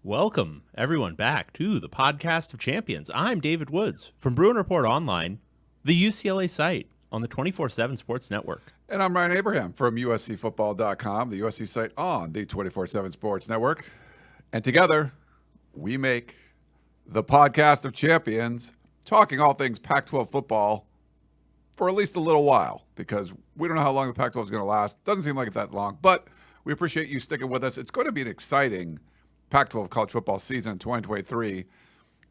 Welcome, everyone, back to the Podcast of Champions. I'm David Woods from Bruin Report Online, the UCLA site on the 24/7 Sports Network. And I'm Ryan Abraham from USCFootball.com, the USC site on the 24/7 Sports Network. And together, we make the Podcast of Champions, talking all things Pac-12 football for at least a little while, because we don't know how long the Pac-12 is going to last. Doesn't seem like it's that long, but we appreciate you sticking with us. It's going to be an exciting Pac-12 college football season in 2023.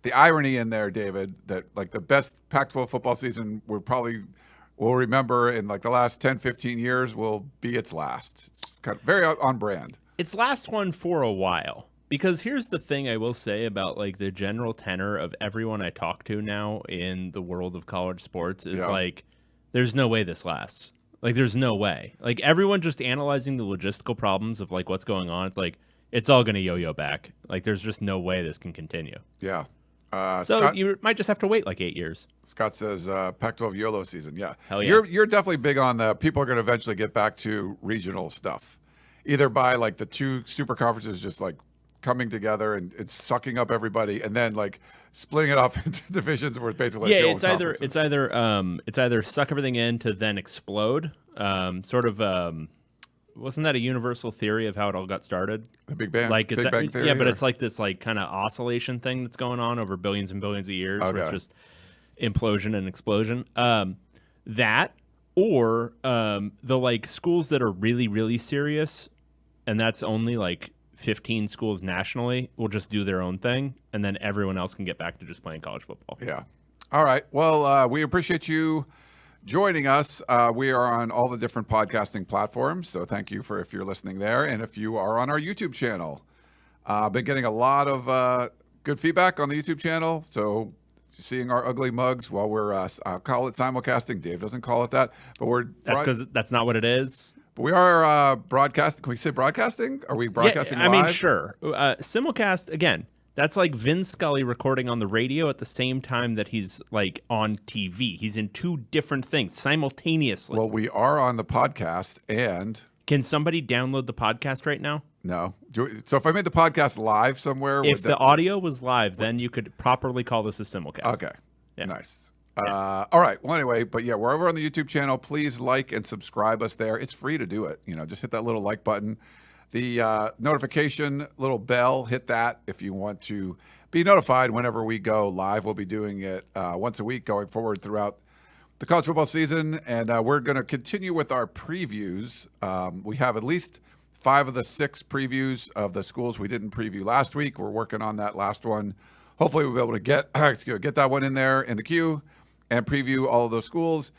The irony in there, David, that like the best Pac-12 football season we'll remember in like the last 10, 15 years will be its last. It's kind of very on brand. It's last one for a while, because here's the thing I will say about like the general tenor of everyone I talk to now in the world of college sports is like, there's no way this lasts. Like, there's no way. Like, everyone just analyzing the logistical problems of like what's going on. It's like, it's all going to yo-yo back. Like, there's just no way this can continue. Yeah. So Scott, you might just have to wait like 8 years. Scott says Pac-12 YOLO season. Yeah. Hell yeah. You're definitely big on the people are going to eventually get back to regional stuff, either by like the two super conferences just like coming together and it's sucking up everybody, and then like splitting it off into divisions where it's basically like it's either suck everything in to then explode. Wasn't that a universal theory of how it all got started? The Big Bang, like Big Bang theory. Yeah, but it's like this like kind of oscillation thing that's going on over billions and billions of years. Okay. Where it's just implosion and explosion. That or the like schools that are really, really serious, and that's only like 15 schools nationally, will just do their own thing, and then everyone else can get back to just playing college football. Yeah. All right. Well, we appreciate you joining us. We are on all the different podcasting platforms, so thank you if you're listening there, and if you are on our YouTube channel. Been getting a lot of good feedback on the YouTube channel, so seeing our ugly mugs while we're I'll call it simulcasting. Dave doesn't call it that, but that's because that's not what it is. But we are broadcasting. Can we say broadcasting? Are we broadcasting live? I mean, sure. Simulcast, again, that's like Vin Scully recording on the radio at the same time that he's like on TV. He's in two different things simultaneously. Well, we are on the podcast, and can somebody download the podcast right now? No. So if I made the podcast live somewhere, if the audio was live, then you could properly call this a simulcast. Okay. Yeah. Nice. All right. Well, anyway, but yeah, we're over on the YouTube channel. Please like and subscribe us there. It's free to do it. Just hit that little like button. The notification little bell, hit that if you want to be notified whenever we go live. We'll be doing it once a week going forward throughout the college football season. And we're going to continue with our previews. We have at least 5 of the 6 previews of the schools we didn't preview last week. We're working on that last one. Hopefully we'll be able to get that one in there in the queue and preview all of those schools.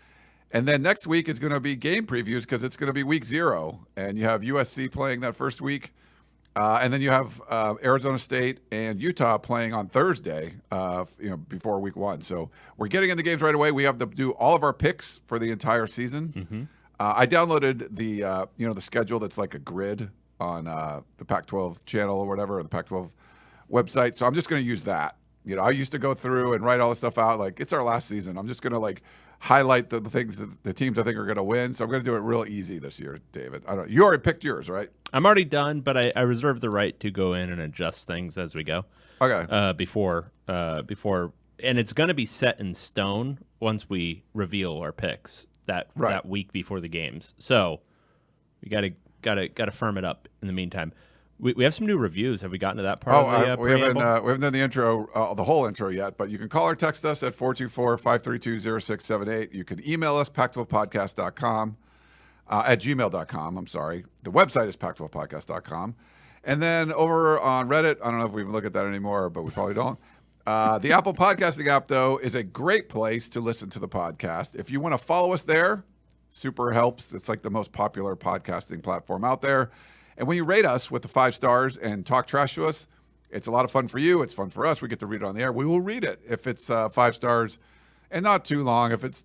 And then next week is going to be game previews, because it's going to be week 0. And you have USC playing that first week. And then you have Arizona State and Utah playing on Thursday, before week 1. So we're getting into games right away. We have to do all of our picks for the entire season. Mm-hmm. I downloaded the schedule that's like a grid on the Pac-12 channel or whatever, or the Pac-12 website. So I'm just going to use that. I used to go through and write all this stuff out. Like, it's our last season. I'm just going to like highlight the things that the teams I think are going to win. So I'm going to do it real easy this year, David. I don't know. You already picked yours, right? I'm already done, but I reserve the right to go in and adjust things as we go. Okay. Before, and it's going to be set in stone once we reveal our picks that week before the games. So we got to firm it up in the meantime. We have some new reviews. Have we gotten to that part of the we haven't done the intro, the whole intro yet, but you can call or text us at 424-532-0678. You can email us, pac12podcast.com, at gmail.com. I'm sorry. The website is pac12podcast.com. And then over on Reddit, I don't know if we even look at that anymore, but we probably don't. The Apple Podcasting app, though, is a great place to listen to the podcast. If you want to follow us there, super helps. It's like the most popular podcasting platform out there. And when you rate us with the 5 stars and talk trash to us, it's a lot of fun for you. It's fun for us. We get to read it on the air. We will read it if it's 5 stars and not too long. If it's,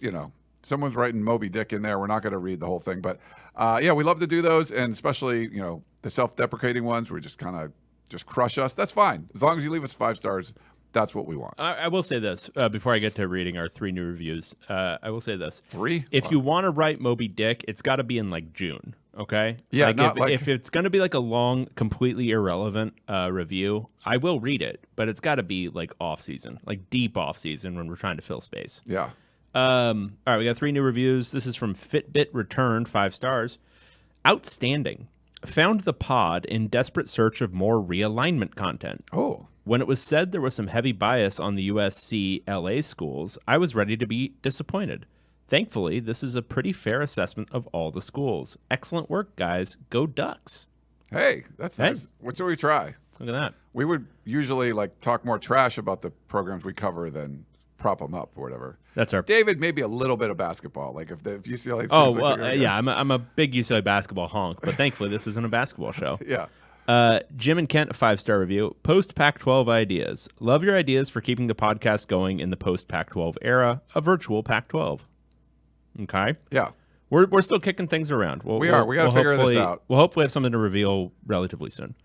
someone's writing Moby Dick in there, we're not going to read the whole thing. But we love to do those. And especially, the self-deprecating ones where just kind of just crush us. That's fine. As long as you leave us 5 stars, that's what we want. I will say this before I get to reading our 3 new reviews. I will say this. 3? If you want to write Moby Dick, it's got to be in like June. Okay. Yeah, if it's going to be like a long, completely irrelevant review, I will read it, but it's got to be like off season, like deep off season when we're trying to fill space. Yeah. All right, we got 3 new reviews. This is from Fitbit Returned, 5 stars. Outstanding. Found the pod in desperate search of more realignment content. Oh. When it was said there was some heavy bias on the USC LA schools, I was ready to be disappointed. Thankfully, this is a pretty fair assessment of all the schools. Excellent work, guys. Go Ducks. Hey, that's nice. What should we try? Look at that. We would usually like talk more trash about the programs we cover than prop them up or whatever. That's our David. Maybe a little bit of basketball, like if UCLA. Oh well, yeah. I'm a big UCLA basketball honk, but thankfully this isn't a basketball show. Yeah. Jim and Kent, 5-star review. Post Pac-12 ideas. Love your ideas for keeping the podcast going in the post Pac-12 era. A virtual Pac-12. Okay. Yeah. We're still kicking things around. We got to figure this out. We'll hopefully have something to reveal relatively soon.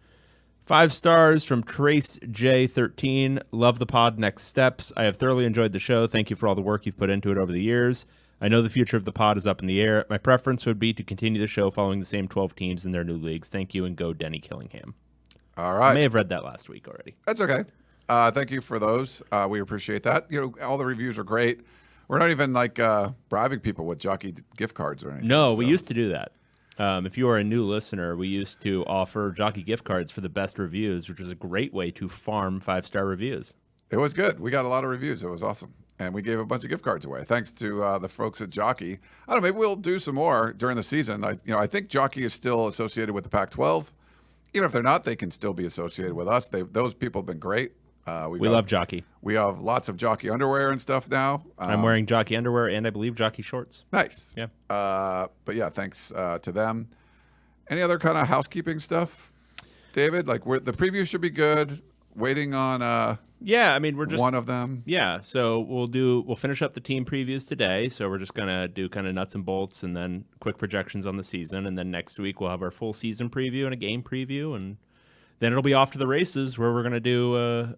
5 stars from Trace J13. Love the pod. Next steps. I have thoroughly enjoyed the show. Thank you for all the work you've put into it over the years. I know the future of the pod is up in the air. My preference would be to continue the show following the same 12 teams in their new leagues. Thank you, and go Denny Killingham. All right. I may have read that last week already. That's okay. Thank you for those. We appreciate that. All the reviews are great. We're not even like bribing people with jockey gift cards or anything. No, we used to do that. If you are a new listener, we used to offer jockey gift cards for the best reviews, which is a great way to farm 5-star reviews. It was good. We got a lot of reviews. It was awesome. And we gave a bunch of gift cards away. Thanks to the folks at Jockey. I don't know, maybe we'll do some more during the season. I think Jockey is still associated with the Pac-12. Even if they're not, they can still be associated with us. Those people have been great. We love Jockey. We have lots of Jockey underwear and stuff now. I'm wearing Jockey underwear and I believe Jockey shorts. Nice. Yeah. But yeah, thanks to them. Any other kind of housekeeping stuff, David? Like the preview should be good. Waiting on yeah, I mean we're just one of them. Yeah, so we'll finish up the team previews today. So we're just gonna do kind of nuts and bolts and then quick projections on the season, and then next week we'll have our full season preview and a game preview, and then it'll be off to the races where we're gonna do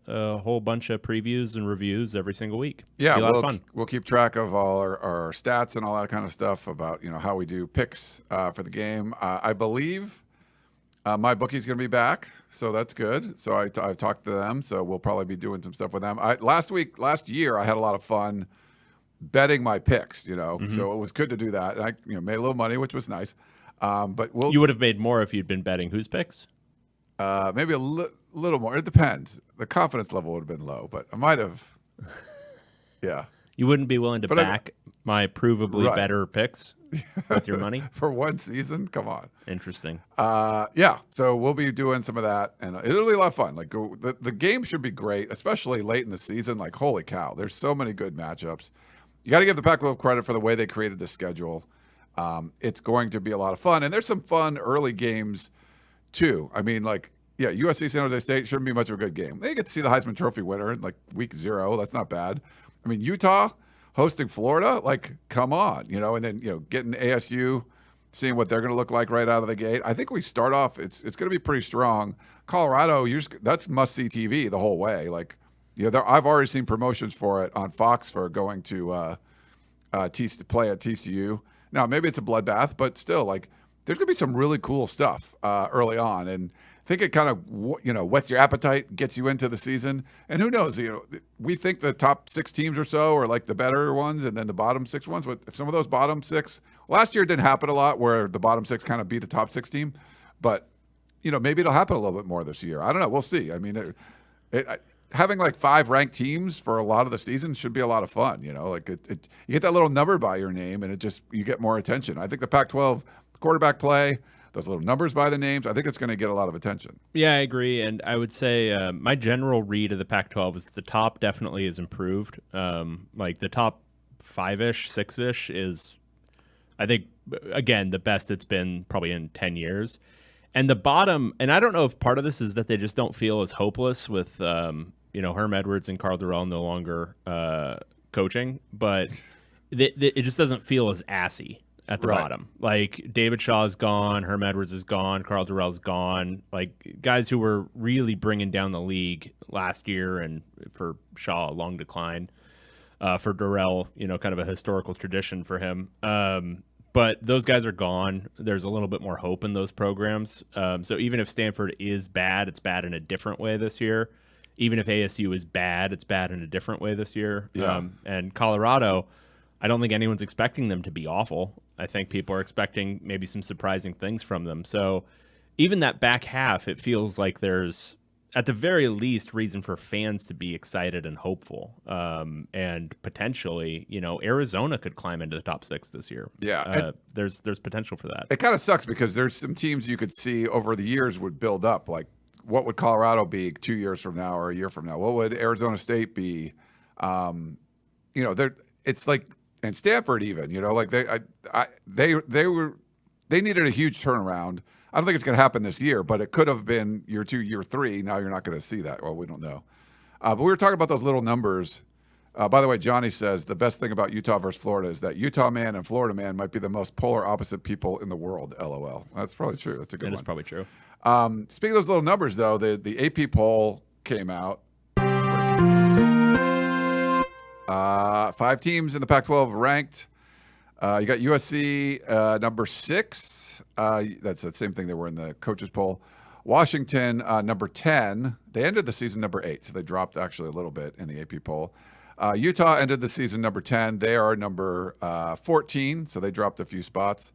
a whole bunch of previews and reviews every single week. Yeah, a lot of fun. We'll keep track of all our stats and all that kind of stuff about how we do picks for the game. I believe my bookie's going to be back, so that's good. So I've talked to them, so we'll probably be doing some stuff with them. Last year, I had a lot of fun betting my picks. So it was good to do that. And I made a little money, which was nice. But you would have made more if you'd been betting whose picks? Maybe a little more. It depends. The confidence level would have been low, but I might have. Yeah. You wouldn't be willing to back my provably better picks with your money? For one season? Come on. Interesting. Yeah. So we'll be doing some of that, and it'll be a lot of fun. Like the game should be great, especially late in the season. Like, holy cow, there's so many good matchups. You got to give the Pac-12 credit for the way they created the schedule. It's going to be a lot of fun, and there's some fun early games too. I mean, like, yeah, USC San Jose State shouldn't be much of a good game. They get to see the Heisman Trophy winner in like week 0. That's not bad. I mean, Utah hosting Florida, like, come on, and then getting ASU, seeing what they're going to look like right out of the gate. I think we start off. It's going to be pretty strong. Colorado, that's must see TV the whole way. Like, I've already seen promotions for it on Fox for going to play at TCU. Now maybe it's a bloodbath, but still, like, there's going to be some really cool stuff early on, and I think it kind of whets your appetite, gets you into the season. And who knows? We think the top 6 teams or so are like the better ones, and then the bottom 6 ones. But if some of those bottom 6, last year it didn't happen a lot, where the bottom 6 kind of beat a top 6 team. But maybe it'll happen a little bit more this year. I don't know. We'll see. I mean, having like 5 ranked teams for a lot of the season should be a lot of fun. Like you get that little number by your name, and you get more attention. I think the Pac-12 quarterback play, those little numbers by the names, I think it's going to get a lot of attention. Yeah, I agree. And I would say my general read of the Pac-12 is that the top definitely is improved. Like the top 5-ish, 6-ish is, I think, again, the best it's been probably in 10 years. And the bottom, and I don't know if part of this is that they just don't feel as hopeless with, Herm Edwards and Carl Durrell no longer coaching, but it just doesn't feel as assy at the bottom. Like, David Shaw is gone, Herm Edwards is gone, Carl Durrell's gone. Like, guys who were really bringing down the league last year, and for Shaw, a long decline. For Durrell, kind of a historical tradition for him. But those guys are gone. There's a little bit more hope in those programs. So even if Stanford is bad, it's bad in a different way this year. Even if ASU is bad, it's bad in a different way this year. Yeah. And Colorado, I don't think anyone's expecting them to be awful. I think people are expecting maybe some surprising things from them. So even that back half, it feels like there's, at the very least, reason for fans to be excited and hopeful. And potentially, Arizona could climb into the top 6 this year. Yeah. There's potential for that. It kind of sucks because there's some teams you could see over the years would build up. Like, what would Colorado be 2 years from now or a year from now? What would Arizona State be? It's like, and Stanford even, like they needed a huge turnaround. I don't think it's going to happen this year, but it could have been year 2, year 3. Now you're not going to see that. Well, we don't know. But we were talking about those little numbers. By the way, Johnny says the best thing about Utah versus Florida is that Utah man and Florida man might be the most polar opposite people in the world. LOL. That's probably true. That's a good one. That is probably true. Speaking of those little numbers, though, the AP poll came out. 5 teams in the Pac-12 ranked. You got USC number 6. That's the same thing they were in the coaches poll. Washington number 10. They ended the season number 8, so they dropped actually a little bit in the AP poll. Utah ended the season number 10. They are number 14, so they dropped a few spots.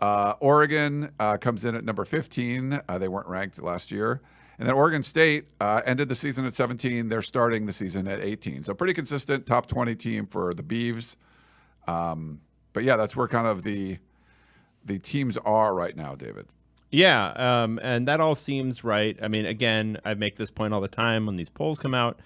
Oregon comes in at number 15. They weren't ranked last year. And then Oregon State ended the season at 17. They're starting the season at 18. So pretty consistent top 20 team for the Beavs. But yeah, that's where kind of the teams are right now, David. Yeah, and that all seems right. I mean, again, I make this point all the time when these polls come out.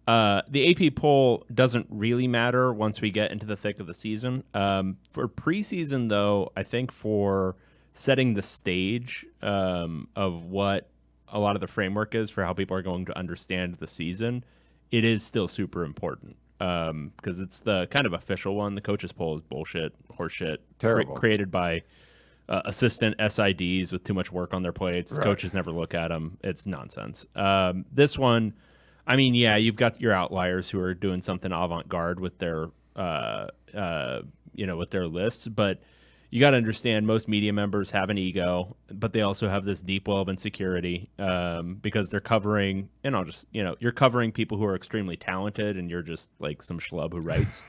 The AP poll doesn't really matter once we get into the thick of the season. For preseason, though, I think for setting the stage of what a lot of the framework is for how people are going to understand the season, it is still super important because it's the kind of official one. The coaches poll is bullshit, horseshit, terrible, created by assistant SIDs with too much work on their plates. Right. Coaches never look at them. It's nonsense. This one, I mean, yeah, you've got your outliers who are doing something avant-garde with their, with their lists, but you got to understand most media members have an ego, but they also have this deep well of insecurity because they're covering, you're covering people who are extremely talented, and you're just like some schlub who writes.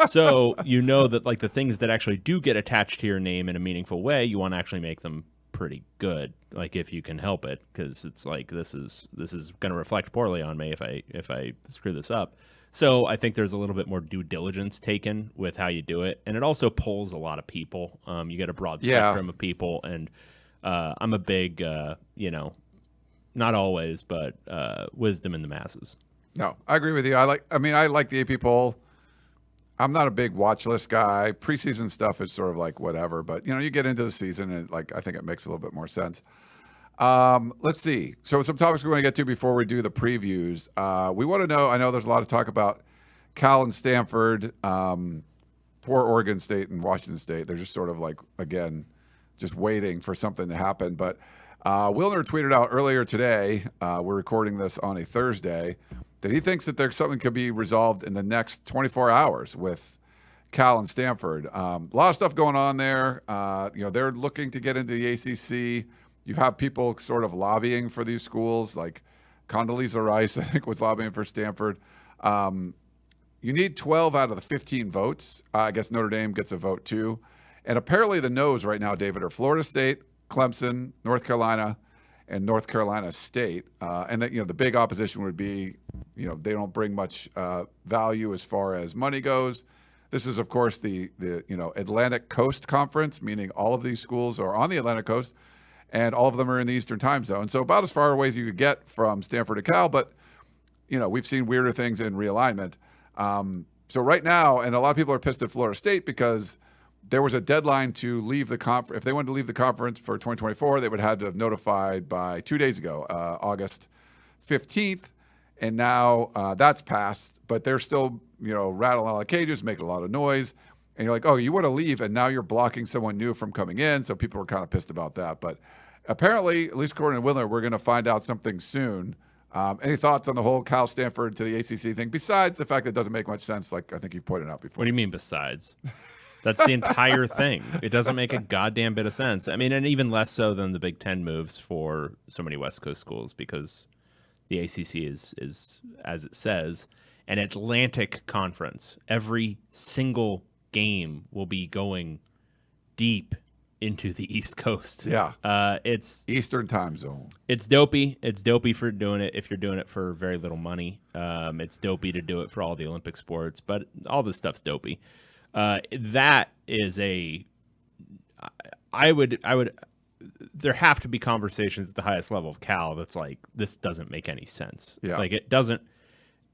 So that like the things that actually do get attached to your name in a meaningful way, you want to actually make them pretty good, like if you can help it, because it's like this is going to reflect poorly on me if I screw this up. So I think there's a little bit more due diligence taken with how you do it, and it also polls a lot of people. You get a broad spectrum of people, and I'm a big not always, but wisdom in the masses. No, I agree with you. I like the AP poll. I'm not a big watch list guy. Preseason stuff is sort of like whatever, but you get into the season and I think it makes a little bit more sense. Let's see. So some topics we want to get to before we do the previews. We want to know, I know there's a lot of talk about Cal and Stanford, poor Oregon State and Washington State. They're just sort of like, again, just waiting for something to happen. But Wilner tweeted out earlier today, we're recording this on a Thursday, that he thinks that there's something could be resolved in the next 24 hours with Cal and Stanford. A lot of stuff going on there. They're looking to get into the ACC. You have people sort of lobbying for these schools, like Condoleezza Rice, I think, was lobbying for Stanford. You need 12 out of the 15 votes. I guess Notre Dame gets a vote too. And apparently the no's right now, David, are Florida State, Clemson, North Carolina, and North Carolina State. And that, the big opposition would be, they don't bring much value as far as money goes. This is, of course, the Atlantic Coast Conference, meaning all of these schools are on the Atlantic Coast, and all of them are in the Eastern time zone. So about as far away as you could get from Stanford to Cal, but, we've seen weirder things in realignment. So right now, and a lot of people are pissed at Florida State because there was a deadline to leave the conference. If they wanted to leave the conference for 2024, they would have had to have notified by 2 days ago, August 15th. And now that's passed, but they're still, rattling a lot of cages, making a lot of noise. And you're like, oh, you want to leave, and now you're blocking someone new from coming in. So people were kind of pissed about that. But apparently, at least according to Wilner, we're going to find out something soon. Any thoughts on the whole Cal Stanford to the ACC thing, besides the fact that it doesn't make much sense, like I think you've pointed out before? What do you mean besides? That's the entire thing. It doesn't make a goddamn bit of sense. I mean, and even less so than the Big Ten moves for so many West Coast schools, because the ACC is as it says, an Atlantic conference. Every single game will be going deep into the East Coast. Yeah. It's Eastern time zone. It's dopey. It's dopey for doing it if you're doing it for very little money. It's dopey to do it for all the Olympic sports, but all this stuff's dopey. That is I would there have to be conversations at the highest level of Cal that's like, this doesn't make any sense. Yeah. Like, it doesn't.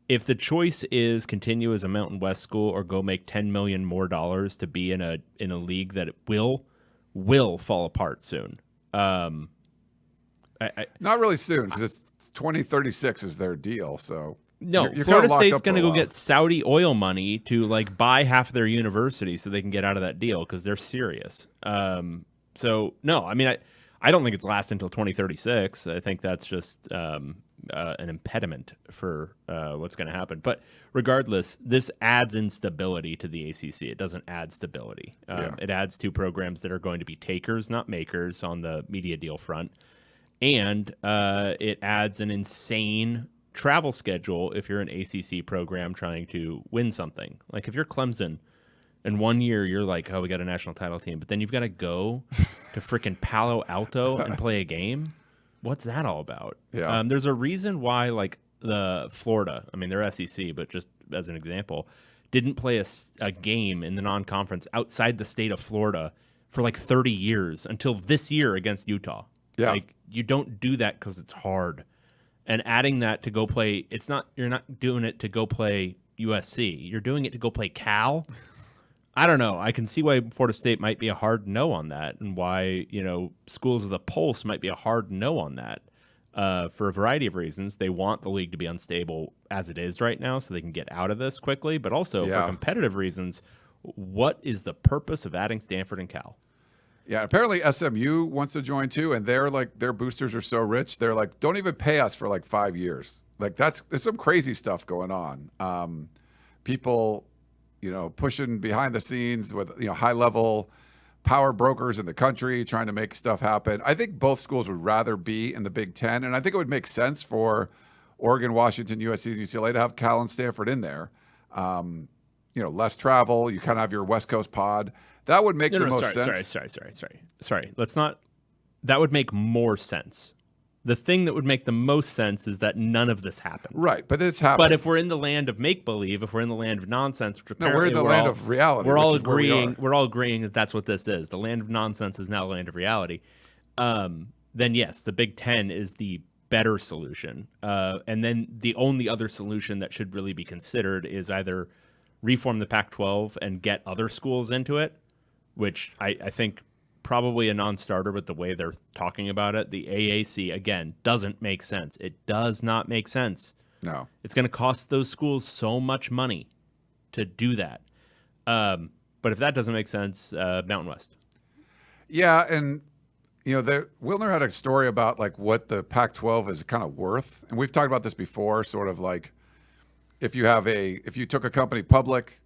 If the choice is continue as a Mountain West school or go make $10 million more to be in a league that it will fall apart soon. Not really soon, because it's 2036 is their deal. So no, Florida State's going to go get Saudi oil money to like buy half of their university so they can get out of that deal because they're serious. So no, I mean, I don't think it's last until 2036. I think that's just an impediment for what's going to happen. But regardless, this adds instability to the ACC. It doesn't add stability. It adds two programs that are going to be takers, not makers, on the media deal front. And it adds an insane travel schedule if you're an ACC program trying to win something. Like if you're Clemson, and 1 year you're like, oh, we got a national title team, but then you've got to go to freaking Palo Alto and play a game. What's that all about? Yeah. There's a reason why, like, the Florida, I mean, they're SEC, but just as an example, didn't play a game in the non-conference outside the state of Florida for like 30 years until this year against Utah. Yeah. Like, you don't do that because it's hard. And adding that to go play, you're not doing it to go play USC. You're doing it to go play Cal. I don't know. I can see why Florida State might be a hard no on that, and why, schools of the Pulse might be a hard no on that for a variety of reasons. They want the league to be unstable as it is right now so they can get out of this quickly, but also for competitive reasons. What is the purpose of adding Stanford and Cal? Yeah, apparently SMU wants to join too, and they're like, their boosters are so rich, they're like, don't even pay us for like 5 years. Like there's some crazy stuff going on. People pushing behind the scenes with, high level power brokers in the country trying to make stuff happen. I think both schools would rather be in the Big Ten. And I think it would make sense for Oregon, Washington, USC, and UCLA to have Cal and Stanford in there. Less travel. You kind of have your West Coast pod. That would make the most sense. Sorry. That would make more sense. The thing that would make the most sense is that none of this happened. Right, but it's happening. But if we're in the land of make-believe, if we're in the land of nonsense, which apparently we're in the land of reality. We're all agreeing. We're all agreeing that that's what this is. The land of nonsense is now the land of reality. Then yes, the Big Ten is the better solution. And then the only other solution that should really be considered is either reform the Pac-12 and get other schools into it, which I think probably a non-starter with the way they're talking about it. The AAC, again, doesn't make sense. It does not make sense. No. It's going to cost those schools so much money to do that. But if that doesn't make sense, Mountain West. Yeah, and Wilner had a story about like what the Pac-12 is kind of worth, and we've talked about this before. Sort of like if you took a company public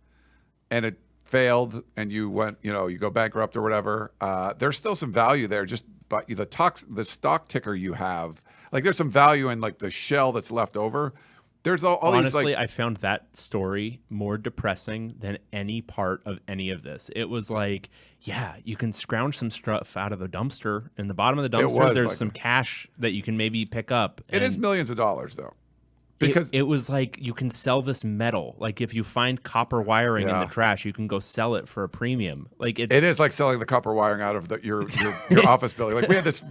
and it failed and you went, you go bankrupt or whatever, there's still some value there. Just but the stock ticker you have, like there's some value in like the shell that's left over. There's all honestly, these, like, I found that story more depressing than any part of any of this. It was like, yeah, you can scrounge some stuff out of the dumpster. In the bottom of the dumpster, there's some cash that you can maybe pick up. It is millions of dollars though. Because it was like, you can sell this metal. Like if you find copper wiring in the trash, you can go sell it for a premium. Like it is like selling the copper wiring out of your office building. Like we had this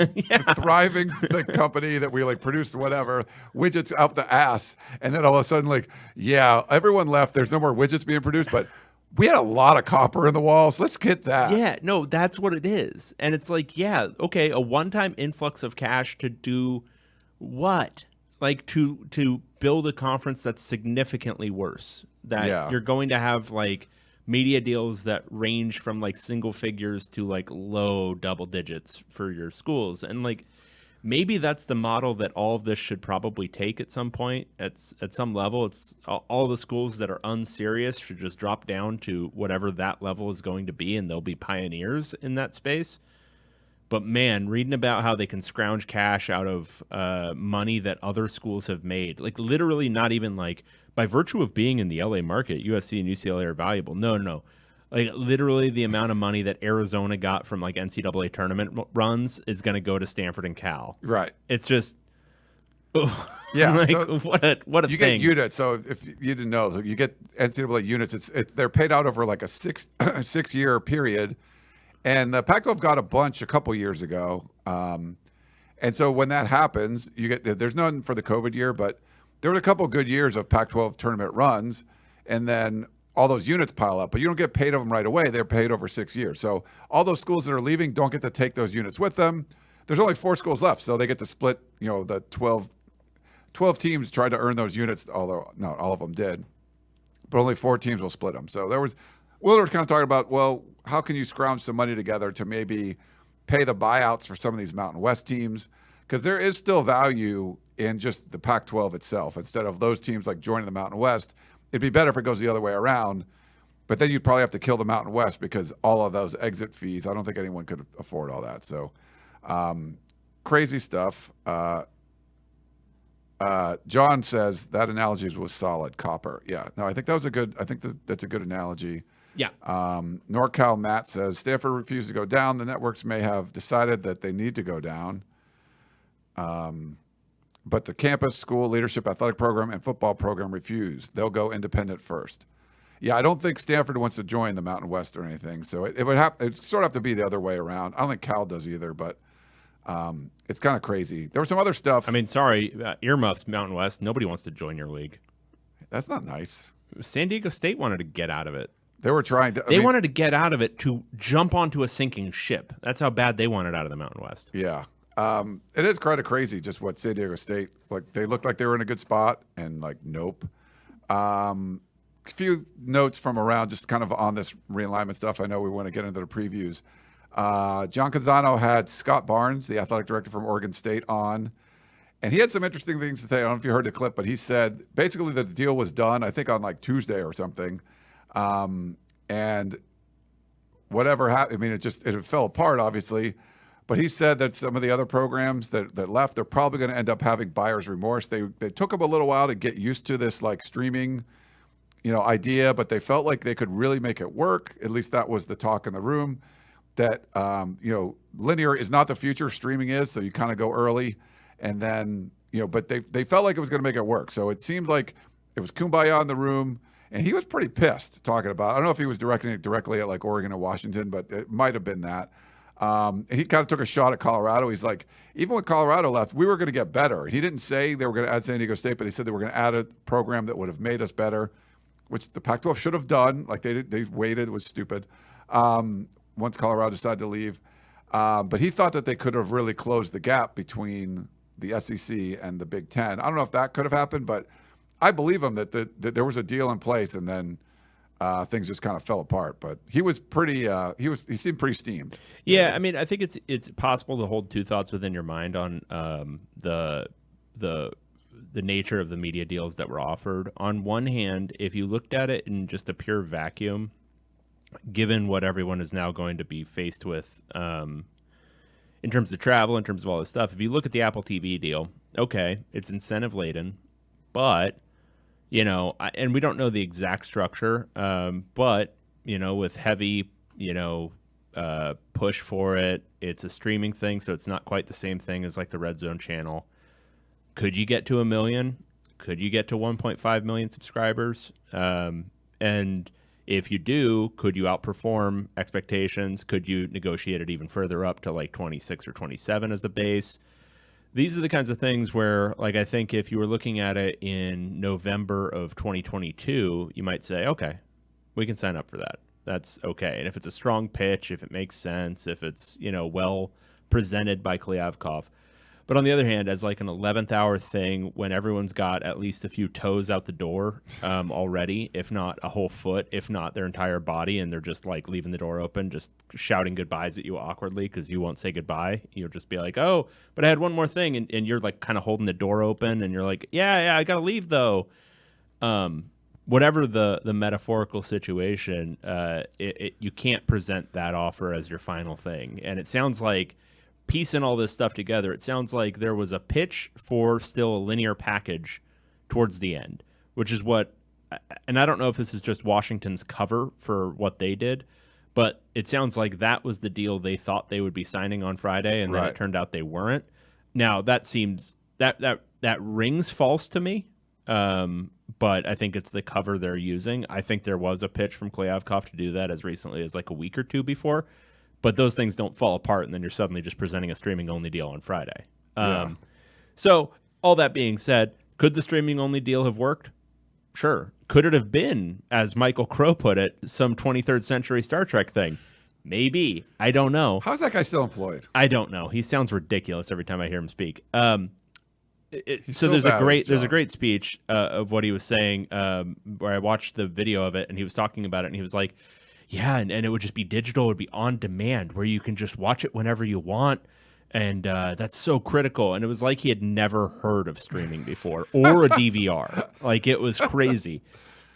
thriving company that we like produced whatever widgets out the ass, and then all of a sudden everyone left. There's no more widgets being produced, but we had a lot of copper in the walls. Let's get that. Yeah, no, that's what it is. And it's like, yeah, okay, a one-time influx of cash to do what? Like to build a conference that's significantly worse. That you're going to have like media deals that range from like single figures to like low double digits for your schools. And like maybe that's the model that all of this should probably take at some point. At some level, it's all the schools that are unserious should just drop down to whatever that level is going to be, and they'll be pioneers in that space. But man, reading about how they can scrounge cash out of money that other schools have made, like literally not even like by virtue of being in the LA market, USC and UCLA are valuable. No. Like literally the amount of money that Arizona got from like NCAA tournament runs is going to go to Stanford and Cal. Right. It's just, yeah. like, So what a you thing. get units. So if you didn't know, you get NCAA units. They're paid out over like a 6 year period. And the Pac-12 got a couple years ago. And so when that happens, there's none for the COVID year, but there were a couple good years of Pac-12 tournament runs. And then all those units pile up, but you don't get paid of them right away. They're paid over 6 years. So all those schools that are leaving don't get to take those units with them. There's only 4 schools left, so they get to split, the 12 teams tried to earn those units, although not all of them did, but only 4 teams will split them. So Willard was kind of talking about, well, how can you scrounge some money together to maybe pay the buyouts for some of these Mountain West teams? Because there is still value in just the Pac-12 itself. Instead of those teams like joining the Mountain West, it'd be better if it goes the other way around, but then you'd probably have to kill the Mountain West because all of those exit fees, I don't think anyone could afford all that. So crazy stuff. John says that analogy was solid. Copper. Yeah. No, I think that's a good analogy. Yeah. NorCal Matt says Stanford refused to go down. The networks may have decided that they need to go down. But the campus, school, leadership, athletic program, and football program refused. They'll go independent first. Yeah, I don't think Stanford wants to join the Mountain West or anything. So it would sort of have to be the other way around. I don't think Cal does either, but it's kind of crazy. There was some other stuff. I mean, sorry, earmuffs, Mountain West. Nobody wants to join your league. That's not nice. San Diego State wanted to get out of it. They were trying to. They wanted to get out of it to jump onto a sinking ship. That's how bad they wanted out of the Mountain West. Yeah. It is kind of crazy just what San Diego State, like they looked like they were in a good spot and like, nope. A few notes from around just kind of on this realignment stuff. I know we want to get into the previews. John Canzano had Scott Barnes, the athletic director from Oregon State, on, and he had some interesting things to say. I don't know if you heard the clip, but he said basically that the deal was done, I think on like Tuesday or something. And whatever happened, I mean, it fell apart, obviously. But he said that some of the other programs that left, they're probably going to end up having buyer's remorse. They took them a little while to get used to this like streaming, idea, but they felt like they could really make it work. At least that was the talk in the room. That linear is not the future, streaming is. So you kind of go early, and then but they felt like it was going to make it work. So it seemed like it was kumbaya in the room, and he was pretty pissed talking about. I don't know if he was directing it directly at like Oregon and Washington, but it might have been that. He kind of took a shot at Colorado. He's like, even when Colorado left, we were going to get better. He didn't say they were going to add San Diego State, but he said they were going to add a program that would have made us better, which the Pac-12 should have done. Like they waited. It was stupid. Once Colorado decided to leave. But he thought that they could have really closed the gap between the SEC and the Big Ten. I don't know if that could have happened, but I believe him that there was a deal in place, and then things just kind of fell apart. But he was pretty. He seemed pretty steamed. Yeah, I mean, I think it's possible to hold two thoughts within your mind on the nature of the media deals that were offered. On one hand, if you looked at it in just a pure vacuum, given what everyone is now going to be faced with in terms of travel, in terms of all this stuff, if you look at the Apple TV deal, okay, it's incentive laden, but and we don't know the exact structure, but with heavy push for it, it's a streaming thing, so it's not quite the same thing as like the Red Zone channel. Could you get to 1 million? Could you get to 1.5 million subscribers? And if you do, could you outperform expectations? Could you negotiate it even further up to like 26 or 27 as the base? These are the kinds of things where, like, I think if you were looking at it in November of 2022, you might say, okay, we can sign up for that. That's okay. And if it's a strong pitch, if it makes sense, if it's, well presented by Klyavkov. But on the other hand, as like an 11th hour thing, when everyone's got at least a few toes out the door already, if not a whole foot, if not their entire body, and they're just like leaving the door open, just shouting goodbyes at you awkwardly because you won't say goodbye. You'll just be like, oh, but I had one more thing. And you're like kind of holding the door open and you're like, yeah, I got to leave though. Whatever the metaphorical situation, you can't present that offer as your final thing. And it sounds like, piecing all this stuff together, it sounds like there was a pitch for still a linear package towards the end, which is what, and I don't know if this is just Washington's cover for what they did, but it sounds like that was the deal they thought they would be signing on Friday, and then it turned out they weren't. Now that seems that rings false to me, but I think it's the cover they're using. I think there was a pitch from Klyavkov to do that as recently as like a week or two before. But those things don't fall apart, and then you're suddenly just presenting a streaming-only deal on Friday. So all that being said, could the streaming-only deal have worked? Sure. Could it have been, as Michael Crow put it, some 23rd century Star Trek thing? Maybe. I don't know. How's that guy still employed? I don't know. He sounds ridiculous every time I hear him speak. So there's a great speech of what he was saying where I watched the video of it, and he was talking about it, and he was like, yeah, and it would just be digital. It would be on demand where you can just watch it whenever you want. And that's so critical. And it was like he had never heard of streaming before or a DVR. Like, it was crazy.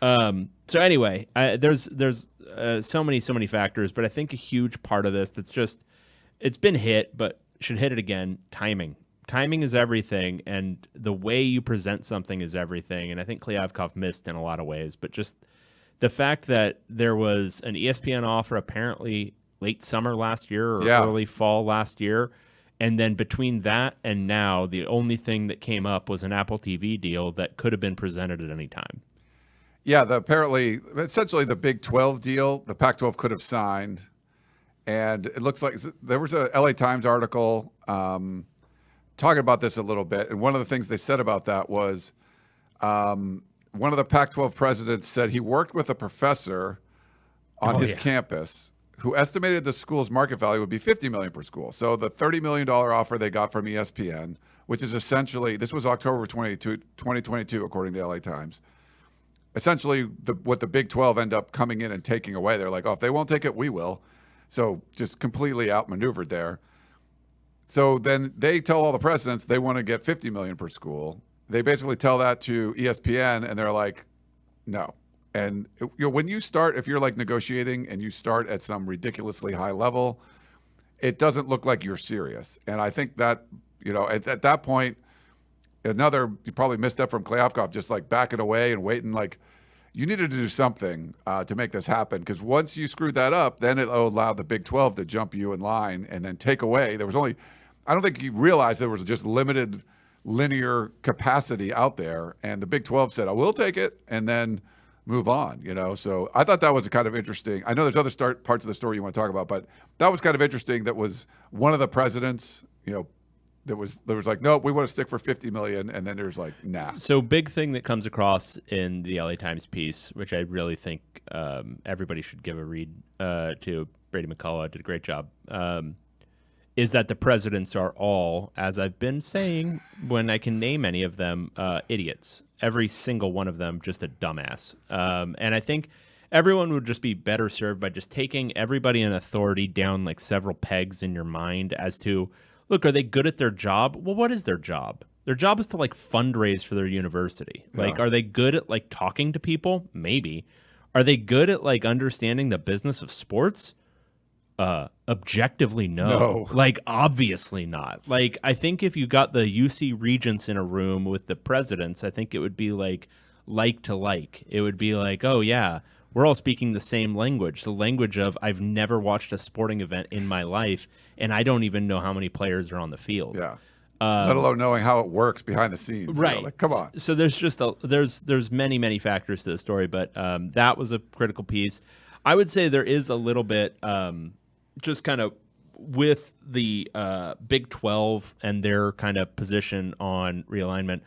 So anyway, there's so many factors. But I think a huge part of this it's been hit, but should hit it again, timing. Timing is everything. And the way you present something is everything. And I think Klyavkov missed in a lot of ways. But just the fact that there was an ESPN offer apparently late summer last year or early fall last year, and then between that and now, the only thing that came up was an Apple TV deal that could have been presented at any time. Yeah, essentially the Big 12 deal, the Pac-12 could have signed, and it looks like there was a LA Times article talking about this a little bit, and one of the things they said about that was one of the Pac-12 presidents said he worked with a professor on his campus who estimated the school's market value would be $50 million per school. So the $30 million offer they got from ESPN, which is essentially, this was October 2022, according to LA Times. Essentially, what the Big 12 end up coming in and taking away. They're like, oh, if they won't take it, we will. So just completely outmaneuvered there. So then they tell all the presidents they want to get $50 million per school. They basically tell that to ESPN, and they're like, no. And when you start, if you're like negotiating and you start at some ridiculously high level, it doesn't look like you're serious. And I think that, at that point, you probably missed that from Klyavkov, just like backing away and waiting. Like, you needed to do something to make this happen, because once you screwed that up, then it'll allow the Big 12 to jump you in line and then take away. I don't think you realized there was just limited linear capacity out there, and the Big 12 said, I will take it, and then move on, So I thought that was kind of interesting. I know there's other parts of the story you want to talk about, but that was kind of interesting. That was one of the presidents, there was like, no, we want to stick for $50 million, and then there's like, nah. So big thing that comes across in the LA Times piece, which I really think everybody should give a read to. Brady McCullough did a great job. Is that the presidents are all, as I've been saying, when I can name any of them, idiots. Every single one of them just a dumbass. And I think everyone would just be better served by just taking everybody in authority down like several pegs in your mind as to, look, are they good at their job? Well, what is their job? Their job is to like fundraise for their university. Like, are they good at like talking to people? Maybe. Are they good at like understanding the business of sports? Objectively, no. Like, obviously not. Like, I think if you got the UC regents in a room with the presidents, I think it would be like to like. It would be like, oh yeah, we're all speaking the same language, the language of I've never watched a sporting event in my life, and I don't even know how many players are on the field. Yeah. Let alone knowing how it works behind the scenes. Right. Like, come on. So there's just there's many factors to the story, but that was a critical piece. I would say there is a little bit just kind of with the Big 12 and their kind of position on realignment,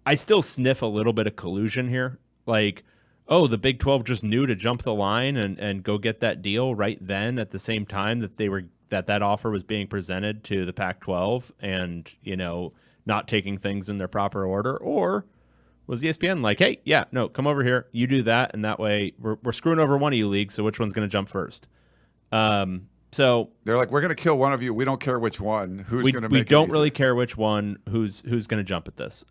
I still sniff a little bit of collusion here. Like, oh, the Big 12 just knew to jump the line and go get that deal right then at the same time that they were that offer was being presented to the Pac-12 and, not taking things in their proper order? Or was ESPN like, hey, yeah, no, come over here, you do that, and that way we're screwing over one of you leagues, so which one's going to jump first? So they're like, we're going to kill one of you. We don't care which one. Who's going to make it We don't easy? really care which one. Who's going to jump at this?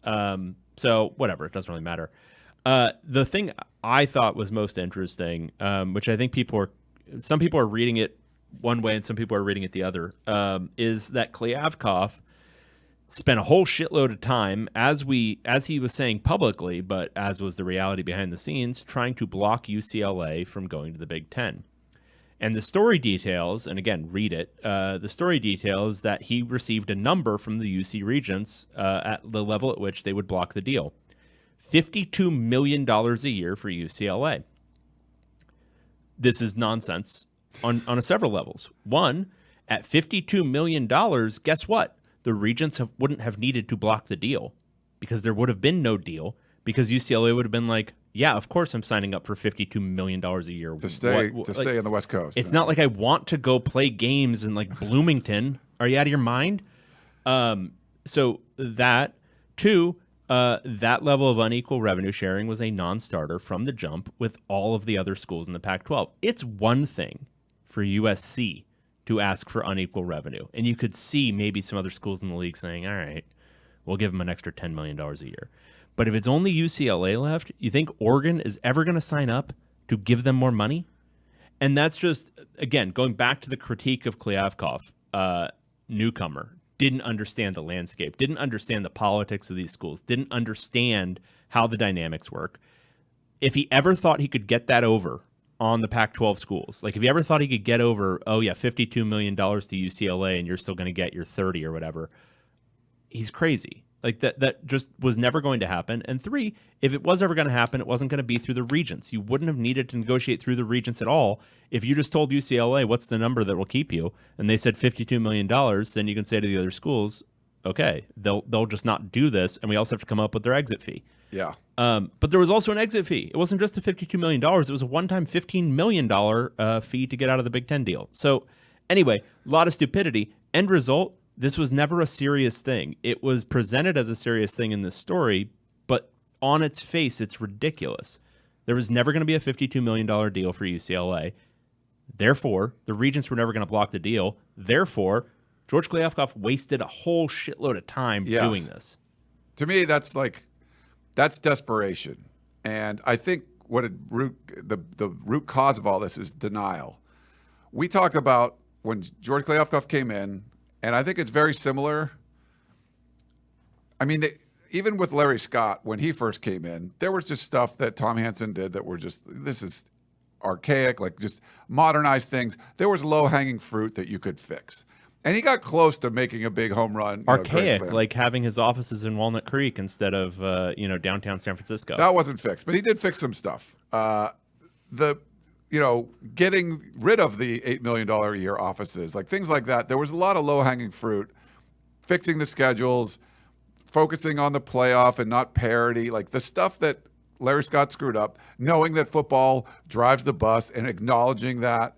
So whatever. It doesn't really matter. The thing I thought was most interesting, which I think some people are reading it one way and some people are reading it the other, is that Kliavkoff spent a whole shitload of time, as he was saying publicly, but as was the reality behind the scenes, trying to block UCLA from going to the Big Ten. And the story details, and again, read it, the story details that he received a number from the UC Regents at the level at which they would block the deal. $52 million a year for UCLA. This is nonsense on several levels. One, at $52 million, guess what? The Regents wouldn't have needed to block the deal because there would have been no deal, because UCLA would have been like, yeah, of course I'm signing up for $52 million a year. To stay in the West Coast. It's not like I want to go play games in like Bloomington. Are you out of your mind? So that, two, that level of unequal revenue sharing was a non-starter from the jump with all of the other schools in the Pac-12. It's one thing for USC to ask for unequal revenue, and you could see maybe some other schools in the league saying, all right, we'll give them an extra $10 million a year. But if it's only UCLA left, you think Oregon is ever going to sign up to give them more money? And that's just, again, going back to the critique of Kliavkoff, newcomer, didn't understand the landscape, didn't understand the politics of these schools, didn't understand how the dynamics work. If he ever thought he could get that over on the Pac-12 schools, like if he ever thought he could get over, oh yeah, $52 million to UCLA and you're still going to get your 30 or whatever, he's crazy. Like that just was never going to happen. And three, if it was ever going to happen, it wasn't going to be through the Regents. You wouldn't have needed to negotiate through the Regents at all. If you just told UCLA, what's the number that will keep you? And they said $52 million, then you can say to the other schools, okay, they'll just not do this. And we also have to come up with their exit fee. Yeah. But there was also an exit fee. It wasn't just a $52 million. It was a one-time $15 million fee to get out of the Big Ten deal. So anyway, a lot of stupidity. End result, this was never a serious thing. It was presented as a serious thing in this story, but on its face, it's ridiculous. There was never going to be a $52 million deal for UCLA. Therefore, the Regents were never going to block the deal. Therefore, George Kliavkoff wasted a whole shitload of time doing this. To me, that's desperation. And I think the root cause of all this is denial. We talked about when George Kliavkoff came in, and I think it's very similar. I mean, even with Larry Scott, when he first came in, there was just stuff that Tom Hansen did that were just, this is archaic, like just modernized things. There was low-hanging fruit that you could fix. And he got close to making a big home run. Archaic, like having his offices in Walnut Creek instead of, downtown San Francisco. That wasn't fixed, but he did fix some stuff. Getting rid of the $8 million a year offices, like things like that. There was a lot of low-hanging fruit. Fixing the schedules, focusing on the playoff and not parity, like the stuff that Larry Scott screwed up, knowing that football drives the bus and acknowledging that.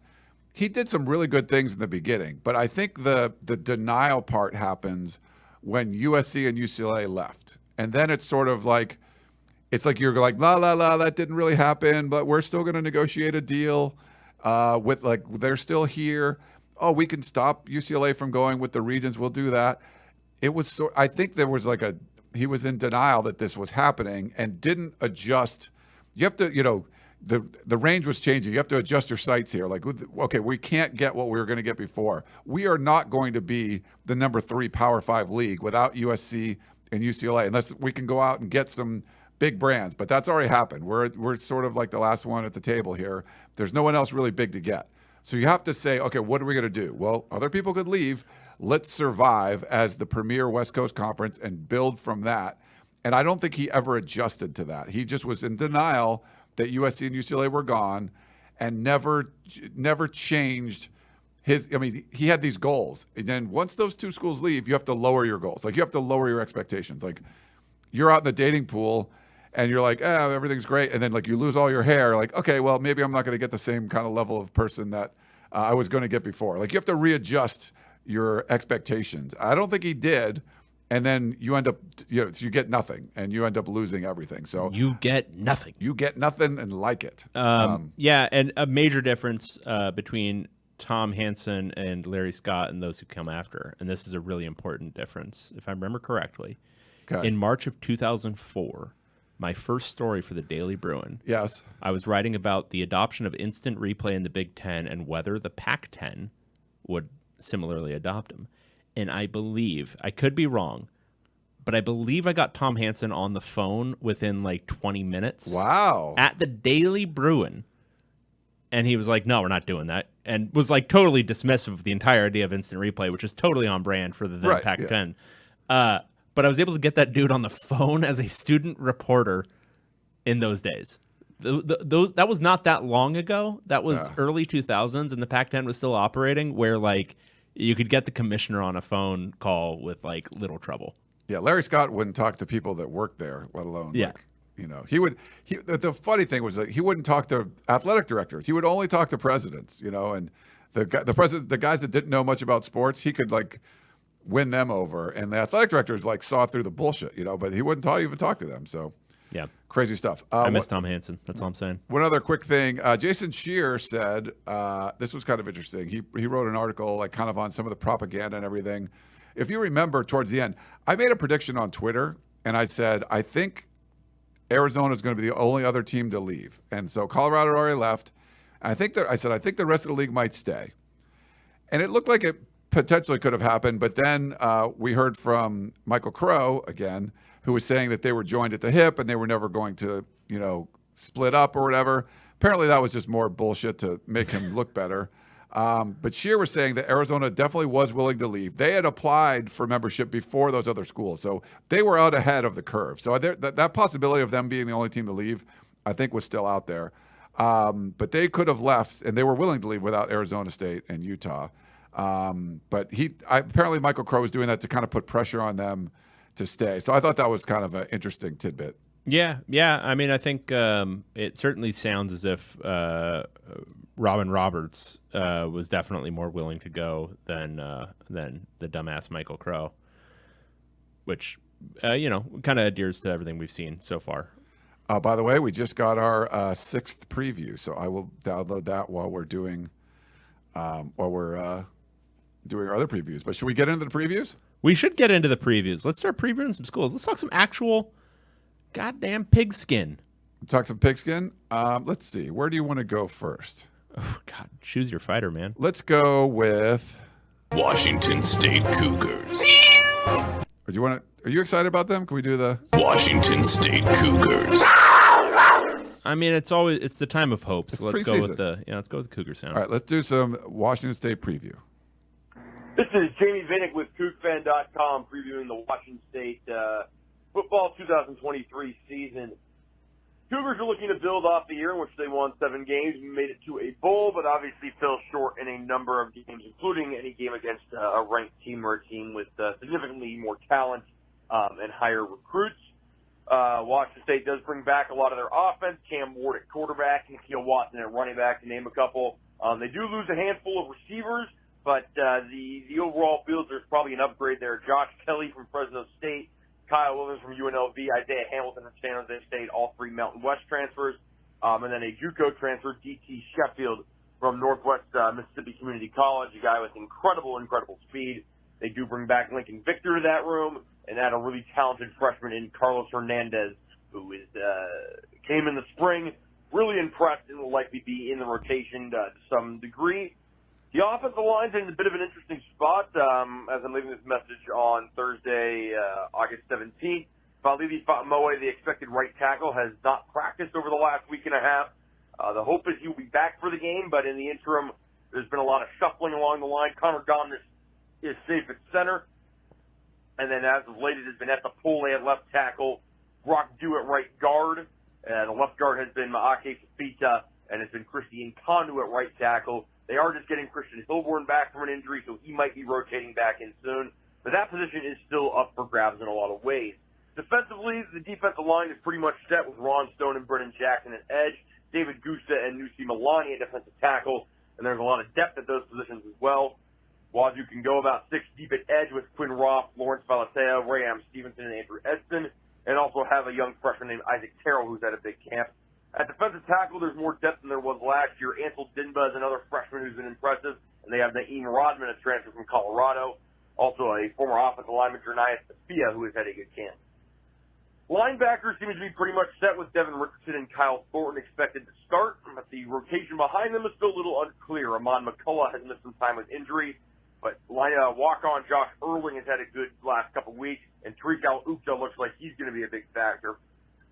He did some really good things in the beginning, but I think the denial part happens when USC and UCLA left. And then it's sort of like, it's like you're like, la, la, la, that didn't really happen, but we're still going to negotiate a deal with, like, they're still here. Oh, we can stop UCLA from going with the Regents. We'll do that. It was I think there was he was in denial that this was happening and didn't adjust. You have to, the range was changing. You have to adjust your sights here. Like, okay, we can't get what we were going to get before. We are not going to be the number 3 Power 5 league without USC and UCLA, unless we can go out and get some big brands. But that's already happened. We're sort of like the last one at the table here. There's no one else really big to get. So you have to say, okay, what are we going to do? Well, other people could leave. Let's survive as the premier West Coast Conference and build from that. And I don't think he ever adjusted to that. He just was in denial that USC and UCLA were gone and never changed his. I mean, he had these goals. And then once those two schools leave, you have to lower your goals. Like, you have to lower your expectations. Like, you're out in the dating pool and you're like, everything's great. And then, like, you lose all your hair. Like, okay, well, maybe I'm not going to get the same kind of level of person that I was going to get before. Like, you have to readjust your expectations. I don't think he did. And then you end up, you get nothing, and you end up losing everything. So you get nothing. You get nothing and like it. Yeah, and a major difference between Tom Hansen and Larry Scott and those who come after, and this is a really important difference, if I remember correctly. Okay. In March of 2004, my first story for the Daily Bruin. Yes. I was writing about the adoption of instant replay in the Big Ten and whether the Pac-10 would similarly adopt them. And I believe, I could be wrong, but I believe I got Tom Hansen on the phone within like 20 minutes. Wow. At the Daily Bruin. And he was like, no, we're not doing that. And was like totally dismissive of the entire idea of instant replay, which is totally on brand for the then Pac-10. Yeah. But I was able to get that dude on the phone as a student reporter in those days. That was not that long ago. That was early 2000s, and the Pac-10 was still operating, where like you could get the commissioner on a phone call with like little trouble. Yeah, Larry Scott wouldn't talk to people that worked there, let alone he would. The funny thing was that he wouldn't talk to athletic directors. He would only talk to presidents, and the guys that didn't know much about sports, he could like win them over, and the athletic directors like saw through the bullshit, but he wouldn't even talk to them. So yeah, crazy stuff. I miss Tom Hansen. That's all I'm saying. One other quick thing. Jason Scheer said, this was kind of interesting. He wrote an article like kind of on some of the propaganda and everything. If you remember towards the end, I made a prediction on Twitter, and I said, I think Arizona is going to be the only other team to leave. And so Colorado already left. And I think the rest of the league might stay. And it looked like it potentially could have happened, but then we heard from Michael Crow again, who was saying that they were joined at the hip and they were never going to, split up or whatever. Apparently that was just more bullshit to make him look better. But Scheer was saying that Arizona definitely was willing to leave. They had applied for membership before those other schools, so they were out ahead of the curve. So that possibility of them being the only team to leave, I think, was still out there. But they could have left, and they were willing to leave without Arizona State and Utah. But apparently Michael Crow was doing that to kind of put pressure on them to stay. So I thought that was kind of an interesting tidbit. Yeah. I mean, I think it certainly sounds as if Robin Roberts was definitely more willing to go than the dumbass Michael Crow, which kind of adheres to everything we've seen so far. By the way, we just got our 6th preview, so I will download that while we're doing our other previews. But should we get into the previews? We should get into the previews. Let's start previewing some schools. Let's talk some actual goddamn pigskin. Talk some pigskin. Let's see. Where do you want to go first? Oh, God, choose your fighter, man. Let's go with Washington State Cougars. Are you excited about them? Can we do the Washington State Cougars? I mean, it's the time of hope. So let's go with the Cougar sound. All right, let's do some Washington State preview. This is Jamie Vinnick with CougFan.com previewing the Washington State football 2023 season. Cougars are looking to build off the year in which they won 7 games and made it to a bowl, but obviously fell short in a number of games, including any game against a ranked team or a team with significantly more talent and higher recruits. Washington State does bring back a lot of their offense. Cam Ward at quarterback, Nikhil Watson at running back, to name a couple. They do lose a handful of receivers, but the overall field, there's probably an upgrade there. Josh Kelly from Fresno State, Kyle Williams from UNLV, Isaiah Hamilton from San Jose State, all 3 Mountain West transfers, and then a JUCO transfer, DT Sheffield from Northwest Mississippi Community College, a guy with incredible speed. They do bring back Lincoln Victor to that room, and add a really talented freshman in Carlos Hernandez, who came in the spring, really impressed, and will likely be in the rotation to some degree. The offensive line's in a bit of an interesting spot as I'm leaving this message on Thursday, August 17th. Fa'alili Fa'amoe, the expected right tackle, has not practiced over the last week and a half. The hope is he'll be back for the game, but in the interim, there's been a lot of shuffling along the line. Connor Domness is safe at center. And then as of late, it has been Etapole at left tackle, Brock Dew at right guard. The left guard has been Maake Fafita, and it's been Christian Condu at right tackle. They are just getting Christian Hilborn back from an injury, so he might be rotating back in soon. But that position is still up for grabs in a lot of ways. Defensively, the defensive line is pretty much set with Ron Stone and Brennan Jackson at edge, David Gusta and Nusi Milani at defensive tackle, and there's a lot of depth at those positions as well. Wazoo can go about 6 deep at edge with Quinn Roth, Lawrence Valatea, Ray Stevenson, and Andrew Edson, and also have a young freshman named Isaac Terrell who's at a big camp. At defensive tackle, there's more depth than there was last year. Ansel Dinba is another freshman who's been impressive, and they have Naeem Rodman, a transfer from Colorado, also a former offensive lineman, Jernias Thapia, who has had a good camp. Linebackers seem to be pretty much set with Devin Richardson and Kyle Thornton expected to start, but the rotation behind them is still a little unclear. Amon McCullough has missed some time with injury, but walk-on Josh Erling has had a good last couple weeks, and Tariq Al-Uqda looks like he's going to be a big factor.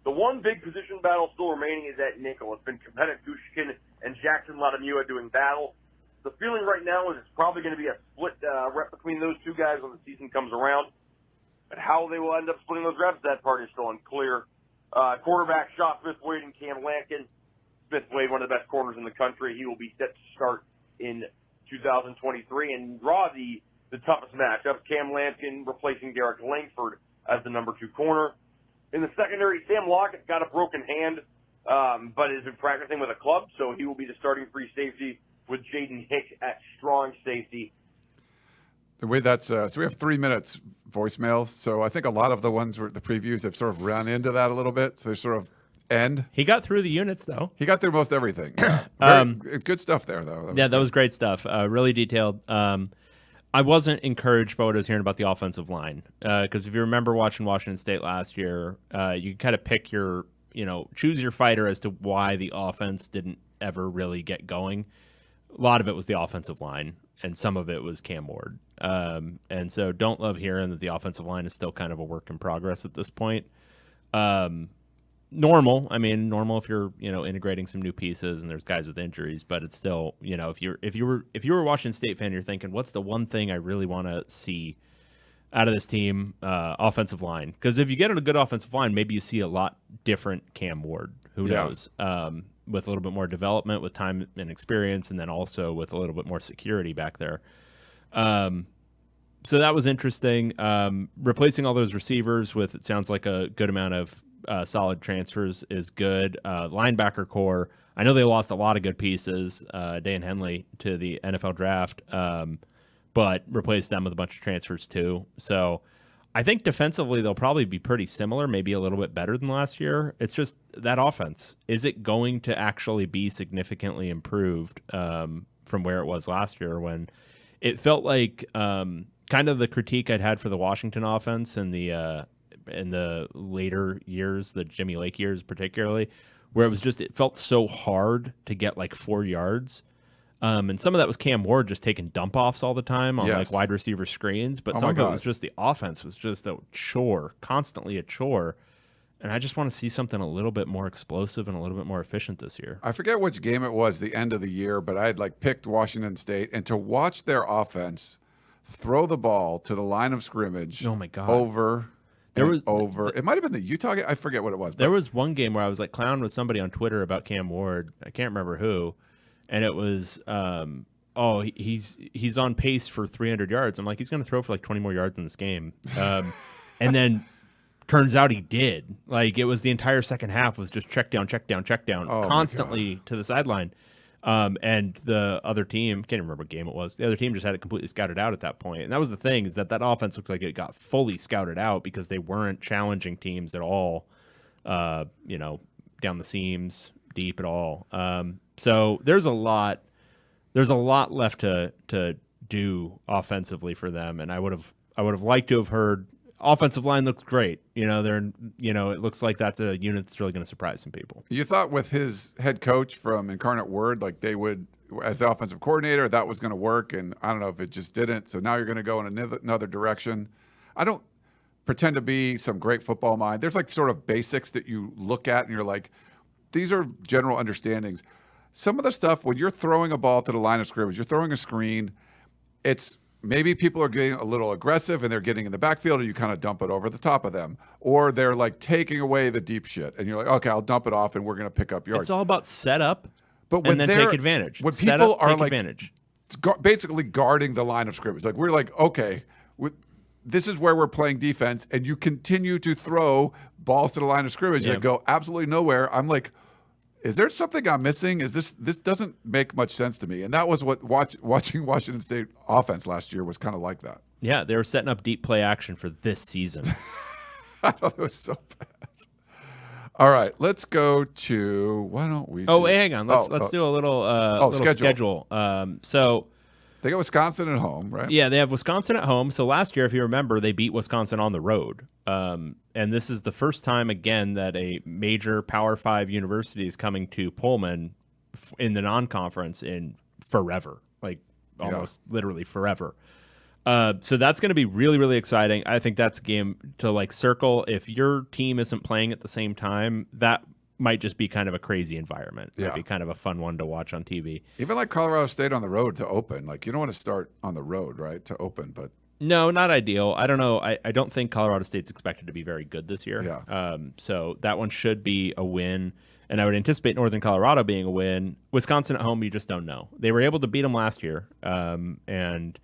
The one big position battle still remaining is at nickel. It's been Kevin Gushkin and Jackson Latamua doing battle. The feeling right now is it's probably going to be a split rep between those two guys when the season comes around. But how they will end up splitting those reps, that part is still unclear. Quarterback Shaw Smith-Wade and Cam Lankin. Smith-Wade, one of the best corners in the country. He will be set to start in 2023 and draw the toughest matchup. Cam Lankin replacing Derek Langford as the number 2 corner. In the secondary, Sam Lockett's got a broken hand, but has been practicing with a club, so he will be the starting free safety with Jaden Hicks at strong safety. The way that's so we have 3 minutes voicemails. So I think a lot of the ones the previews have sort of run into that a little bit. So they sort of end. He got through the units though. He got through most everything. Yeah. Good stuff there though. That was great stuff. Really detailed. I wasn't encouraged by what I was hearing about the offensive line because if you remember watching Washington State last year, you kind of pick choose your fighter as to why the offense didn't ever really get going. A lot of it was the offensive line, and some of it was Cam Ward. And so don't love hearing that the offensive line is still kind of a work in progress at this point. Normal if you're, integrating some new pieces and there's guys with injuries, but it's still, if you were a Washington State fan, you're thinking, what's the one thing I really want to see out of this team? Offensive line. Because if you get a good offensive line, maybe you see a lot different Cam Ward. Who knows? With a little bit more development, with time and experience, and then also with a little bit more security back there. So that was interesting. Replacing all those receivers with, it sounds like a good amount of solid transfers is good. Linebacker core, I know they lost a lot of good pieces, Dan Henley, to the NFL draft, but replaced them with a bunch of transfers too. So I think defensively they'll probably be pretty similar, maybe a little bit better than last year. It's just that offense. Is it going to actually be significantly improved from where it was last year when it felt like kind of the critique I'd had for the Washington offense in the later years, the Jimmy Lake years particularly, where it felt so hard to get like 4 yards. And some of that was Cam Ward just taking dump offs all the time on like wide receiver screens, but some of it was just the offense was just a chore, constantly a chore. And I just want to see something a little bit more explosive and a little bit more efficient this year. I forget which game it was, the end of the year, but I had picked Washington State, and to watch their offense throw the ball to the line of scrimmage. Oh my God. Over. It might have been the Utah game. I forget what it was. There was one game where I was clowning with somebody on Twitter about Cam Ward. I can't remember who. And it was, he's on pace for 300 yards. I'm like, he's going to throw for 20 more yards in this game. And then turns out he did. It was the entire second half was just check down, constantly to the sideline. And the other team, can't even remember what game it was. The other team just had it completely scouted out at that point. And that was the thing, is that offense looked like it got fully scouted out because they weren't challenging teams at all, down the seams, deep at all. So there's a lot left to do offensively for them. And I would have liked to have heard offensive line looks great. It looks like that's a unit that's really going to surprise some people. You thought with his head coach from Incarnate Word, they would, as the offensive coordinator, that was going to work. And I don't know if it just didn't. So now you're going to go in another direction. I don't pretend to be some great football mind. There's sort of basics that you look at and you're like, these are general understandings. Some of the stuff, when you're throwing a ball to the line of scrimmage, you're throwing a screen, it's maybe people are getting a little aggressive and they're getting in the backfield and you kind of dump it over the top of them. Or they're taking away the deep shit. And you're like, okay, I'll dump it off and we're going to pick up yards. It's all about setup and then take advantage. When people are advantage. Basically guarding the line of scrimmage, we're okay, this is where we're playing defense and you continue to throw balls to the line of scrimmage that go absolutely nowhere. I'm like, is there something I'm missing? Is this doesn't make much sense to me? And that was what watching Washington State offense last year was kind of like that. Yeah, they were setting up deep play action for this season. I thought it was so bad. All right, let's go to why don't we? Hang on. Let's do a little schedule. So they got Wisconsin at home, right? Yeah, they have Wisconsin at home. So last year, if you remember, they beat Wisconsin on the road. And this is the first time again that a major Power 5 university is coming to Pullman in the non-conference in forever, like almost literally forever. So that's going to be really, really exciting. I think that's a game to like circle. If your team isn't playing at the same time, that might just be kind of a crazy environment. Yeah. It'd be kind of a fun one to watch on TV. Even like Colorado State on the road to open. Like you don't want to start on the road, right, to open, but no, not ideal. I don't know. I don't think Colorado State's expected to be very good this year. Yeah. So that one should be a win. And I would anticipate Northern Colorado being a win. Wisconsin at home, you just don't know. They were able to beat them last year. And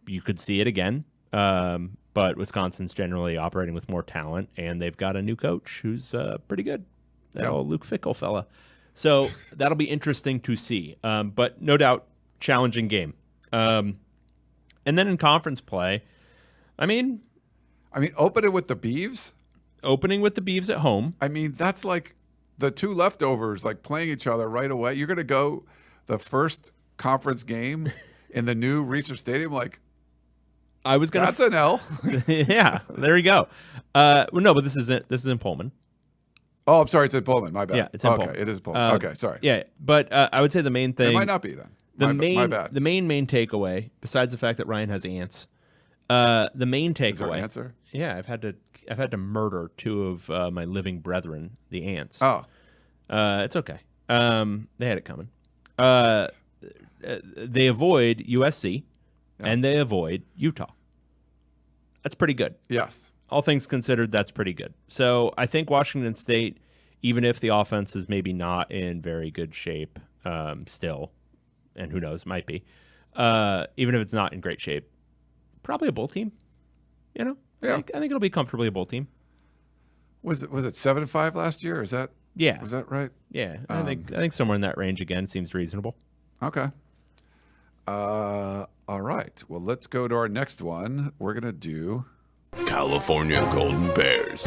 you could see it again. But Wisconsin's generally operating with more talent, and they've got a new coach who's pretty good. That old Luke Fickell fella. So that'll be interesting to see. But no doubt, challenging game. And then in conference play, I mean, open it with the Beavs. Opening with the Beavs at home. I mean, that's like the two leftovers like playing each other right away. You're going to go the first conference game in the new Research Stadium, like. I was gonna. That's an L. Yeah, there you go. Well, no, but this is in Pullman. Oh, I'm sorry, it's in Pullman. My bad. Yeah, it's in Pullman. Okay, it is Pullman. Okay, sorry. Yeah, but I would say the main thing. It might not be then. My bad. The main takeaway, besides the fact that Ryan has ants, the main takeaway. Is there an answer? Yeah, I've had to murder two of my living brethren, the ants. Oh, it's okay. They had it coming. They avoid USC. Yeah. And they avoid Utah. That's pretty good. Yes. All things considered, that's pretty good. So I think Washington State, even if the offense is maybe not in very good shape still, and who knows, might be, even if it's not in great shape, probably a bowl team. You know? Yeah. I think it'll be comfortably a bowl team. Was it 7-5 last year? Is that? Yeah. Was that right? Yeah. I think somewhere in that range again seems reasonable. Okay. All right. Well, let's go to our next one. We're going to do California Golden Bears.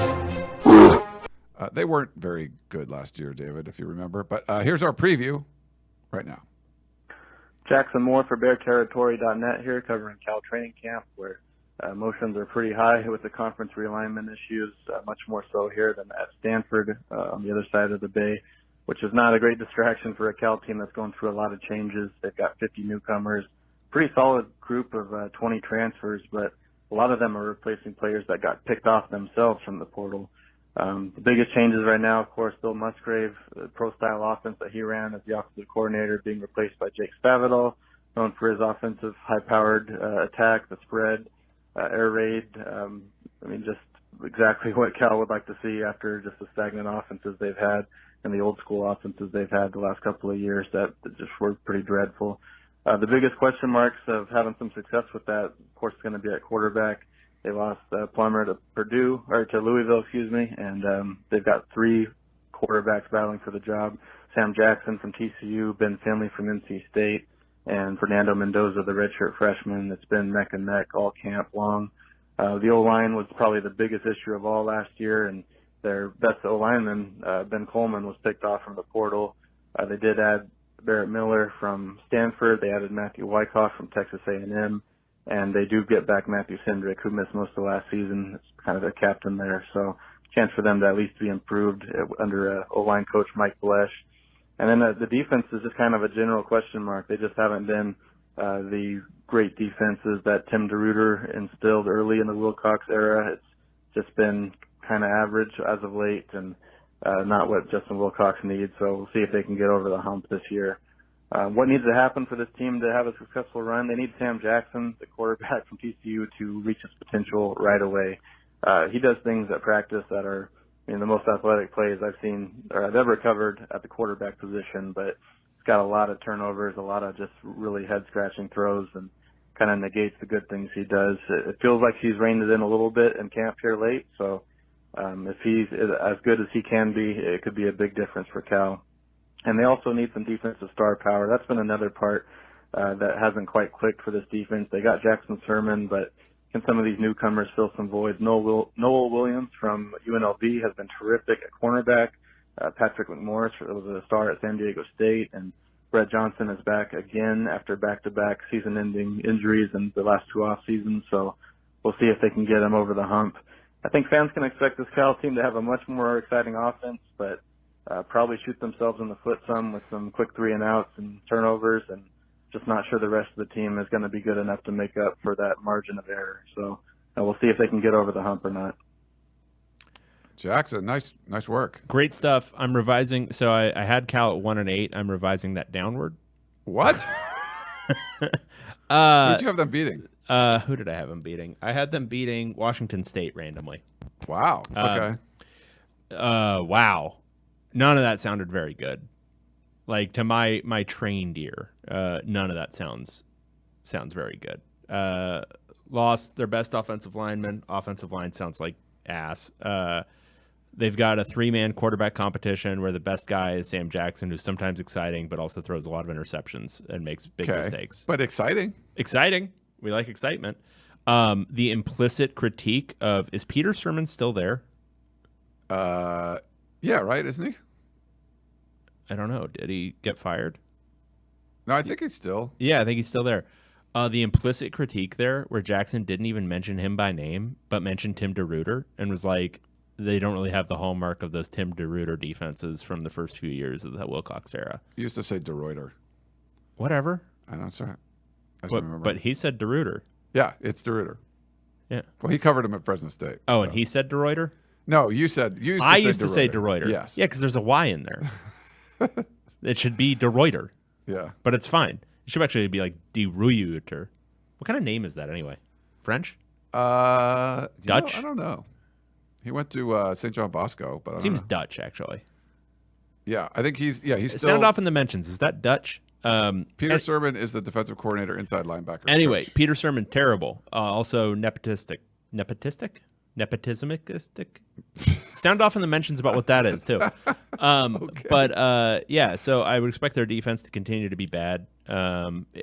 They weren't very good last year, David, if you remember. But here's our preview right now. Jackson Moore for BearTerritory.net here, covering Cal training camp, where emotions are pretty high with the conference realignment issues, much more so here than at Stanford on the other side of the bay, which is not a great distraction for a Cal team that's going through a lot of changes. They've got 50 newcomers, pretty solid group of 20 transfers, but a lot of them are replacing players that got picked off themselves from the portal. The biggest changes right now, of course, Bill Musgrave, the pro-style offense that he ran as the offensive coordinator, being replaced by Jake Spavital, known for his offensive high-powered attack, the spread, air raid. Just exactly what Cal would like to see after just the stagnant offenses they've had and the old-school offenses they've had the last couple of years that just were pretty dreadful. The biggest question marks of having some success with that, of course, is going to be at quarterback. They lost Plummer to Louisville, and they've got three quarterbacks battling for the job. Sam Jackson from TCU, Ben Finley from NC State, and Fernando Mendoza, the redshirt freshman. It's been neck and neck all camp long. The O-line was probably the biggest issue of all last year, and their best O-lineman, Ben Coleman, was picked off from the portal. They did add Barrett Miller from Stanford. They added Matthew Wyckoff from Texas A&M. And they do get back Matthew Sindrick, who missed most of last season. It's kind of their captain there. So chance for them to at least be improved under O-line coach Mike Blesh. And then the defense is just kind of a general question mark. They just haven't been the great defenses that Tim DeRuyter instilled early in the Wilcox era. It's just been kind of average as of late and not what Justin Wilcox needs. So we'll see if they can get over the hump this year. What needs to happen for this team to have a successful run? They need Sam Jackson, the quarterback from TCU, to reach his potential right away. He does things at practice that are the most athletic plays I've seen or I've ever covered at the quarterback position, but he's got a lot of turnovers, a lot of just really head-scratching throws, and kind of negates the good things he does. It feels like he's reined it in a little bit in camp here late, so if he's as good as he can be, it could be a big difference for Cal. And they also need some defensive star power. That's been another part that hasn't quite clicked for this defense. They got Jackson Sermon, but can some of these newcomers fill some voids? Noel Williams from UNLV has been terrific at cornerback. Patrick McMorris was a star at San Diego State, and Brett Johnson is back again after back-to-back season-ending injuries in the last 2 off seasons. So we'll see if they can get him over the hump. I think fans can expect this Cal team to have a much more exciting offense, but probably shoot themselves in the foot some with some quick 3-and-outs and turnovers, and just not sure the rest of the team is going to be good enough to make up for that margin of error. So we'll see if they can get over the hump or not. Jackson, nice work. Great stuff. I'm revising. So I had Cal at 1-8. I'm revising that downward. What? Who did you have them beating? Who did I have them beating? I had them beating Washington State randomly. Wow. Okay. Wow. None of that sounded very good. Like, to my trained ear, none of that sounds very good. Lost their best offensive lineman. Offensive line sounds like ass. They've got a 3-man quarterback competition where the best guy is Sam Jackson, who's sometimes exciting, but also throws a lot of interceptions and makes big mistakes. But exciting. Exciting. We like excitement. The implicit critique of, is Peter Sermon still there? Yeah, right, isn't he? I don't know. Did he get fired? No, I think he's still. Yeah, I think he's still there. The implicit critique there, where Jackson didn't even mention him by name, but mentioned Tim DeRuyter, and was like, they don't really have the hallmark of those Tim DeRuyter defenses from the first few years of the Wilcox era. He used to say DeRuyter. Whatever. I don't sorry. But he said DeRuyter. Yeah, it's DeRuyter. Yeah. Well, he covered him at Fresno State. Oh, so. And he said DeRuyter? No, you said you. I used to say DeRuyter. Yes. Yeah, because there's a Y in there. It should be DeRuyter. Yeah. But it's fine. It should actually be like De Ruyter. What kind of name is that anyway? French? Dutch? I don't know. He went to St. John Bosco, but I don't seems know. Dutch actually. Yeah, I think he's still. Sound off in the mentions. Is that Dutch? Peter Sermon is the defensive coordinator, inside linebacker. Anyway, coach. Peter Sermon, terrible. Also nepotistic. Nepotismicistic? Sound off in the mentions about what that is too. Okay. But yeah, so I would expect their defense to continue to be bad.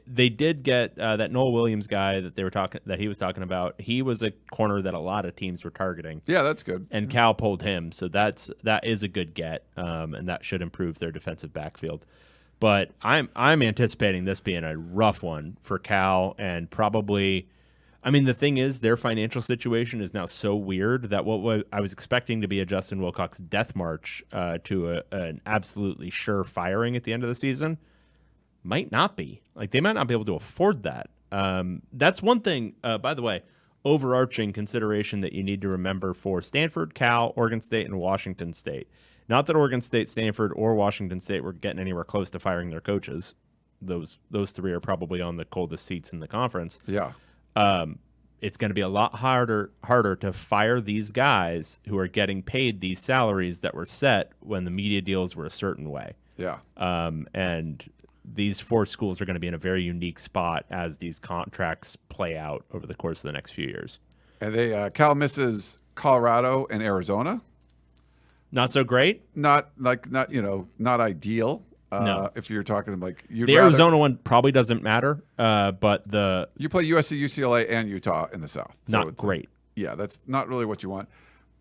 They did get that Noel Williams guy that he was talking about. He was a corner that a lot of teams were targeting. Yeah, that's good. And Cal pulled him, so that is a good get, and that should improve their defensive backfield. But I'm anticipating this being a rough one for Cal, and probably. I mean, the thing is, their financial situation is now so weird that what I was expecting to be a Justin Wilcox death march to an absolutely sure firing at the end of the season might not be. Like, they might not be able to afford that. That's one thing, by the way, overarching consideration that you need to remember for Stanford, Cal, Oregon State, and Washington State. Not that Oregon State, Stanford, or Washington State were getting anywhere close to firing their coaches. Those three are probably on the coldest seats in the conference. Yeah. It's going to be a lot harder to fire these guys who are getting paid these salaries that were set when the media deals were a certain way. Yeah. And these 4 schools are going to be in a very unique spot as these contracts play out over the course of the next few years. And Cal misses Colorado and Arizona. Not so great. Not ideal. No. If you're talking like the Arizona one probably doesn't matter, but you play USC, UCLA, and Utah in the South. So not great. Yeah, that's not really what you want.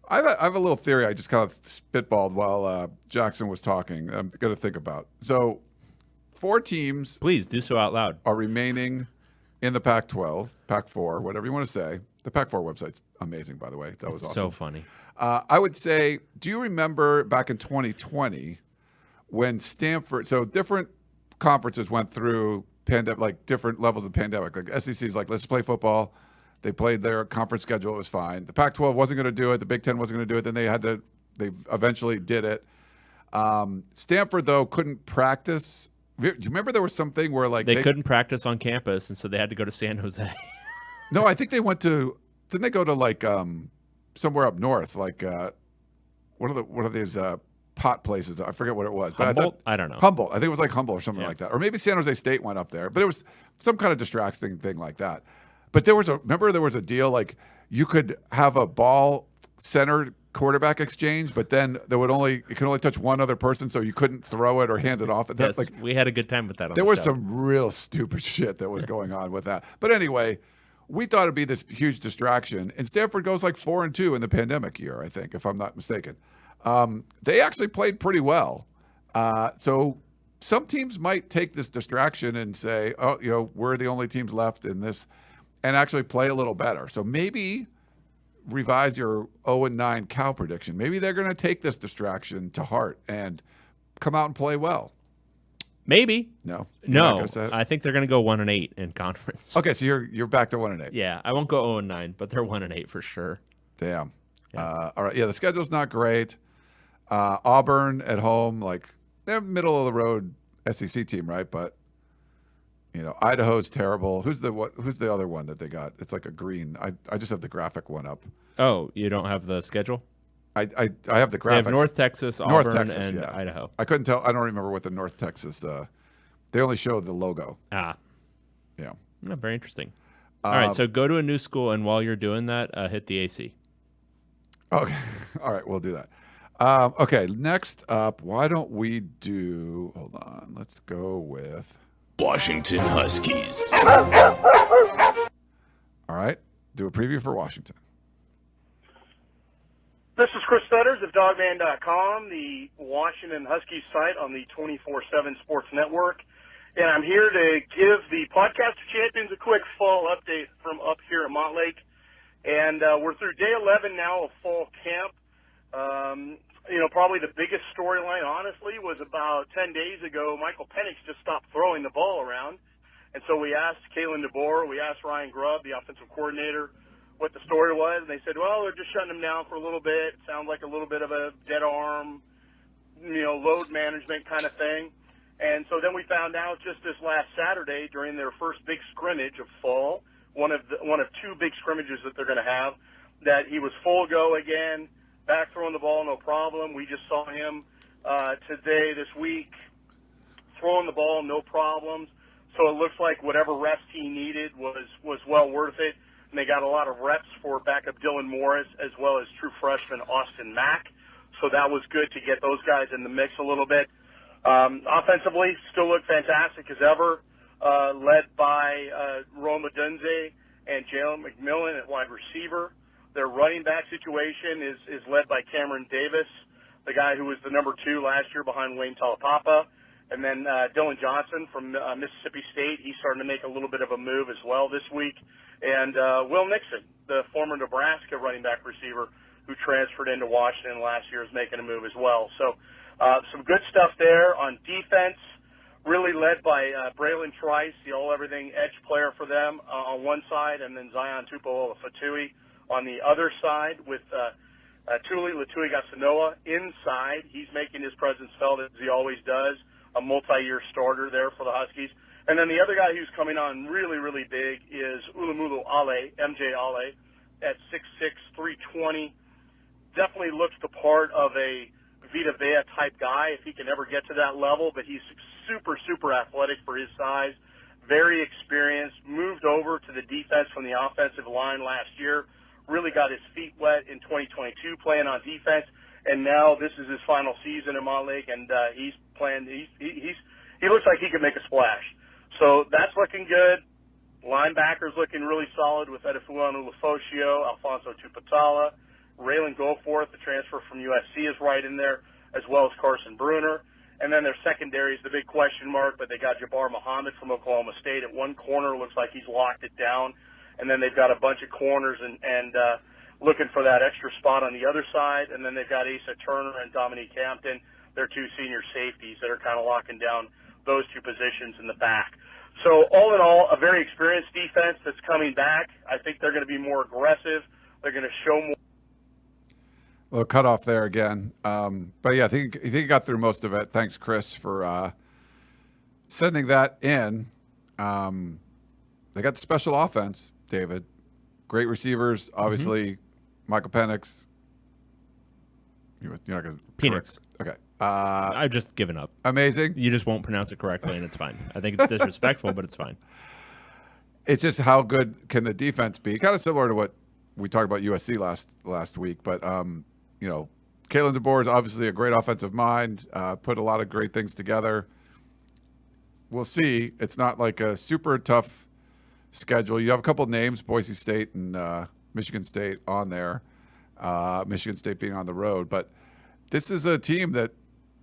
I have a little theory I just kind of spitballed while Jackson was talking. I'm going to think about. So 4 teams. Please do so out loud. Are remaining in the Pac-12, Pac-4, whatever you want to say. The Pac-4 website's amazing, by the way. That was awesome. So funny. I would say, do you remember back in 2020? When Stanford, so different conferences went through pandemic, like different levels of pandemic. Like SEC's like, let's play football. They played their conference schedule. It was fine. The Pac-12 wasn't going to do it. The Big Ten wasn't going to do it. Then they eventually did it. Stanford, though, couldn't practice. Do you remember there was something where like they couldn't practice on campus, and so they had to go to San Jose. No, I think they went to, didn't they go to like somewhere up north? Like what are these pot places? I forget what it was. But Humboldt? I don't know. Humboldt. I think it was like Humboldt or something like that. Or maybe San Jose State went up there. But it was some kind of distracting thing like that. But remember there was a deal like you could have a ball center quarterback exchange, but then it could only touch one other person, so you couldn't throw it or hand it off. Yes, we had a good time with that. There was some real stupid shit that was going on with that. But anyway, we thought it'd be this huge distraction, and Stanford goes like 4-2 in the pandemic year, I think, if I'm not mistaken. They actually played pretty well. So some teams might take this distraction and say, oh, we're the only teams left in this, and actually play a little better. So maybe revise your 0-9 Cal prediction. Maybe they're going to take this distraction to heart and come out and play well. Maybe. No. I think they're going to go 1-8 in conference. Okay, so you're back to 1-8. Yeah, I won't go 0-9, but they're 1-8 for sure. Damn. Yeah. All right. Yeah, the schedule's not great. Auburn at home, like they're middle of the road SEC team, right? But Idaho's terrible. Who's the other one that they got? It's like a green. I just have the graphic one up. Oh, you don't have the schedule? I have the graphics. They have North Texas, Auburn, and yeah. Idaho. I couldn't tell. I don't remember what the North Texas. They only showed the logo. Ah. Yeah. Very interesting. All right, so go to a new school, and while you're doing that, hit the AC. Okay. All right, we'll do that. Okay, next up, why don't we do, hold on, let's go with Washington Huskies. All right, do a preview for Washington. This is Chris Studders of Dogman.com, the Washington Huskies site on the 24/7 Sports Network. And I'm here to give the Podcast of Champions a quick fall update from up here at Montlake. And we're through day 11 now of fall camp. Probably the biggest storyline, honestly, was about 10 days ago, Michael Penix just stopped throwing the ball around. And so we asked Kalen DeBoer, we asked Ryan Grubb, the offensive coordinator, what the story was. And they said, well, they're just shutting him down for a little bit. Sounds like a little bit of a dead arm, load management kind of thing. And so then we found out just this last Saturday during their first big scrimmage of fall, one of two big scrimmages that they're going to have, that he was full go again, back throwing the ball, no problem. We just saw him today, this week, throwing the ball, no problems. So it looks like whatever reps he needed was well worth it. And they got a lot of reps for backup Dylan Morris as well as true freshman Austin Mack. So that was good to get those guys in the mix a little bit. Offensively, still look fantastic as ever, led by Roma Dunze and Jalen McMillan at wide receiver. Their running back situation is led by Cameron Davis, the guy who was the number 2 last year behind Wayne Talapapa. And then Dylan Johnson from Mississippi State, he's starting to make a little bit of a move as well this week. And Will Nixon, the former Nebraska running back receiver who transferred into Washington last year, is making a move as well. So some good stuff there on defense, really led by Braylon Trice, the all-everything edge player for them on one side, and then Zion Tupuola-Fatui on the other side with Tuli Gatanoa inside. He's making his presence felt as he always does, a multi-year starter there for the Huskies. And then the other guy who's coming on really, really big is Ulumulu Ale, MJ Ale, at 6'6", 320. Definitely looks the part of a Vita Vea type guy if he can ever get to that level, but he's super, super athletic for his size, very experienced, moved over to the defense from the offensive line last year, really got his feet wet in 2022 playing on defense, and now this is his final season in Montlake, and he's playing. He looks like he could make a splash. So that's looking good. Linebackers looking really solid with Edifuanu Lafosio, Alfonso Tupatala, Raylan Goforth, the transfer from USC, is right in there, as well as Carson Bruner. And then their secondary is the big question mark, but they got Jabbar Muhammad from Oklahoma State at one corner. Looks like he's locked it down. And then they've got a bunch of corners and looking for that extra spot on the other side. And then they've got Asa Turner and Dominique Hampton, their 2 senior safeties that are kind of locking down those 2 positions in the back. So all in all, a very experienced defense that's coming back. I think they're going to be more aggressive. They're going to show more. Well, cut off there again. But yeah, I think he got through most of it. Thanks, Chris, for sending that in. They got the special offense, David. Great receivers, obviously. Michael Penix. You're not going to Penix. Okay. I've just given up. Amazing. You just won't pronounce it correctly, and it's fine. I think it's disrespectful, but it's fine. It's just how good can the defense be? Kind of similar to what we talked about USC last week, but Kalen DeBoer is obviously a great offensive mind, put a lot of great things together. We'll see. It's not like a super tough schedule. You have a couple names, Boise State and Michigan State on there, Michigan State being on the road. But this is a team that,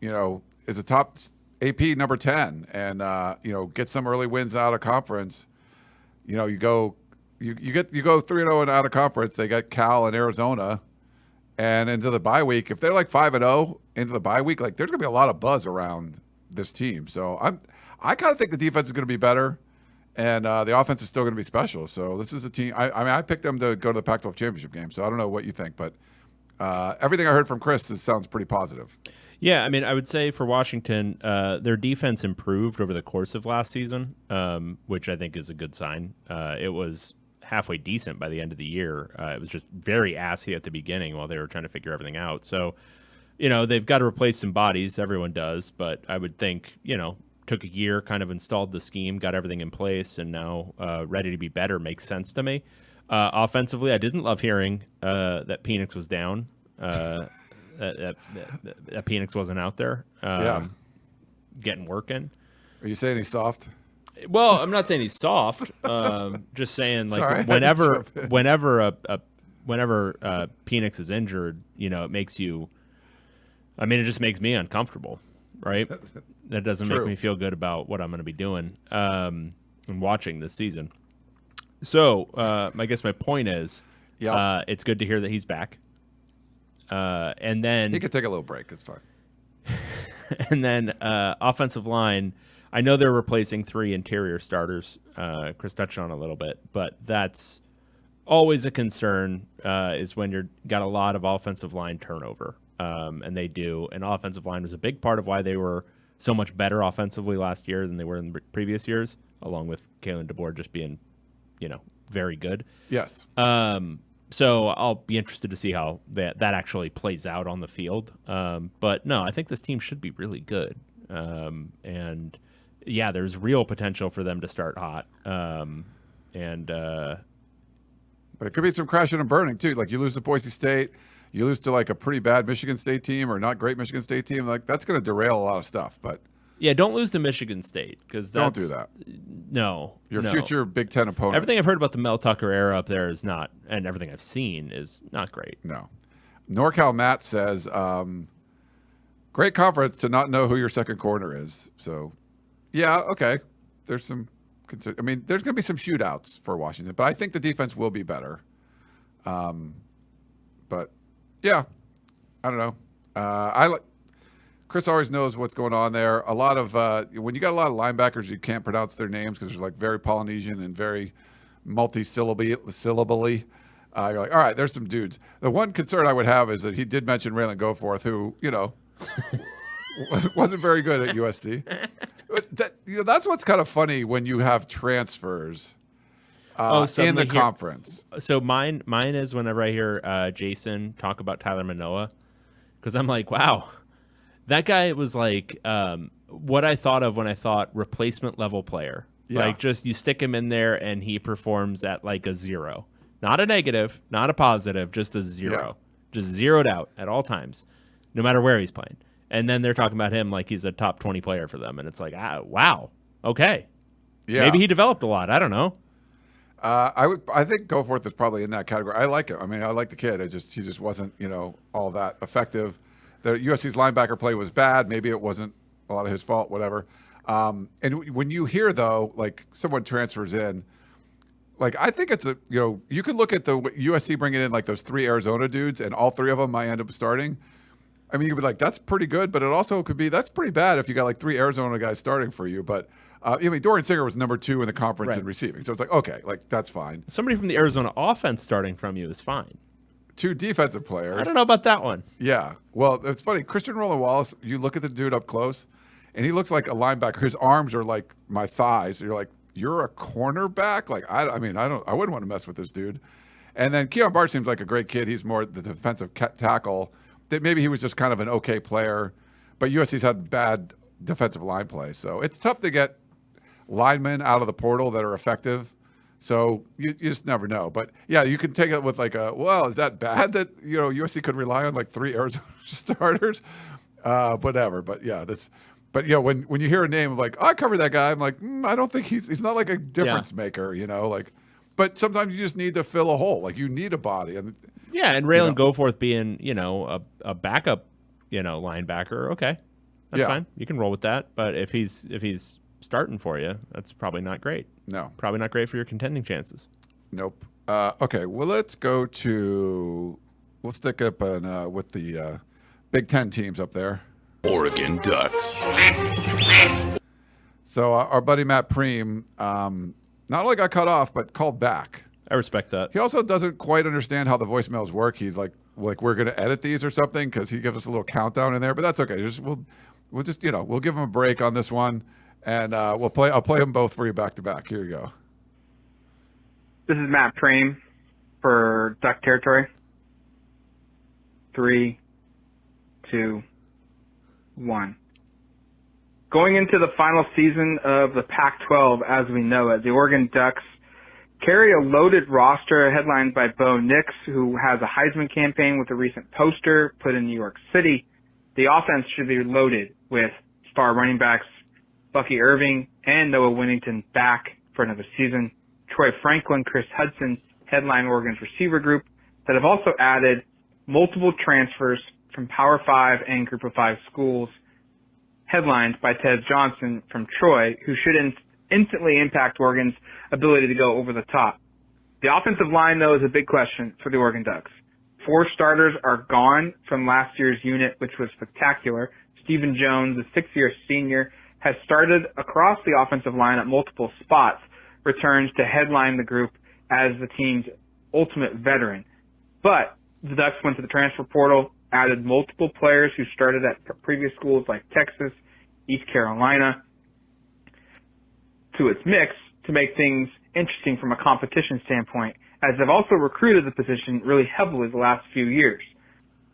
is a top AP number 10 and, get some early wins out of conference. You go 3-0 and out of conference. They got Cal and Arizona. And into the bye week, if they're like 5-0 into the bye week, like there's going to be a lot of buzz around this team. So I kind of think the defense is going to be better, and the offense is still going to be special. So this is a team. I picked them to go to the Pac-12 championship game. So I don't know what you think, but everything I heard from Chris sounds pretty positive. Yeah, I mean, I would say for Washington, their defense improved over the course of last season, which I think is a good sign. It was halfway decent by the end of the year. It was just very assy at the beginning while they were trying to figure everything out. So, they've got to replace some bodies. Everyone does. But I would think, took a year, kind of installed the scheme, got everything in place, and now ready to be better makes sense to me. Offensively, I didn't love hearing that Penix was down, that Penix wasn't out there getting work in. Are you saying he's soft? Well, I'm not saying he's soft. Just saying, like, Sorry, whenever Penix is injured, it makes you. I mean, it just makes me uncomfortable, right? That doesn't make me feel good about what I'm going to be doing and watching this season. So, I guess my point is, it's good to hear that he's back. And then he could take a little break. It's fine. And then offensive line. I know they're replacing 3 interior starters. Chris touched on a little bit, but that's always a concern is when you've got a lot of offensive line turnover, and they do. And offensive line was a big part of why they were so much better offensively last year than they were in the previous years, along with Kalen DeBoer just being, very good. Yes. So I'll be interested to see how that actually plays out on the field. But no, I think this team should be really good. And yeah, there's real potential for them to start hot. But it could be some crashing and burning too. Like you lose to Boise State, you lose to like a pretty bad Michigan State team or not great Michigan State team. Like that's going to derail a lot of stuff. But yeah, don't lose to Michigan State because don't do that. No, your future Big Ten opponent. Everything I've heard about the Mel Tucker era up there is not, and everything I've seen is not great. No. NorCal Matt says, great conference to not know who your second corner is. So, yeah, okay. There's some. There's going to be some shootouts for Washington, but I think the defense will be better. But yeah, I don't know. Chris always knows what's going on there. A lot of when you got a lot of linebackers, you can't pronounce their names because they're like very Polynesian and very multi-syllabally. You're like, all right, there's some dudes. The one concern I would have is that he did mention Raylan Goforth, who wasn't very good at USC. That's what's kind of funny when you have transfers in the conference. So mine is whenever I hear Jason talk about Tyler Manoa, because I'm like, wow, that guy was like what I thought of when I thought replacement level player. Yeah. Like just you stick him in there and he performs at like a 0, not a negative, not a positive, just a 0, just zeroed out at all times, no matter where he's playing. And then they're talking about him like he's a top 20 player for them. And it's like, wow, okay. Yeah. Maybe he developed a lot. I don't know. I think Goforth is probably in that category. I like him. I mean, I like the kid. He just wasn't, all that effective. The USC's linebacker play was bad. Maybe it wasn't a lot of his fault, whatever. And when you hear, though, like someone transfers in, like I think it's you can look at the USC bringing in like those 3 Arizona dudes and all 3 of them might end up starting. I mean, you could be like, that's pretty good, but it also could be, that's pretty bad if you got like 3 Arizona guys starting for you. But, Dorian Singer was number 2 in the conference in receiving. So it's like, okay, like that's fine. Somebody from the Arizona offense starting from you is fine. 2 defensive players. I don't know about that one. Yeah. Well, it's funny. Christian Roland-Wallace, you look at the dude up close, and he looks like a linebacker. His arms are like my thighs. You're like, you're a cornerback? Like, I wouldn't want to mess with this dude. And then Keon Bart seems like a great kid. He's more the defensive tackle. That maybe he was just kind of an okay player, but USC's had bad defensive line play. So it's tough to get linemen out of the portal that are effective. So you just never know. But yeah, you can take it with like well, is that bad that USC could rely on like 3 Arizona starters? Whatever. But yeah, But when you hear a name like, oh, I covered that guy, I'm like, I don't think he's not like a difference maker, like. But sometimes you just need to fill a hole. Like you need a body, and Raylan Goforth being a backup linebacker, okay, that's fine. You can roll with that. But if he's starting for you, that's probably not great. No, probably not great for your contending chances. Nope. Okay, well we'll stick up with the Big Ten teams up there. Oregon Ducks. So our buddy Matt Preem not only got cut off, but called back. I respect that. He also doesn't quite understand how the voicemails work. He's like we're going to edit these or something because he gives us a little countdown in there. But that's okay. We'll give him a break on this one, and I'll play them both for you back to back. Here you go. This is Matt Preem for Duck Territory. 3, 2, 1. Going into the final season of the Pac-12 as we know it, the Oregon Ducks carry a loaded roster headlined by Bo Nix, who has a Heisman campaign with a recent poster put in New York City. The offense should be loaded with star running backs Bucky Irving and Noah Winnington back for another season. Troy Franklin, Chris Hudson headline Oregon's receiver group that have also added multiple transfers from Power 5 and Group of 5 schools, headlined by Ted Johnson from Troy, who should instantly impact Oregon's ability to go over the top. The offensive line, though, is a big question for the Oregon Ducks. 4 starters are gone from last year's unit, which was spectacular. Stephen Jones, a 6-year senior, has started across the offensive line at multiple spots, returns to headline the group as the team's ultimate veteran. But the Ducks went to the transfer portal, added multiple players who started at previous schools like Texas, East Carolina, to its mix to make things interesting from a competition standpoint, as they've also recruited the position really heavily the last few years.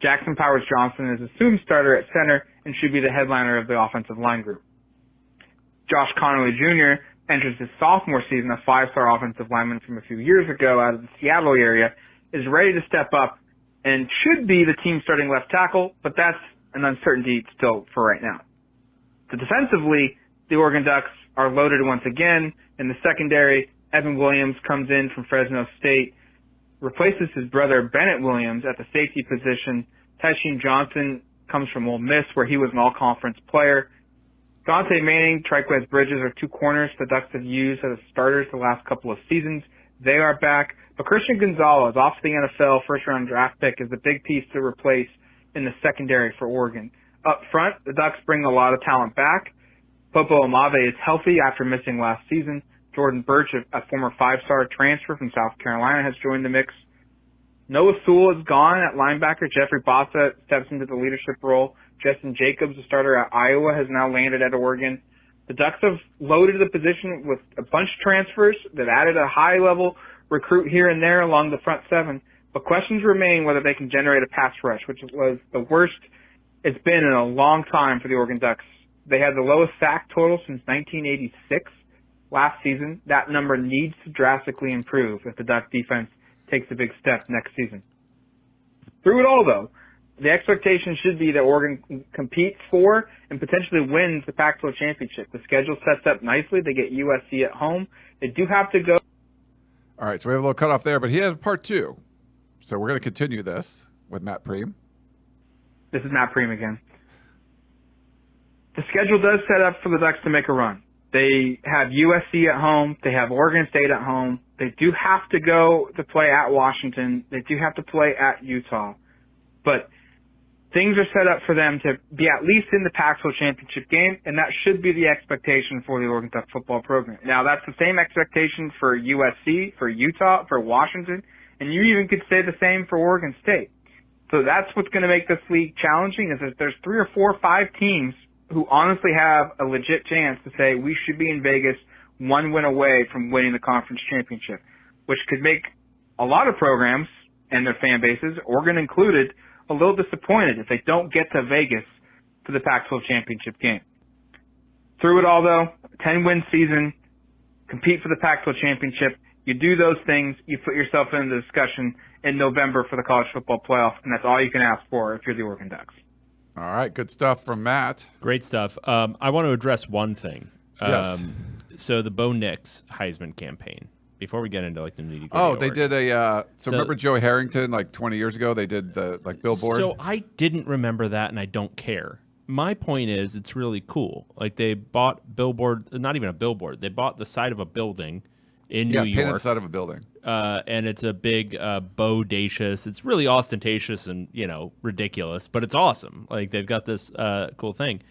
Jackson Powers Johnson is assumed starter at center and should be the headliner of the offensive line group. Josh Connolly Jr. enters his sophomore season, a 5-star offensive lineman from a few years ago out of the Seattle area, is ready to step up and should be the team's starting left tackle, but that's an uncertainty still for right now. So defensively, the Oregon Ducks are loaded once again. In the secondary, Evan Williams comes in from Fresno State, replaces his brother Bennett Williams at the safety position. Tysheem Johnson comes from Ole Miss, where he was an all-conference player. Dante Manning, Triquez Bridges are 2 corners the Ducks have used as starters the last couple of seasons. They are back. But Christian Gonzalez, off the NFL first-round draft pick, is a big piece to replace in the secondary for Oregon. Up front, the Ducks bring a lot of talent back. Popo Amave is healthy after missing last season. Jordan Birch, a former 5-star transfer from South Carolina, has joined the mix. Noah Sewell is gone at linebacker. Jeffrey Bossa steps into the leadership role. Justin Jacobs, a starter at Iowa, has now landed at Oregon. The Ducks have loaded the position with a bunch of transfers that added a high-level recruit here and there along the front 7. But questions remain whether they can generate a pass rush, which was the worst it's been in a long time for the Oregon Ducks. They had the lowest sack total since 1986 last season. That number needs to drastically improve if the Duck defense takes a big step next season. Through it all, though, the expectation should be that Oregon competes for and potentially wins the Pac-12 championship. The schedule sets up nicely. They get USC at home. They do have to go. All right, so we have a little cutoff there, but he has part 2. So we're going to continue this with Matt Preem. This is Matt Preem again. The schedule does set up for the Ducks to make a run. They have USC at home. They have Oregon State at home. They do have to go to play at Washington. They do have to play at Utah. But things are set up for them to be at least in the Pac-12 championship game, and that should be the expectation for the Oregon Duck football program. Now, that's the same expectation for USC, for Utah, for Washington, and you even could say the same for Oregon State. So that's what's going to make this league challenging, is that there's 3 or 4 or 5 teams who honestly have a legit chance to say we should be in Vegas 1 win away from winning the conference championship, which could make a lot of programs and their fan bases, Oregon included, a little disappointed if they don't get to Vegas for the Pac-12 championship game. Through it all, though, 10-win season, compete for the Pac-12 championship, You do those things, you put yourself in the discussion in November for the college football playoff, and that's all you can ask for if you're the Oregon Ducks. All right, good stuff from Matt. Great stuff. I want to address one thing. Yes. So the Bo Nix Heisman campaign. Before we get into like the nitty-gritty. Oh, they did so remember Joey Harrington like 20 years ago? They did the like billboard. So I didn't remember that, and I don't care. My point is, it's really cool. Like they bought billboard, not even a billboard. They bought the side of a building in New York. Painted the side of a building. And it's a big bodacious. It's really ostentatious and ridiculous, but it's awesome. Like they've got this cool thing.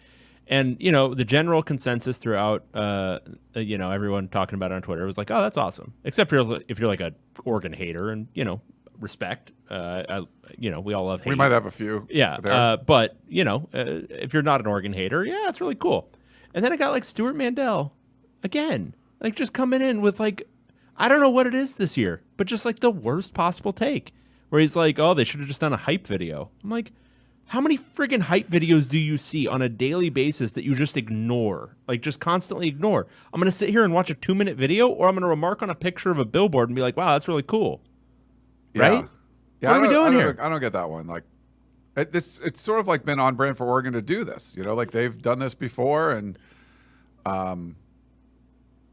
And, the general consensus throughout, everyone talking about it on Twitter was like, oh, that's awesome. Except if you're like a Oregon hater and, respect. We all love hate. We might have a few. Yeah. But, if you're not an Oregon hater, yeah, it's really cool. And then I got like Stuart Mandel again, like just coming in with like, I don't know what it is this year, but just like the worst possible take where he's like, oh, they should have just done a hype video. I'm like, how many friggin' hype videos do you see on a daily basis that you just ignore? Like, just constantly ignore. I'm going to sit here and watch a 2-minute video, or I'm going to remark on a picture of a billboard and be like, wow, that's really cool. Right? Yeah, what are we doing here? I don't get that one. Like, it's sort of like been on brand for Oregon to do this. Like they've done this before, and I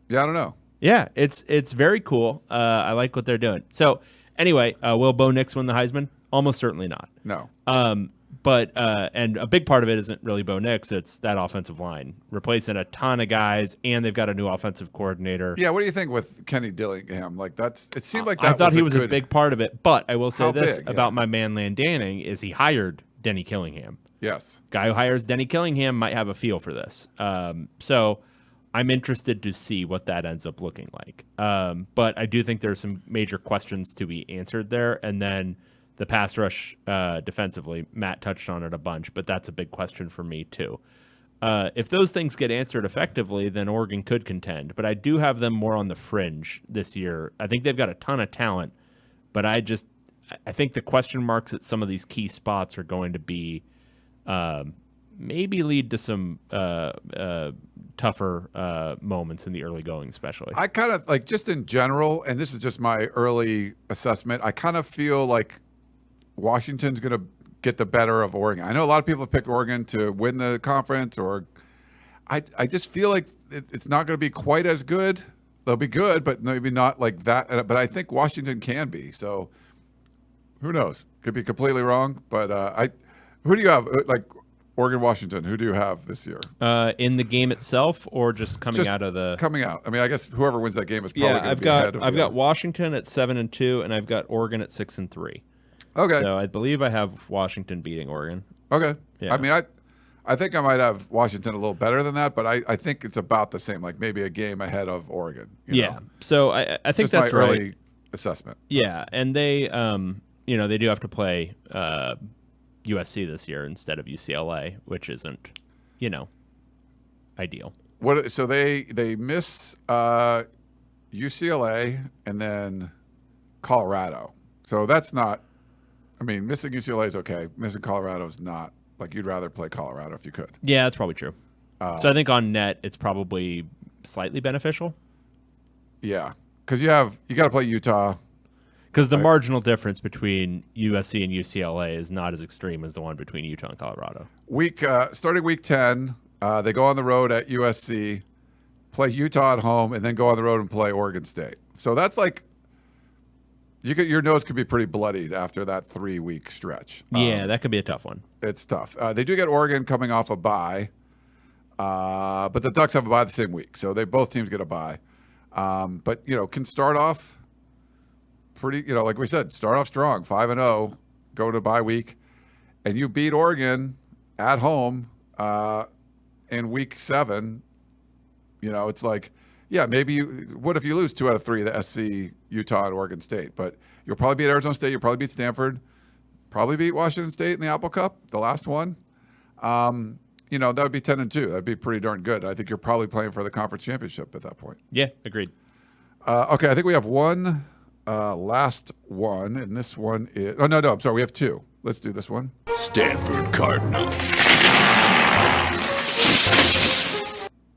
don't know. Yeah, it's very cool. I like what they're doing. So, anyway, will Bo Nix win the Heisman? Almost certainly not. No. But and a big part of it isn't really Bo Nix. It's that offensive line replacing a ton of guys, and they've got a new offensive coordinator. Yeah, what do you think with Kenny Dillingham? Like it seemed like that. I thought he was a big part of it. But I will say this about my man Landanning is he hired Denny Killingham. Yes, guy who hires Denny Killingham might have a feel for this. So I'm interested to see what that ends up looking like. But I do think there's some major questions to be answered there, and then. The pass rush defensively, Matt touched on it a bunch, but that's a big question for me too. If those things get answered effectively, then Oregon could contend. But I do have them more on the fringe this year. I think they've got a ton of talent, but I think the question marks at some of these key spots are going to be maybe lead to some tougher moments in the early going, especially. I kind of like just in general, and this is just my early assessment, I kind of feel like Washington's going to get the better of Oregon. I know a lot of people have picked Oregon to win the conference, or I just feel like it's not going to be quite as good. They'll be good, but maybe not like that. But I think Washington can be. So who knows? Could be completely wrong. But who do you have? Like Oregon, Washington. Who do you have this year? In the game itself, or just coming out of the coming out? I mean, I guess whoever wins that game is probably going to be ahead of I've got Washington at 7-2, and I've got Oregon at 6-3. Okay. So I believe I have Washington beating Oregon. Okay. Yeah. I mean, I think I might have Washington a little better than that, but I think it's about the same, like maybe a game ahead of Oregon. You know? So I think just that's my right. early assessment. Yeah, and they they do have to play USC this year instead of UCLA, which isn't ideal. So they miss UCLA and then Colorado. So that's not. I mean, missing UCLA is okay. Missing Colorado is not. Like, you'd rather play Colorado if you could. Yeah, that's probably true. So I think on net, it's probably slightly beneficial. Yeah, because you got to play Utah. Because the marginal difference between USC and UCLA is not as extreme as the one between Utah and Colorado. Starting week 10, they go on the road at USC, play Utah at home, and then go on the road and play Oregon State. So that's like. Your nose could be pretty bloodied after that 3-week stretch. Yeah, that could be a tough one. It's tough. They do get Oregon coming off a bye, but the Ducks have a bye the same week, so both teams get a bye. But can start off pretty. Like we said, start off strong, 5-0, go to bye week, and you beat Oregon at home in week 7. It's like. Yeah, maybe what if you lose 2 out of 3, the SC, Utah, and Oregon State? But you'll probably beat Arizona State. You'll probably beat Stanford. Probably beat Washington State in the Apple Cup, the last one. That would be 10-2. That'd be pretty darn good. I think you're probably playing for the conference championship at that point. Yeah, agreed. Okay, I think we have one last one, and this one is. Oh no, I'm sorry. We have 2. Let's do this one. Stanford Cardinal.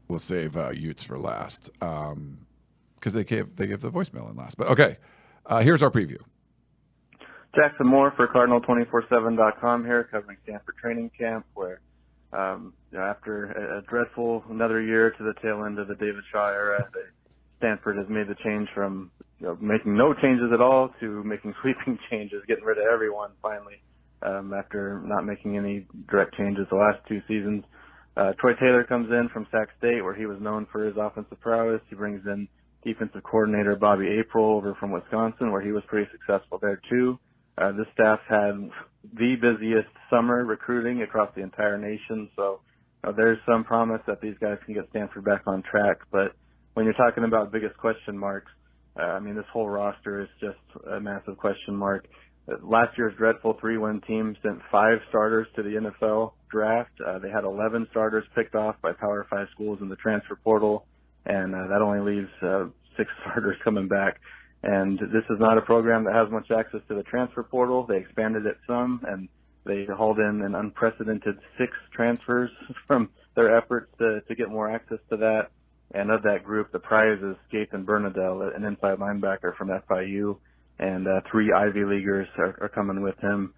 We'll save Utes for last. because they gave the voicemail in last. But okay, here's our preview. Jackson Moore for Cardinal247.com here, covering Stanford training camp, where after a dreadful another year to the tail end of the David Shaw era, Stanford has made the change from making no changes at all to making sweeping changes, getting rid of everyone finally, after not making any direct changes the last 2 seasons. Troy Taylor comes in from Sac State, where he was known for his offensive prowess. He brings in defensive coordinator Bobby April over from Wisconsin, where he was pretty successful there too. This staff had the busiest summer recruiting across the entire nation, so there's some promise that these guys can get Stanford back on track. But when you're talking about biggest question marks, this whole roster is just a massive question mark. Last year's dreadful 3-win team sent 5 starters to the NFL draft. They had 11 starters picked off by Power 5 schools in the transfer portal, and that only leaves 6 starters coming back. And this is not a program that has much access to the transfer portal. They expanded it some, and they hauled in an unprecedented 6 transfers from their efforts to get more access to that. And of that group, the prize is Gathan Bernadelle, an inside linebacker from FIU, and 3 Ivy Leaguers are coming with him.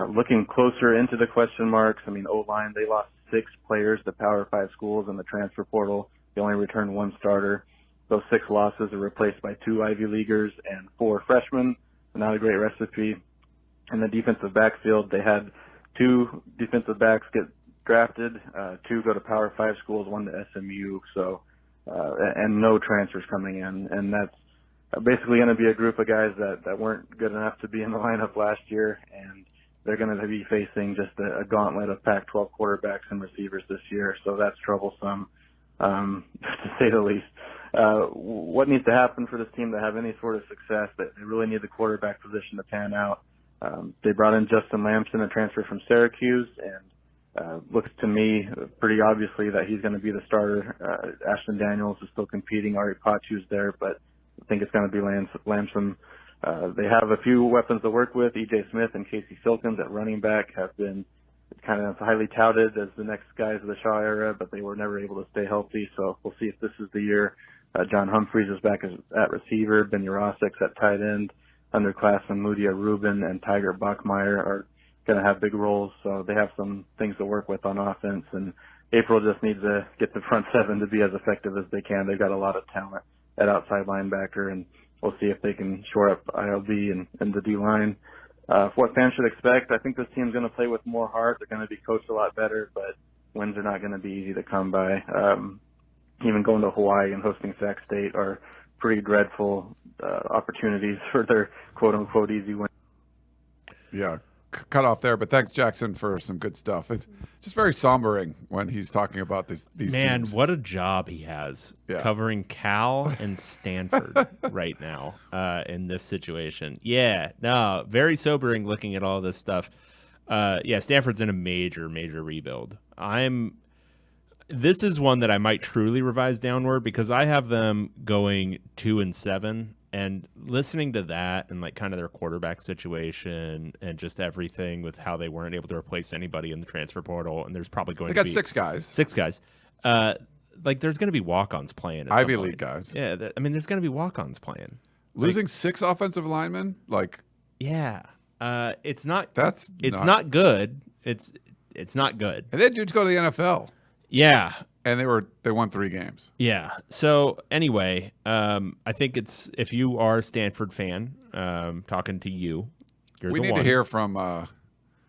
Looking closer into the question marks, O-line, they lost 6 players to Power 5 schools in the transfer portal. They only returned 1 starter. Those 6 losses are replaced by 2 Ivy Leaguers and 4 freshmen. Not a great recipe. In the defensive backfield, they had 2 defensive backs get drafted, 2 go to Power 5 schools, 1 to SMU. So, and no transfers coming in. And that's basically going to be a group of guys that weren't good enough to be in the lineup last year. And they're going to be facing just a gauntlet of Pac-12 quarterbacks and receivers this year. So that's troublesome, to say the least. What needs to happen for this team to have any sort of success? They really need the quarterback position to pan out. They brought in Justin Lamson, a transfer from Syracuse, and looks to me pretty obviously that he's going to be the starter. Ashton Daniels is still competing. Ari Pachu's there, but I think it's going to be Lamson. They have a few weapons to work with. E.J. Smith and Casey Silkins at running back have been kind of highly touted as the next guys of the Shaw era, but they were never able to stay healthy. So we'll see if this is the year. John Humphreys is back at receiver. Ben Urosic's at tight end. Underclassmen Mudia Rubin and Tiger Bachmeyer are going to have big roles. So they have some things to work with on offense. And April just needs to get the front 7 to be as effective as they can. They've got a lot of talent at outside linebacker, and we'll see if they can shore up ILB and the D-line. For what fans should expect, I think this team's going to play with more heart. They're going to be coached a lot better, but wins are not going to be easy to come by. Even going to Hawaii and hosting Sac State are pretty dreadful opportunities for their quote-unquote easy win. Yeah, cut off there, but thanks, Jackson, for some good stuff. It's just very sombering when he's talking about these Man, teams. what a job he has covering Cal and Stanford right now in this situation. Yeah, no, very sobering looking at all this stuff. Stanford's in a major rebuild. This is one that I might truly revise downward because I have them going 2-7, and listening to that and like kind of their quarterback situation and just everything with how they weren't able to replace anybody in the transfer portal, and there's probably going to be 6 guys. 6 guys. There's going to be walk-ons playing. Ivy League guys. Yeah, there's going to be walk-ons playing. Losing 6 offensive linemen, it's not. It's not good. It's not good. And then dudes go to the NFL. Yeah. And they won 3 games. Yeah. So anyway, I think it's, if you are a Stanford fan, talking to you, we need to hear from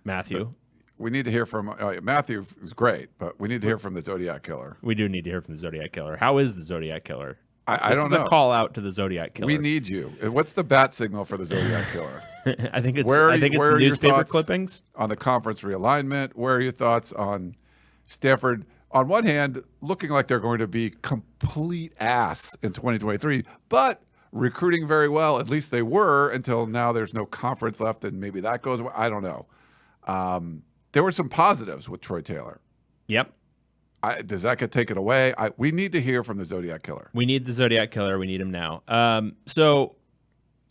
Matthew. We need to hear from Matthew is great, but we need to hear from the Zodiac Killer. We do need to hear from the Zodiac Killer. How is the Zodiac Killer? I don't know. This is a call out to the Zodiac Killer. We need you. What's the bat signal for the Zodiac Killer? I think it's newspaper clippings on the conference realignment. Where are your thoughts on Stanford? On one hand, looking like they're going to be complete ass in 2023, but recruiting very well. At least they were until now. There's no conference left, and maybe that goes away. I don't know. There were some positives with Troy Taylor. Yep. Does that get taken away? We need to hear from the Zodiac Killer. We need the Zodiac Killer. We need him now. So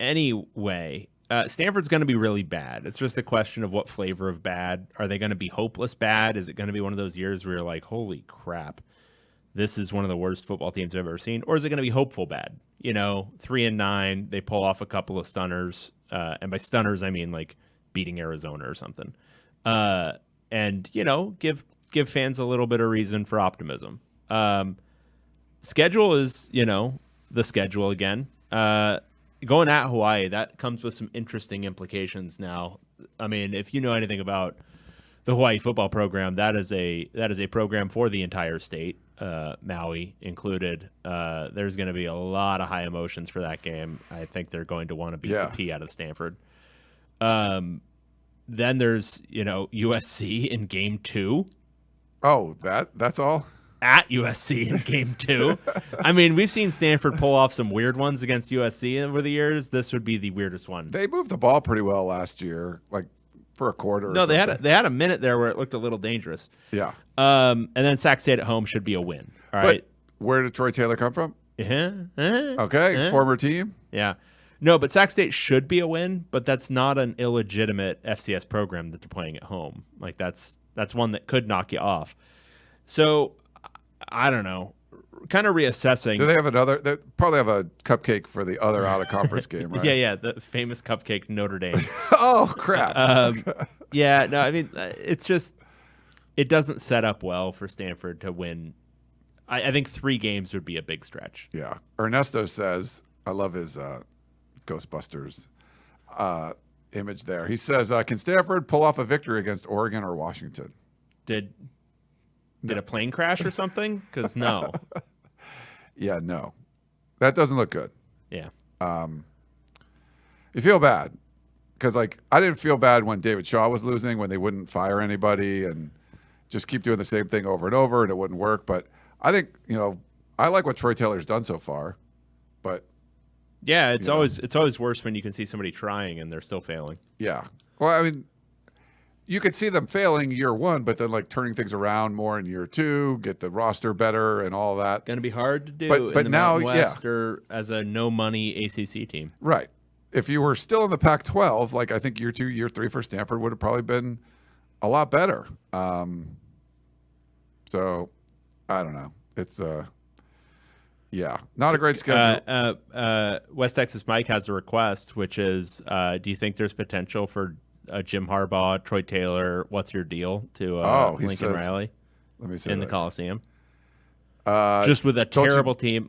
anyway, Stanford's going to be really bad. It's just a question of what flavor of bad. Are they going to be hopeless bad? Is it going to be one of those years where you're like, holy crap, this is one of the worst football teams I've ever seen? Or is it going to be hopeful bad? 3-9, they pull off a couple of stunners, and by stunners I mean like beating Arizona or something, and give fans a little bit of reason for optimism. Schedule is the schedule again. Going at Hawaii, that comes with some interesting implications now. I mean, if you know anything about the Hawaii football program, that is a program for the entire state, Maui included. There's going to be a lot of high emotions for that game. I think they're going to want to beat the P out of Stanford. Then there's USC in game 2. Oh, that's all? At USC in game 2. I mean, we've seen Stanford pull off some weird ones against USC over the years. This would be the weirdest one. They moved the ball pretty well last year, like for a quarter. No, they had a minute there where it looked a little dangerous. Yeah. And then Sac State at home should be a win. All right. Where did Troy Taylor come from? Okay, former team. Yeah. No, but Sac State should be a win, but that's not an illegitimate FCS program that they're playing at home. Like that's one that could knock you off. So I don't know. Kind of reassessing. Do they have another? They probably have a cupcake for the other out of conference game, right? Yeah, the famous cupcake Notre Dame. Oh crap! Yeah, no, I mean it's just it doesn't set up well for Stanford to win. I think 3 games would be a big stretch. Yeah, Ernesto says I love his Ghostbusters image there. He says, "Can Stanford pull off a victory against Oregon or Washington?" Did a plane crash or something? Because no. Yeah, no. That doesn't look good. Yeah. You feel bad. Because, I didn't feel bad when David Shaw was losing, when they wouldn't fire anybody and just keep doing the same thing over and over and it wouldn't work. But I think, I like what Troy Taylor's done so far. But yeah, it's always worse when you can see somebody trying and they're still failing. Yeah. Well, I mean, you could see them failing year 1, but then turning things around more in year 2, get the roster better and all that. Going to be hard to do but in the now, Mountain West or as a no money ACC team. Right. If you were still in the Pac-12, I think year 2, year 3 for Stanford would have probably been a lot better. So I don't know. It's not a great schedule. West Texas Mike has a request, which is, do you think there's potential for Jim Harbaugh, Troy Taylor, what's your deal to Lincoln Riley in the Coliseum? Just with a terrible team.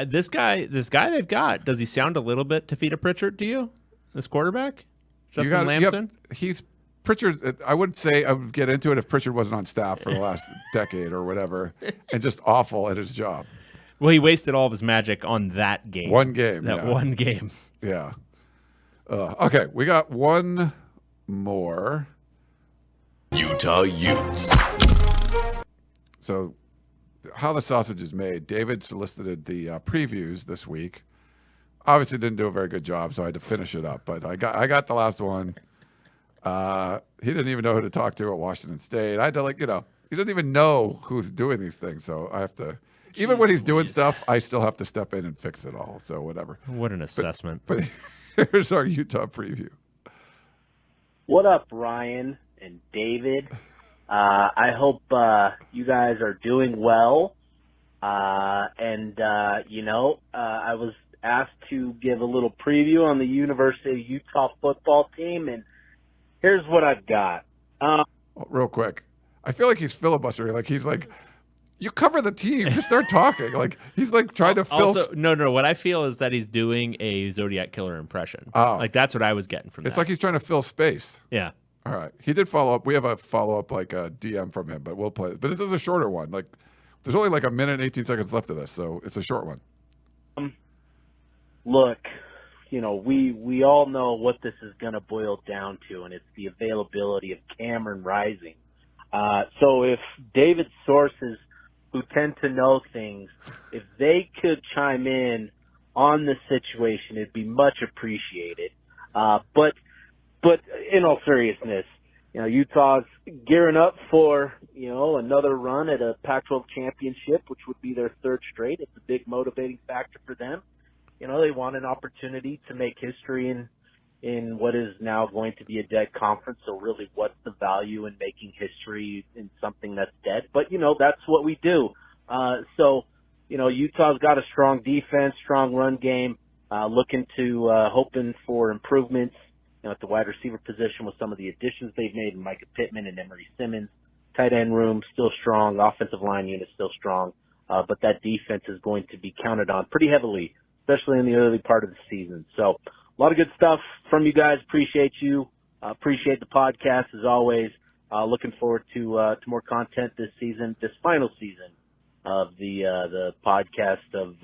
This guy they've got, does he sound a little bit Tafita Pritchard to you? This quarterback? Justin Lamson? He's Pritchard. I would get into it if Pritchard wasn't on staff for the last decade or whatever and just awful at his job. Well, he wasted all of his magic on that game. One game. One game. Yeah. Okay, we got one more. Utah Utes. So, how the sausage is made. David solicited the previews this week. Obviously, didn't do a very good job, so I had to finish it up. But I got the last one. He didn't even know who to talk to at Washington State. I had to he doesn't even know who's doing these things, so I have to. Even when he's doing stuff, I still have to step in and fix it all. So whatever. What an assessment. But here's our Utah preview. What up, Ryan and David? I hope you guys are doing well. I was asked to give a little preview on the University of Utah football team, and here's what I've got. Real quick. I feel like he's filibustering. He's you cover the team. Just start talking. He's trying to fill. Also, no. What I feel is that he's doing a Zodiac Killer impression. Oh. That's what I was getting from that. It's like he's trying to fill space. Yeah. All right. He did follow up. We have a follow up, a DM from him, but we'll play it. But this is a shorter one. There's only a minute and 18 seconds left of this, so it's a short one. Look, we all know what this is going to boil down to, and it's the availability of Cameron Rising. So if David's sources who tend to know things, if they could chime in on the situation, it'd be much appreciated. But in all seriousness, Utah's gearing up for, another run at a Pac-12 championship, which would be their 3rd straight. It's a big motivating factor for them. They want an opportunity to make history in what is now going to be a dead conference. So really, what's the value in making history in something that's dead? But, that's what we do. So Utah's got a strong defense, strong run game, hoping for improvements, at the wide receiver position with some of the additions they've made in Micah Pittman and Emery Simmons. Tight end room still strong, offensive line unit still strong, but that defense is going to be counted on pretty heavily, especially in the early part of the season. So a lot of good stuff from you guys. Appreciate you. Appreciate the podcast as always. Looking forward to more content this season, this final season of the podcast of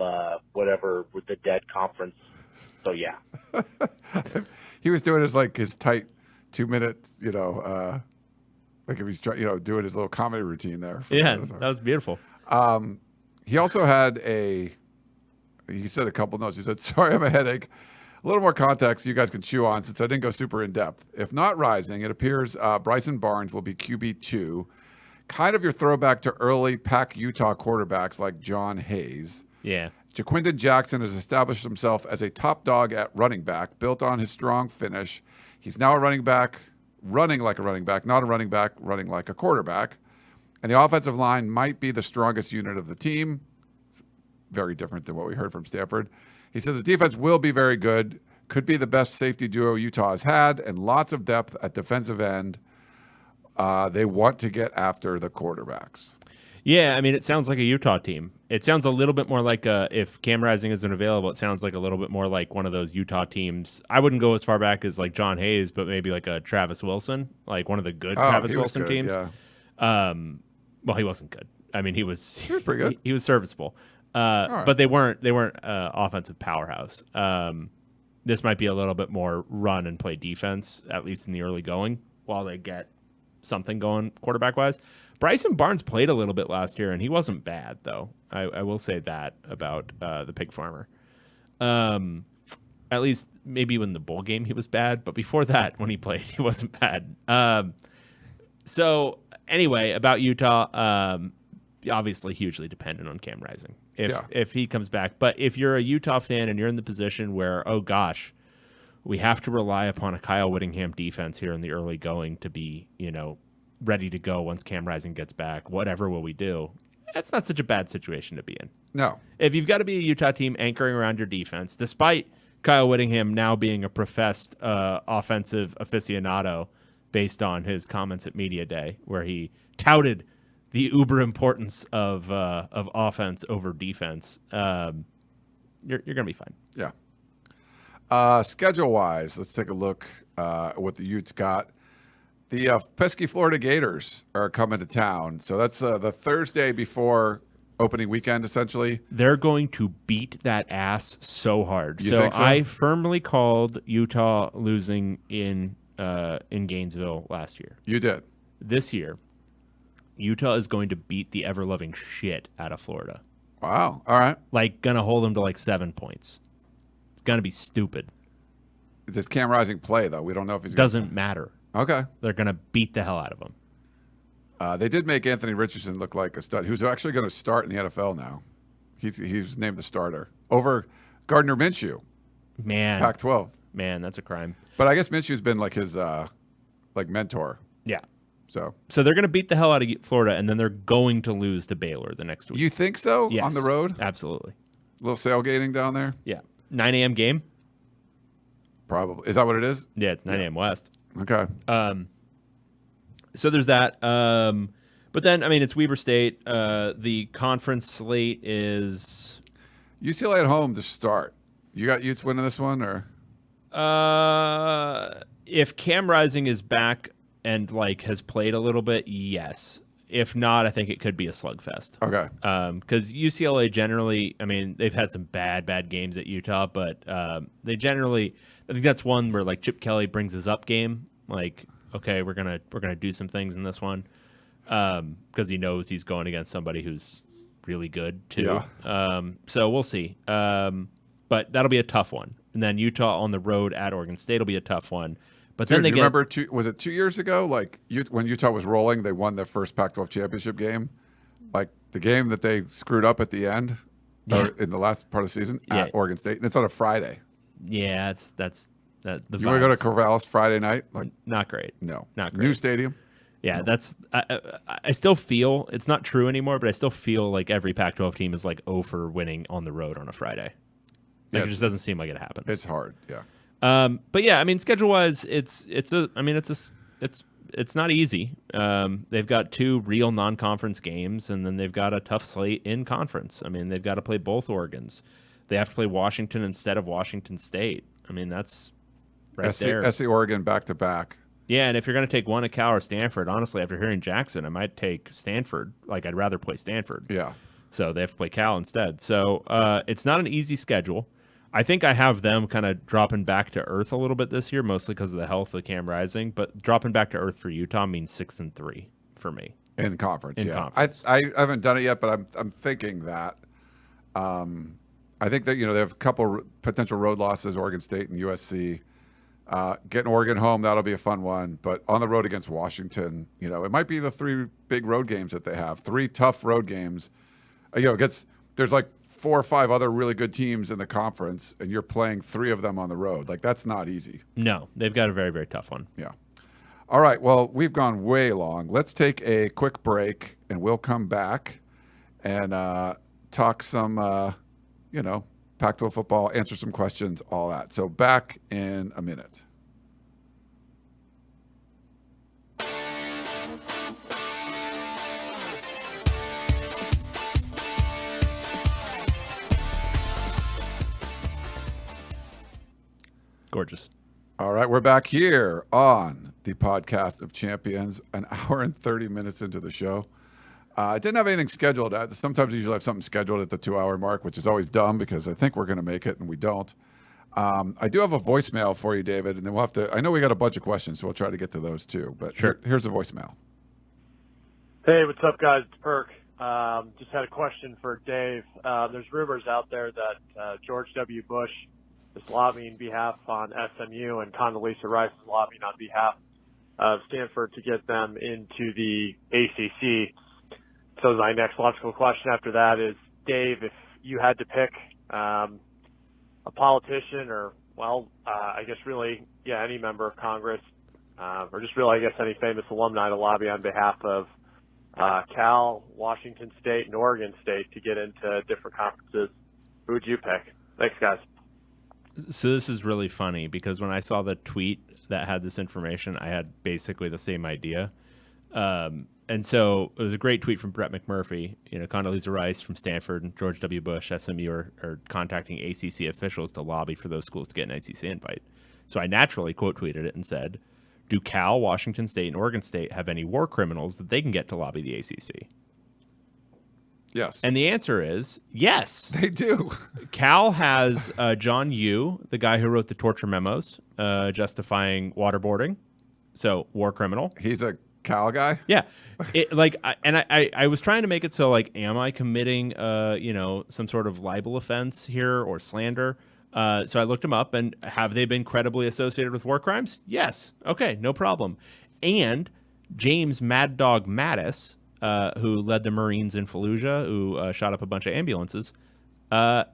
whatever with the Dead Conference. So yeah, he was doing his tight 2 minutes, like if he's doing his little comedy routine there. Yeah, that was beautiful. He also had he said a couple notes. He said, "Sorry, I have a headache. A little more context you guys can chew on since I didn't go super in depth. If not Rising, it appears Bryson Barnes will be QB2, kind of your throwback to early Pac-Utah quarterbacks like John Hayes. Yeah. Jaquindon Jackson has established himself as a top dog at running back, built on his strong finish. He's now a running back, running like a running back, not a running back, running like a quarterback. And the offensive line might be the strongest unit of the team. It's very different than what we heard from Stanford. He says the defense will be very good, could be the best safety duo Utah has had, and lots of depth at defensive end. They want to get after the quarterbacks." Yeah, I mean, it sounds like a Utah team. It sounds a little bit more like if Cam Rising isn't available, it sounds like a little bit more like one of those Utah teams. I wouldn't go as far back as like John Hayes, but maybe like a Travis Wilson, like one of the good Travis Wilson teams. Yeah. Well, he wasn't good. I mean, he was pretty good. He was serviceable. Right. But they weren't offensive powerhouse. This might be a little bit more run and play defense, at least in the early going, while they get something going quarterback wise. Bryson Barnes played a little bit last year, and he wasn't bad, though. I will say that about the pig farmer. At least maybe in the bowl game he was bad, but before that, when he played, he wasn't bad. So anyway, about Utah, obviously hugely dependent on Cam Rising if he comes back. But if you're a Utah fan and you're in the position where, oh gosh, we have to rely upon a Kyle Whittingham defense here in the early going to be, ready to go once Cam Rising gets back, whatever will we do? That's not such a bad situation to be in. No. If you've got to be a Utah team anchoring around your defense, despite Kyle Whittingham now being a professed offensive aficionado based on his comments at Media Day, where he touted the uber importance of offense over defense, you're going to be fine. Yeah. Schedule-wise, let's take a look at what the Utes got. The pesky Florida Gators are coming to town. So that's the Thursday before opening weekend, essentially. They're going to beat that ass so hard. You think so? I firmly called Utah losing in Gainesville last year. You did. This year, Utah is going to beat the ever-loving shit out of Florida. Wow. All right. Like, going to hold them to like 7 points. It's going to be stupid. Does Cam Rising play, though? We don't know if he's Doesn't matter. Okay. They're going to beat the hell out of him. They did make Anthony Richardson look like a stud, who's actually going to start in the NFL now. He's named the starter over Gardner Minshew. Man. Pac-12. Man, that's a crime. But I guess Minshew's been like his mentor. Yeah. So they're going to beat the hell out of Florida, and then they're going to lose to Baylor the next week. You think so? Yes, on the road? Absolutely. A little sailgating down there? Yeah. 9 a.m. game? Probably. Is that what it is? Yeah, it's 9 a.m. West. Okay. So there's that. But then, I mean, it's Weber State. The conference slate is UCLA at home to start. You got Utes winning this one, or? If Cam Rising is back and has played a little bit, yes. If not, I think it could be a slugfest. Okay. Because UCLA generally, I mean, they've had some bad games at Utah, but they generally, I think that's one where Chip Kelly brings his up game. Okay, we're gonna do some things in this one, because he knows he's going against somebody who's really good too. Yeah. So we'll see. But that'll be a tough one. And then Utah on the road at Oregon State will be a tough one. But Dude, then they remember was it 2 years ago? When Utah was rolling, they won their first Pac-12 championship game. The game that they screwed up at the end, or in the last part of the season at Oregon State, and it's on a Friday. Yeah, that's the. You want to go to Corvallis Friday night? Not great. No, not great. New stadium. Yeah, that's I still feel it's not true anymore, but I still feel like every Pac-12 team is like 0 for winning on the road on a Friday. Like, it just doesn't seem like it happens. It's hard, yeah. But yeah, I mean, schedule-wise, it's not easy. They've got 2 real non-conference games, and then they've got a tough slate in conference. I mean, they've got to play both Oregons. They have to play Washington instead of Washington State. I mean, that's right there. SC Oregon back-to-back. Yeah, and if you're going to take one at Cal or Stanford, honestly, after hearing Jackson, I might take Stanford. Like, I'd rather play Stanford. Yeah. So they have to play Cal instead. So it's not an easy schedule. I think I have them kind of dropping back to earth a little bit this year, mostly because of the health of Cam Rising. But dropping back to earth for Utah means 6-3 for me. In conference, conference. I haven't done it yet, but I'm thinking that. I think that, they have a couple potential road losses, Oregon State and USC. Getting Oregon home, that'll be a fun one. But on the road against Washington, it might be the 3 big road games that they have. 3 tough road games. There's like 4 or 5 other really good teams in the conference, and you're playing 3 of them on the road. Like, that's not easy. No, they've got a very, very tough one. Yeah. All right, well, we've gone way long. Let's take a quick break, and we'll come back and talk some, Pac-12 football, answer some questions, all that. So back in a minute. Gorgeous. All right, we're back here on the Podcast of Champions, an hour and 30 minutes into the show. I didn't have anything scheduled. Sometimes I usually have something scheduled at the 2-hour mark, which is always dumb because I think we're going to make it and we don't. I do have a voicemail for you, David, and then we'll have to. I know we got a bunch of questions, so we'll try to get to those too. But sure. Here's the voicemail. Hey, what's up, guys? It's Perk. Just had a question for Dave. There's rumors out there that George W. Bush is lobbying behalf on SMU, and Condoleezza Rice is lobbying on behalf of Stanford to get them into the ACC. So my next logical question after that is, Dave, if you had to pick a politician or, I guess really, any member of Congress, or just really, I guess, any famous alumni to lobby on behalf of Cal, Washington State, and Oregon State to get into different conferences, who would you pick? Thanks, guys. So this is really funny because when I saw the tweet that had this information, I had basically the same idea. And so it was a great tweet from Brett McMurphy. Condoleezza Rice from Stanford and George W. Bush, SMU, are contacting ACC officials to lobby for those schools to get an ACC invite. So I naturally quote tweeted it and said, do Cal, Washington State, and Oregon State have any war criminals that they can get to lobby the ACC? Yes. And the answer is yes. They do. Cal has John Yoo, the guy who wrote the torture memos justifying waterboarding. So war criminal. He's a Cal guy? Yeah. I was trying to make it so, like, am I committing, some sort of libel offense here or slander? So I looked him up, and have they been credibly associated with war crimes? Yes. Okay, no problem. And James Mad Dog Mattis, who led the Marines in Fallujah, who shot up a bunch of ambulances,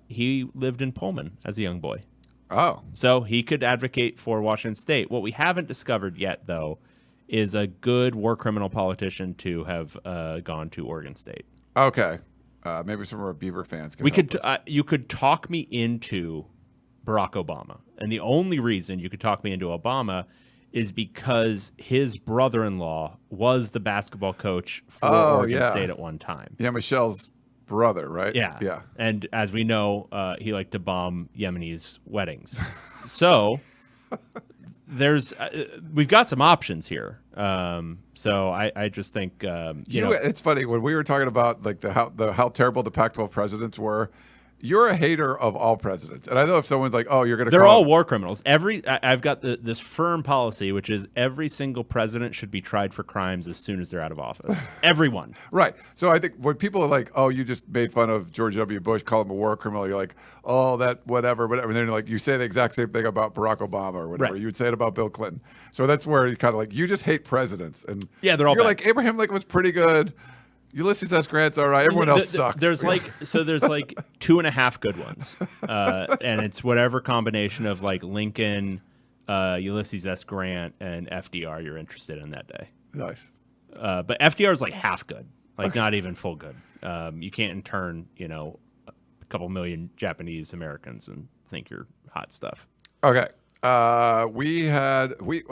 he lived in Pullman as a young boy. Oh. So he could advocate for Washington State. What we haven't discovered yet, though, is a good war criminal politician to have gone to Oregon State. Okay. Maybe some of our Beaver fans can you could talk me into Barack Obama. And the only reason you could talk me into Obama is because his brother-in-law was the basketball coach for Oregon State at one time. Yeah, Michelle's brother, right? Yeah. Yeah. And as we know, he liked to bomb Yemenis' weddings. So we've got some options here. So I just think it's funny when we were talking about like how terrible the Pac-12 presidents were. You're a hater of all presidents, and I know if someone's like, "Oh, you're going to," they're all war criminals. I've got this firm policy, which is every single president should be tried for crimes as soon as they're out of office. Everyone, right? So I think when people are like, "Oh, you just made fun of George W. Bush, call him a war criminal," you're like, "Oh, that whatever." And then like you say the exact same thing about Barack Obama or whatever. Right. You would say it about Bill Clinton. So that's where you kind of like you just hate presidents, and they're all. You're bad. like Abraham Lincoln was pretty good. Ulysses S. Grant's all right. Everyone else sucks. There's like 2.5 good ones, and it's whatever combination of like Lincoln, Ulysses S. Grant, and FDR you're interested in that day. Nice. But FDR is like half good, like not even full good. You can't intern, a couple million Japanese Americans and think you're hot stuff. Okay.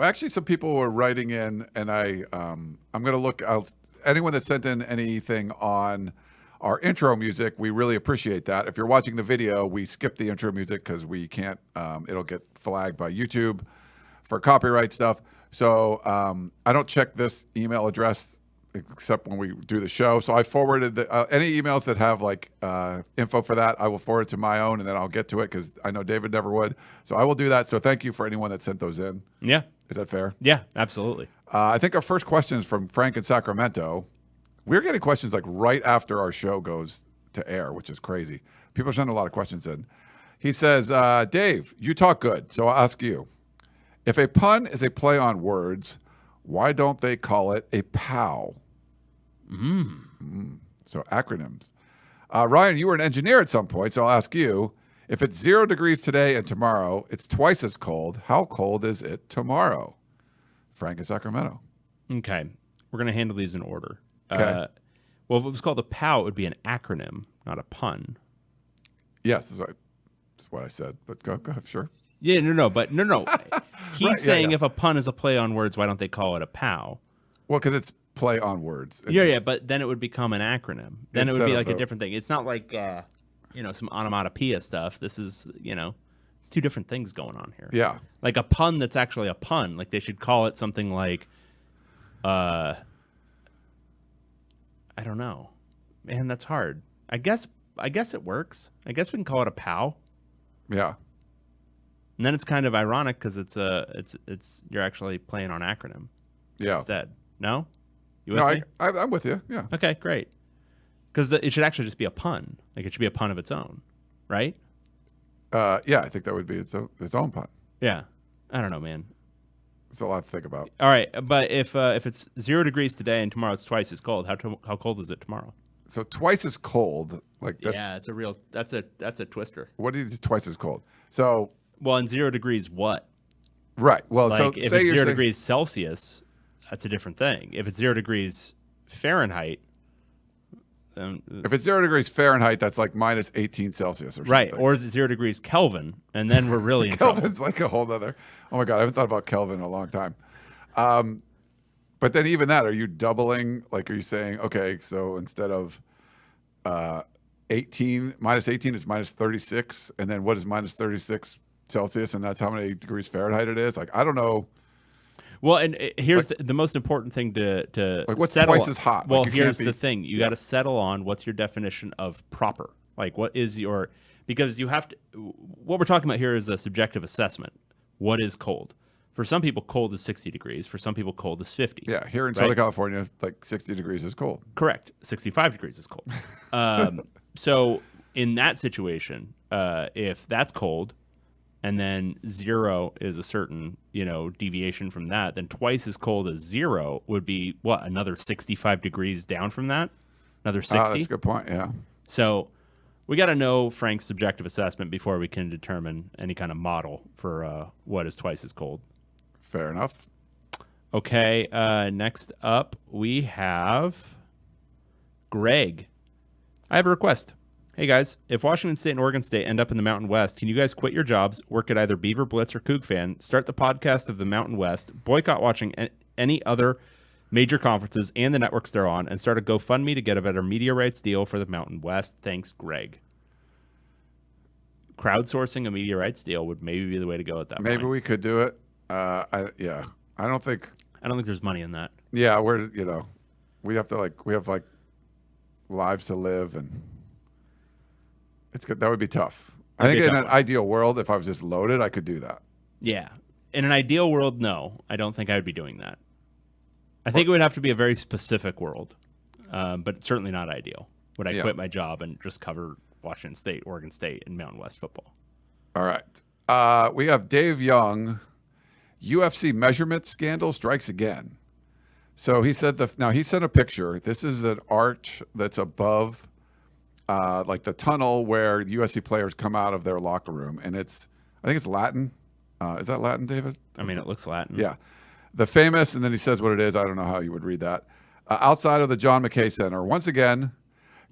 Actually some people were writing in, and I'm going to look out. Anyone that sent in anything on our intro music, we really appreciate that. If you're watching the video, we skip the intro music because we can't, it'll get flagged by YouTube for copyright stuff. So I don't check this email address except when we do the show. So I forwarded any emails that have like info for that, I will forward it to my own, and then I'll get to it because I know David never would. So I will do that. So thank you for anyone that sent those in. Yeah. Is that fair? Yeah, absolutely. I think our first question is from Frank in Sacramento. We're getting questions like right after our show goes to air, which is crazy. People are sending a lot of questions in. He says, Dave, you talk good, so I'll ask you. If a pun is a play on words, why don't they call it a POW? So acronyms. Ryan, you were an engineer at some point, so I'll ask you. If it's 0 degrees today and tomorrow, it's twice as cold. How cold is it tomorrow? Frank in Sacramento. Okay. We're going to handle these in order. Okay. Well, if it was called a POW, it would be an acronym, not a pun. Yes, that's what I said, but go ahead, sure. Yeah, no. He's Right, saying yeah. if a pun is a play on words, why don't they call it a POW? Well, because it's play on words. Yeah, but then it would become an acronym. Then it would be Instead like of a different thing. It's not like, some onomatopoeia stuff. This is, it's two different things going on here. Yeah. Like a pun that's actually a pun. Like they should call it something like, I don't know. Man, that's hard. I guess it works. I guess we can call it a POW. Yeah. And then it's kind of ironic because it's you're actually playing on acronym. Yeah. Instead. No? You with me? I'm with you. Yeah. Okay, great. Because it should actually just be a pun. Like it should be a pun of its own, right? Yeah, I think that would be its own pun. Yeah. I don't know, man. It's a lot to think about. All right, but if it's 0 degrees today and tomorrow it's twice as cold, how cold is it tomorrow? So twice as cold, like that. Yeah, it's a real. That's a twister. What is twice as cold? So. Well, in 0 degrees, what? Right. Well, like so if say it's you're 0 saying, degrees Celsius, that's a different thing. If it's 0 degrees Fahrenheit, if it's 0 degrees Fahrenheit, that's like minus 18 Celsius or something. Right. Or is it 0 degrees Kelvin? And then we're really in Kelvin's trouble. like a whole other. Oh my God, I haven't thought about Kelvin in a long time. But then even that, are you doubling? Like, are you saying, okay, so instead of minus 18, it's minus 36, and then what is minus 36 Celsius, and that's how many degrees Fahrenheit it is? Like, I don't know. Well, and here's the most important thing to like what's settle twice on. as hot? Well, like here's the thing: you got to settle on what's your definition of proper. Like, what is your? Because you have to. What we're talking about here is a subjective assessment. What is cold? For some people, cold is 60 degrees. For some people, cold is 50. Yeah, here in Southern California, like 60 degrees is cold. Correct. 65 degrees is cold. So in that situation, if that's cold, and then 0 is a certain, deviation from that, then twice as cold as 0 would be what? Another 65 degrees down from that? Another 60? That's a good point. Yeah. So we got to know Frank's subjective assessment before we can determine any kind of model for what is twice as cold. Fair enough. Okay. Next up, we have Greg. I have a request. Hey guys, if Washington State and Oregon State end up in the Mountain West, can you guys quit your jobs, work at either Beaver Blitz or Coug Fan, start the podcast of the Mountain West, boycott watching any other major conferences and the networks they're on, and start a GoFundMe to get a better media rights deal for the Mountain West? Thanks, Greg. Crowdsourcing a media rights deal would maybe be the way to go at that point. Maybe we could do it. I don't think there's money in that. Yeah, we have to lives to live, and it's good. That would be tough. I think in an ideal world, if I was just loaded, I could do that. Yeah. In an ideal world, no. I don't think I would be doing that. I think it would have to be a very specific world, but certainly not ideal. Would I quit my job and just cover Washington State, Oregon State, and Mountain West football? All right. We have Dave Young. UFC measurement scandal strikes again. So he said he sent a picture. This is an arch that's above like the tunnel where USC players come out of their locker room, and I think it's Latin. Is that Latin, David? I mean, it looks Latin. Yeah. The famous, and then he says what it is. I don't know how you would read that. outside of the John McKay Center. Once again,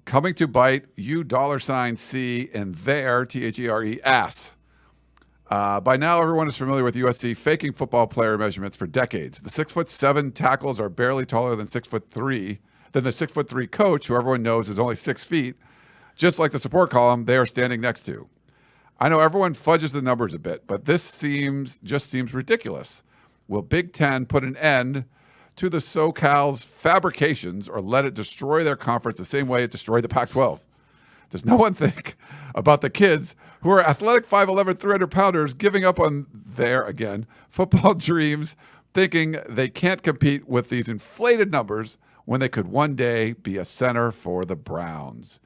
coming to bite $C in their, THERE, ass. By now, everyone is familiar with USC faking football player measurements for decades. The 6'7" tackles are barely taller than 6'3", than the 6'3" coach, who everyone knows is only 6 feet, just like the support column they are standing next to. I know everyone fudges the numbers a bit, but this just seems ridiculous. Will Big Ten put an end to the SoCal's fabrications or let it destroy their conference the same way it destroyed the Pac-12? Does no one think about the kids who are athletic 5'11", 300-pounders giving up on their, again, football dreams, thinking they can't compete with these inflated numbers when they could one day be a center for the Browns?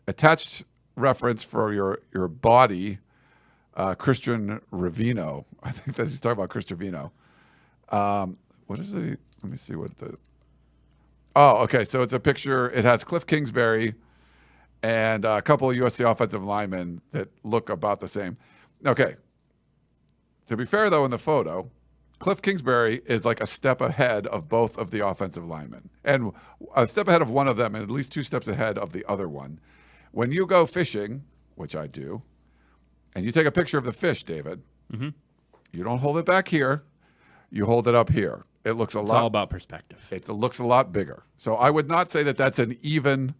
Attached reference for your body, Christian Ravino. I think that he's talking about Chris Trevino. What is it? Let me see what the... Oh, okay. So it's a picture. It has Cliff Kingsbury and a couple of USC offensive linemen that look about the same. Okay. To be fair, though, in the photo, Cliff Kingsbury is like a step ahead of both of the offensive linemen, and a step ahead of one of them and at least 2 steps ahead of the other one. When you go fishing, which I do, and you take a picture of the fish, David, you don't hold it back here. You hold it up here. It's all about perspective. It looks a lot bigger. So I would not say that that's an even,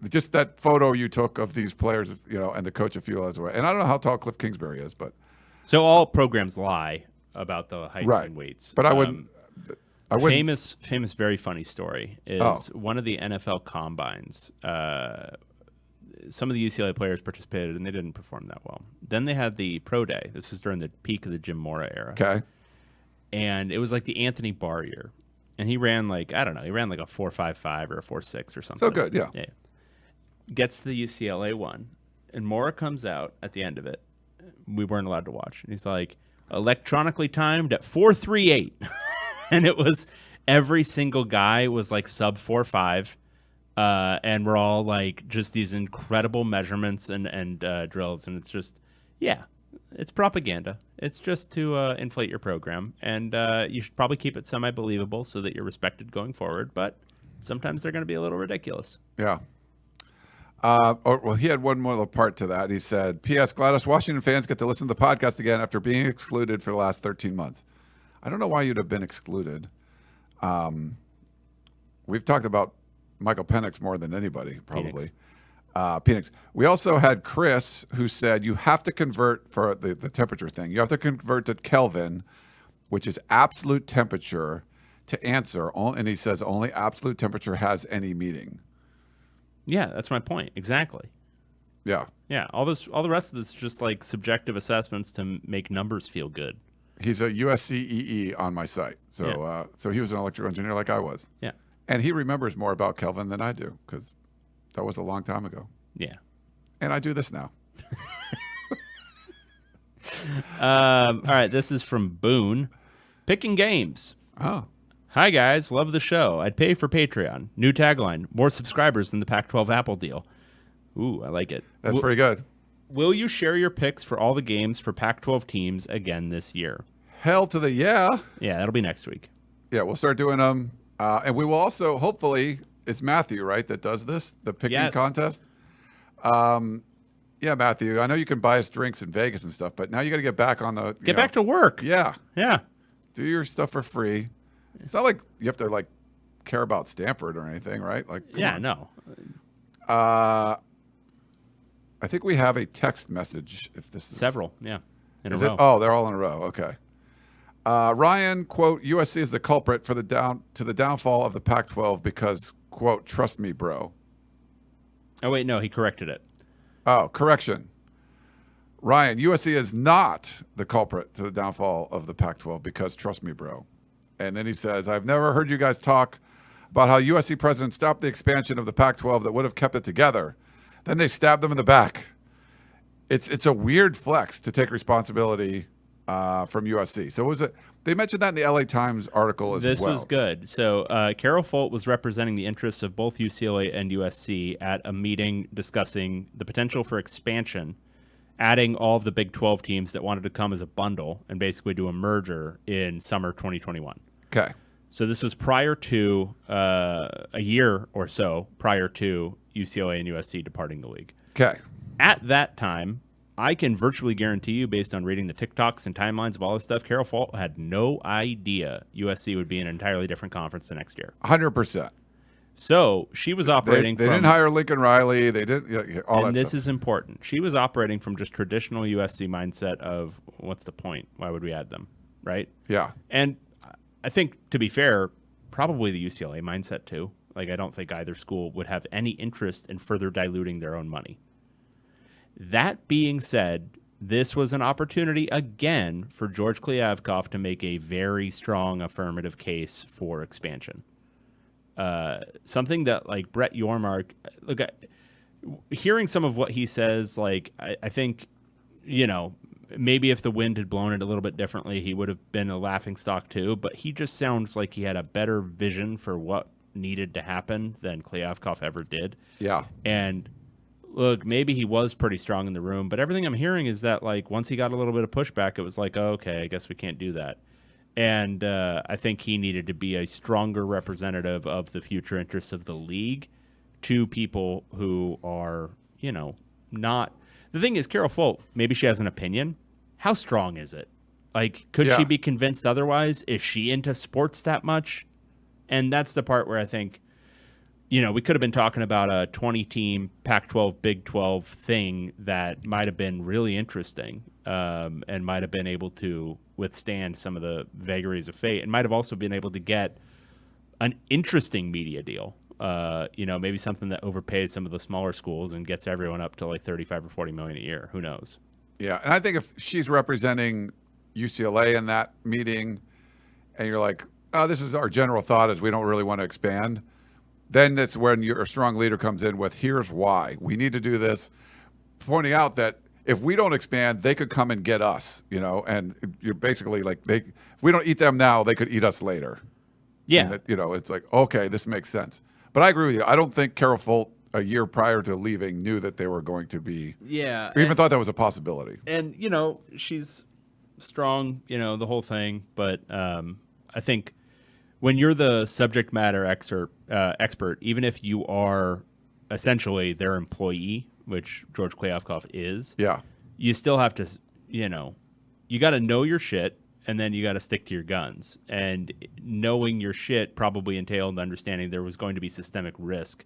just that photo you took of these players, and the coach a few yards away. And I don't know how tall Cliff Kingsbury is, but. So all programs lie about the heights and weights. But I wouldn't. Famous, very funny story is one of the NFL combines. Some of the UCLA players participated, and they didn't perform that well. Then they had the pro day. This was during the peak of the Jim Mora era. Okay. And it was like the Anthony Barr year. And he ran like a 4.55 or a 4.6 or something. So good, yeah. Gets to the UCLA one, and Mora comes out at the end of it. We weren't allowed to watch. And he's like, electronically timed at 4.38. And it was every single guy was like sub 4.5. And we're all like just these incredible measurements and drills. And it's just, it's propaganda. It's just to inflate your program. And you should probably keep it semi-believable so that you're respected going forward. But sometimes they're going to be a little ridiculous. Yeah. Well, he had one more little part to that. He said, P.S. Glad us Washington fans get to listen to the podcast again after being excluded for the last 13 months. I don't know why you'd have been excluded. We've talked about Michael Penix more than anybody, probably. Penix. We also had Chris, who said you have to convert for the temperature thing. You have to convert to Kelvin, which is absolute temperature, to answer. And he says only absolute temperature has any meaning. Yeah, that's my point. Exactly. Yeah. Yeah. All the rest of this is just like subjective assessments to make numbers feel good. He's a USC EE on my site. So so he was an electrical engineer like I was. Yeah. And he remembers more about Kelvin than I do because that was a long time ago. Yeah. And I do this now. All right. This is from Boone. Picking games. Oh. Hi, guys. Love the show. I'd pay for Patreon. New tagline. More subscribers than the Pac-12 Apple deal. Ooh, I like it. That's pretty good. Will you share your picks for all the games for Pac-12 teams again this year? Hell to the yeah. Yeah, that'll be next week. Yeah, we'll start doing them. And we will also, hopefully, it's Matthew, right, that does this, the picking contest? Yeah, Matthew, I know you can buy us drinks in Vegas and stuff, but now you got to get back on the... Get back to work. Yeah. Yeah. Do your stuff for free. It's not like you have to, like, care about Stanford or anything, right? Like, yeah, no. I think we have a text message. If this is several, yeah, in a is row. It? Oh, they're all in a row. Okay. Ryan, quote, USC is the culprit for the downfall of the Pac-12 because, quote, trust me, bro. Oh wait, no, he corrected it. Oh, correction. Ryan, USC is not the culprit to the downfall of the Pac-12 because trust me, bro. And then he says, I've never heard you guys talk about how USC president stopped the expansion of the Pac-12 that would have kept it together. Then they stabbed them in the back. It's a weird flex to take responsibility from USC. So they mentioned that in the LA Times article as well. This was good. So Carol Folt was representing the interests of both UCLA and USC at a meeting discussing the potential for expansion, adding all of the Big 12 teams that wanted to come as a bundle and basically do a merger in summer 2021. Okay. So this was prior to a year or so prior to UCLA and USC departing the league. Okay. At that time, I can virtually guarantee you, based on reading the TikToks and timelines of all this stuff, Carol Folt had no idea USC would be in an entirely different conference the next year. 100%. So she was operating They from... didn't hire Lincoln Riley. They didn't... all that and this stuff. is important. She was operating from just traditional USC mindset of, what's the point? Why would we add them? Right? Yeah. And I think, to be fair, probably the UCLA mindset too. Like, I don't think either school would have any interest in further diluting their own money. That being said, this was an opportunity again for George Kliavkoff to make a very strong affirmative case for expansion. Something that, like, Brett Yormark, look, hearing some of what he says, like, I think, you know, maybe if the wind had blown it a little bit differently, he would have been a laughingstock too, but he just sounds like he had a better vision for what needed to happen than Kliavkoff ever did. Yeah. And look, maybe he was pretty strong in the room, but everything I'm hearing is that, like, once he got a little bit of pushback, it was like, oh, okay, I guess we can't do that. And I think he needed to be a stronger representative of the future interests of the league to people who are, you know, not... The thing is, Carol Folt, maybe she has an opinion. How strong is it? Like, could she be convinced otherwise? Is she into sports that much? And that's the part where I think, you know, we could have been talking about a 20-team Pac-12, Big 12 thing that might have been really interesting and might have been able to withstand some of the vagaries of fate and might have also been able to get an interesting media deal. You know, maybe something that overpays some of the smaller schools and gets everyone up to like 35 or 40 million a year. Who knows? Yeah. And I think if she's representing UCLA in that meeting and you're like, oh, this is our general thought is we don't really want to expand, then that's when your strong leader comes in with, here's why we need to do this, pointing out that if we don't expand, they could come and get us, you know, and you're basically like, if we don't eat them now, they could eat us later. Yeah. And you know, it's like, okay, this makes sense. But I agree with you. I don't think Carol Folt, a year prior to leaving, knew that they were going to be, or even thought that was a possibility. And, you know, she's strong, you know, the whole thing. But I think when you're the subject matter expert, even if you are essentially their employee, which George Kliavkoff is, you still have to, you know, you got to know your shit. And then you got to stick to your guns. And knowing your shit probably entailed understanding there was going to be systemic risk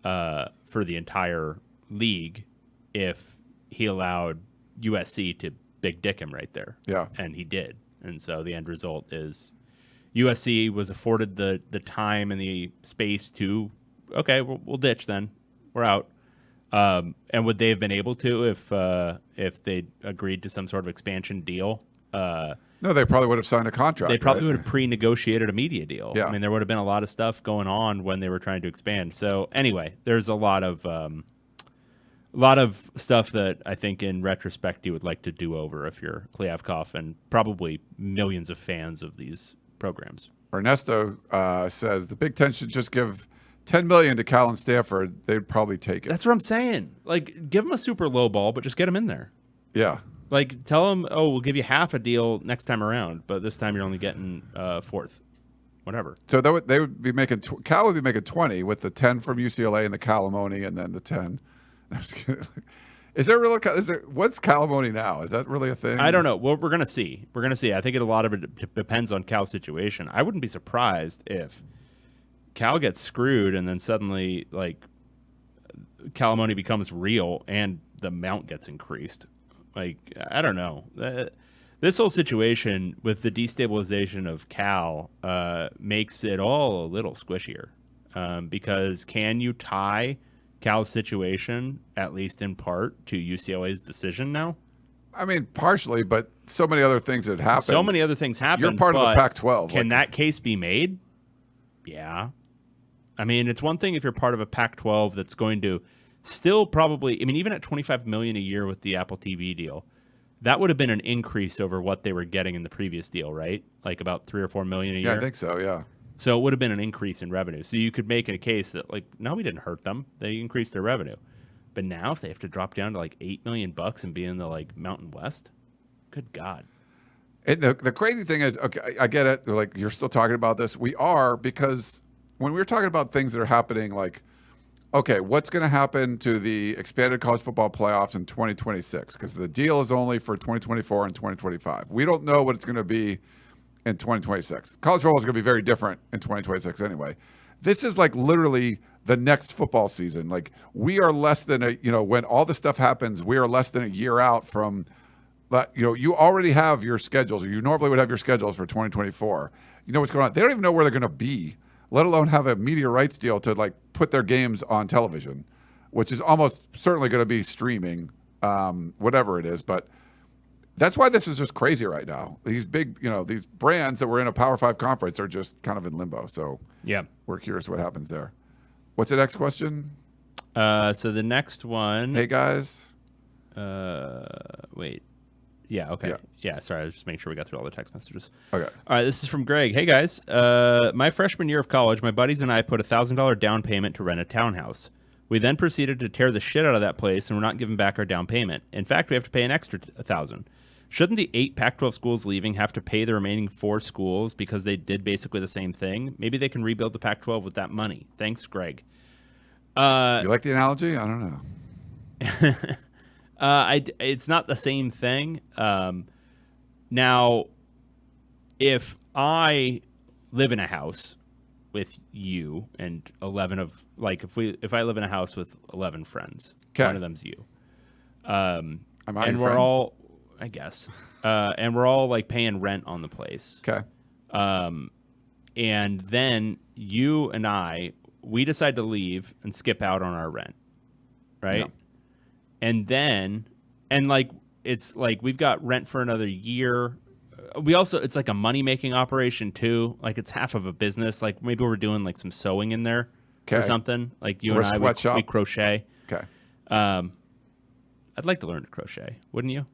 for the entire league if he allowed USC to big dick him right there. Yeah. And he did. And so the end result is USC was afforded the time and the space to, okay, we'll ditch then. We're out. And would they have been able to if they'd agreed to some sort of expansion deal? No, they probably would have signed a contract. They probably would have pre-negotiated a media deal. Yeah. I mean, there would have been a lot of stuff going on when they were trying to expand. So anyway, there's a lot of stuff that I think in retrospect you would like to do over if you're Kliavkoff and probably millions of fans of these programs. Ernesto says the Big Ten should just give $10 million to Cal and Stanford. They'd probably take it. That's what I'm saying. Like, give them a super low ball, but just get them in there. Yeah. Like, tell them, oh, we'll give you half a deal next time around, but this time you're only getting fourth, whatever. So they would be making Cal would be making 20 with the 10 from UCLA and the Calamoni, and then the 10. I'm just kidding. What's Calamoni now? Is that really a thing? I don't know. Well, we're gonna see. I think a lot of it depends on Cal's situation. I wouldn't be surprised if Cal gets screwed and then suddenly like Calamoni becomes real and the amount gets increased. Like, I don't know. This whole situation with the destabilization of Cal makes it all a little squishier because can you tie Cal's situation, at least in part, to UCLA's decision now? I mean, partially, but so many other things that happened. So many other things happened. You're part of the Pac-12. Can that case be made? Yeah. I mean, it's one thing if you're part of a Pac-12 that's going to still probably, I mean, even at $25 million a year with the Apple TV deal, that would have been an increase over what they were getting in the previous deal, right? Like about $3 or $4 million a year. Yeah, I think so. Yeah. So it would have been an increase in revenue. So you could make a case that, like, no, we didn't hurt them. They increased their revenue. But now if they have to drop down to like $8 million and be in the like Mountain West, good God. And the crazy thing is, okay, I get it. Like, you're still talking about this. We are, because when we're talking about things that are happening, like, okay, what's going to happen to the expanded college football playoffs in 2026? Because the deal is only for 2024 and 2025. We don't know what it's going to be in 2026. College football is going to be very different in 2026 anyway. This is like literally the next football season. Like, we are less than when all this stuff happens, we are less than a year out from that. You already have your schedules, or you normally would have your schedules for 2024. You know what's going on. They don't even know where they're going to be, let alone have a media rights deal to like put their games on television, which is almost certainly going to be streaming, whatever it is. But that's why this is just crazy right now. These big, these brands that were in a Power 5 conference are just kind of in limbo. So yeah, we're curious what happens there. What's the next question? So the next one. Hey guys. Wait. Yeah. Okay. Yeah. Sorry, I was just making sure we got through all the text messages. Okay. All right. This is from Greg. Hey guys. My freshman year of college, my buddies and I put $1,000 down payment to rent a townhouse. We then proceeded to tear the shit out of that place, and we're not giving back our down payment. In fact, we have to pay an extra $1,000. Shouldn't the 8 Pac-12 schools leaving have to pay the remaining 4 schools because they did basically the same thing? Maybe they can rebuild the Pac-12 with that money. Thanks, Greg. You like the analogy? I don't know. It's not the same thing. Now, if I live in a house with you and 11 of if I live in a house with 11 friends, one of them's you. Am I and your we're friend? all, I guess, and we're all like paying rent on the place. Okay. And then you and we decide to leave and skip out on our rent, right? Yeah. And like it's like we've got rent for another year. It's like a money-making operation too. Like, it's half of a business. Like, maybe we're doing like some sewing in there or something. Like, you Or and a I, sweatshop. we crochet. Okay. I'd like to learn to crochet, wouldn't you?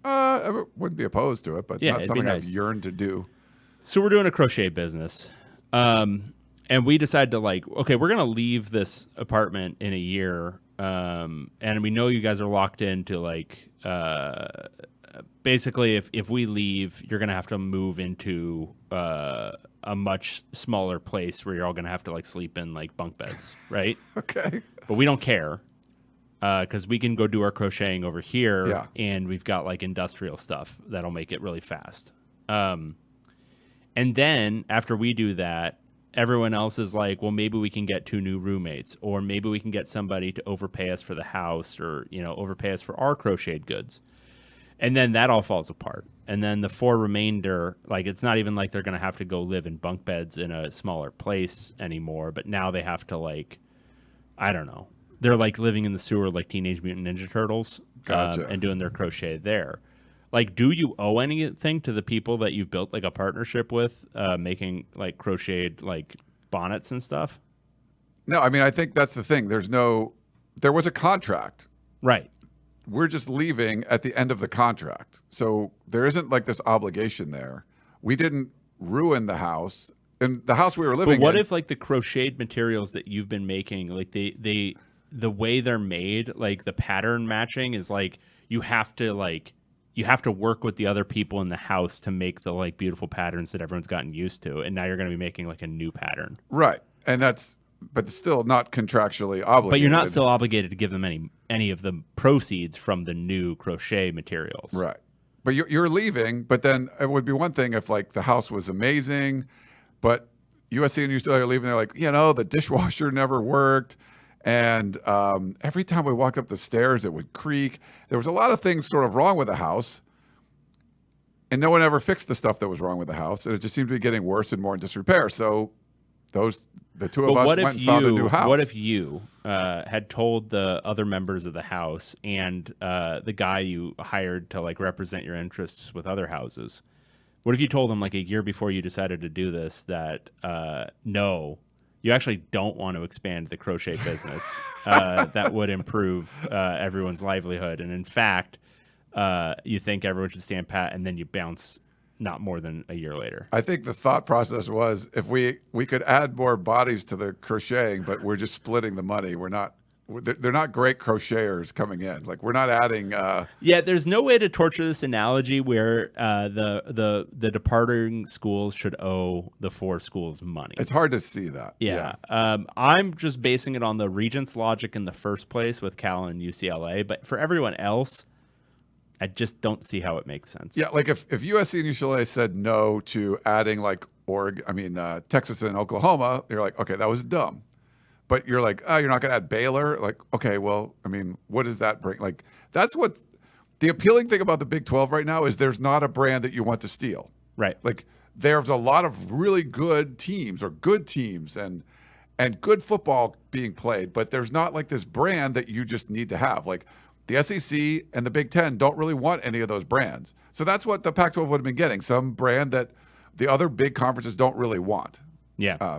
I wouldn't be opposed to it, but Yeah, not it'd be something nice. I've yearned to do. So we're doing a crochet business. And we decide to okay, we're going to leave this apartment in a year. And we know you guys are locked into basically if we leave, you're going to have to move into a much smaller place where you're all going to have to sleep in bunk beds, right? Okay. But we don't care because we can go do our crocheting over here. Yeah. And we've got industrial stuff that'll make it really fast. And then after we do that, everyone else is like, well, maybe we can get 2 new roommates, or maybe we can get somebody to overpay us for the house, or, overpay us for our crocheted goods. And then that all falls apart. And then the 4 remainder, it's not even like they're going to have to go live in bunk beds in a smaller place anymore, but now they have to I don't know. They're living in the sewer like Teenage Mutant Ninja Turtles. Gotcha. And doing their crochet there. Do you owe anything to the people that you've built a partnership with, making crocheted bonnets and stuff? No, I mean, I think that's the thing. There was a contract. Right. We're just leaving at the end of the contract. So there isn't this obligation there. We didn't ruin the house. And the house we were living in. But what if the crocheted materials that you've been making, the way they're made, the pattern matching is you have to work with the other people in the house to make the beautiful patterns that everyone's gotten used to, and now you're going to be making a new pattern. Right. And but it's still not contractually obligated. But you're not still obligated to give them any of the proceeds from the new crochet materials. Right. But you're leaving, but then it would be one thing if the house was amazing, but USC and UCLA are leaving, they're like, the dishwasher never worked. And every time we walked up the stairs, it would creak. There was a lot of things sort of wrong with the house. And no one ever fixed the stuff that was wrong with the house. And it just seemed to be getting worse and more in disrepair. So the two of us went and found a new house. What if you had told the other members of the house and the guy you hired to represent your interests with other houses? What if you told them a year before you decided to do this that no, you actually don't want to expand the crochet business that would improve everyone's livelihood. And in fact, you think everyone should stand pat, and then you bounce not more than a year later. I think the thought process was if we could add more bodies to the crocheting, but we're just splitting the money. We're not they're not great crocheters coming in. Like we're not adding. Yeah, there's no way to torture this analogy where the departing schools should owe the 4 schools money. It's hard to see that. Yeah. I'm just basing it on the Regents logic in the first place with Cal and UCLA, but for everyone else, I just don't see how it makes sense. Yeah, like if USC and UCLA said no to adding like Texas and Oklahoma, you're like, okay, that was dumb. But you're like, oh, you're not going to add Baylor? Like, okay, well, I mean, what does that bring? Like, that's what the appealing thing about the Big 12 right now is there's not a brand that you want to steal. Right. Like, there's a lot of really good teams or good teams and good football being played, but there's not like this brand that you just need to have. Like, the SEC and the Big 10 don't really want any of those brands. So that's what the Pac-12 would have been getting, some brand that the other big conferences don't really want. Yeah.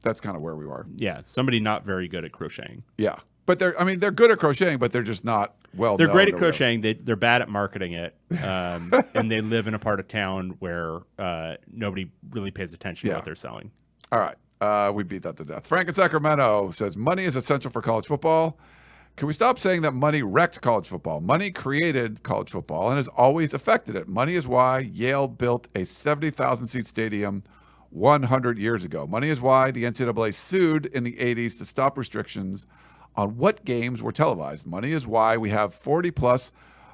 That's kind of where we are. Yeah, somebody not very good at crocheting. Yeah, but they're good at crocheting, but they're just not well. They're great at crocheting. They're bad at marketing it, and they live in a part of town where nobody really pays attention to what they're selling. All right, we beat that to death. Frank in Sacramento says money is essential for college football. Can we stop saying that money wrecked college football? Money created college football and has always affected it. Money is why Yale built a 70,000-seat stadium 100 years ago. Money is why the NCAA sued in the 80s to stop restrictions on what games were televised. Money is why we have 40-plus,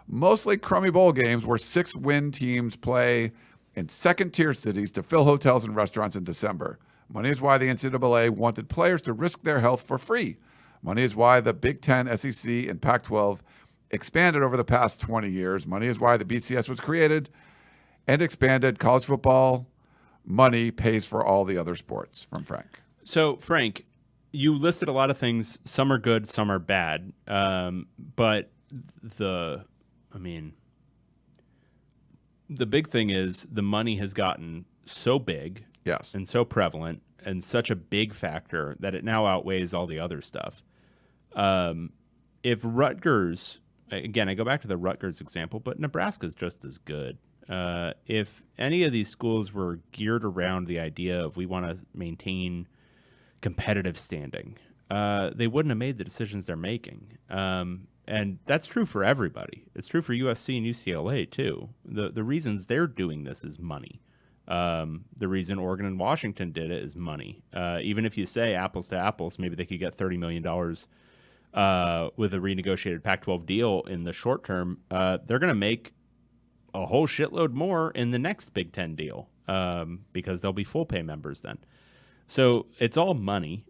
mostly crummy bowl games where 6-win teams play in second-tier cities to fill hotels and restaurants in December. Money is why the NCAA wanted players to risk their health for free. Money is why the Big 10, SEC, and Pac-12 expanded over the past 20 years. Money is why the BCS was created and expanded. College football money pays for all the other sports. From Frank. So, Frank, you listed a lot of things. Some are good, some are bad. But the big thing is the money has gotten so big and so prevalent and such a big factor that it now outweighs all the other stuff. If Rutgers, again, I go back to the Rutgers example, but Nebraska's just as good. If any of these schools were geared around the idea of we want to maintain competitive standing, they wouldn't have made the decisions they're making. And that's true for everybody. It's true for USC and UCLA too. The reasons they're doing this is money. The reason Oregon and Washington did it is money. Even if you say apples to apples, maybe they could get $30 million with a renegotiated Pac-12 deal in the short term. They're going to make a whole shitload more in the next Big Ten deal because they'll be full pay members then. So it's all money.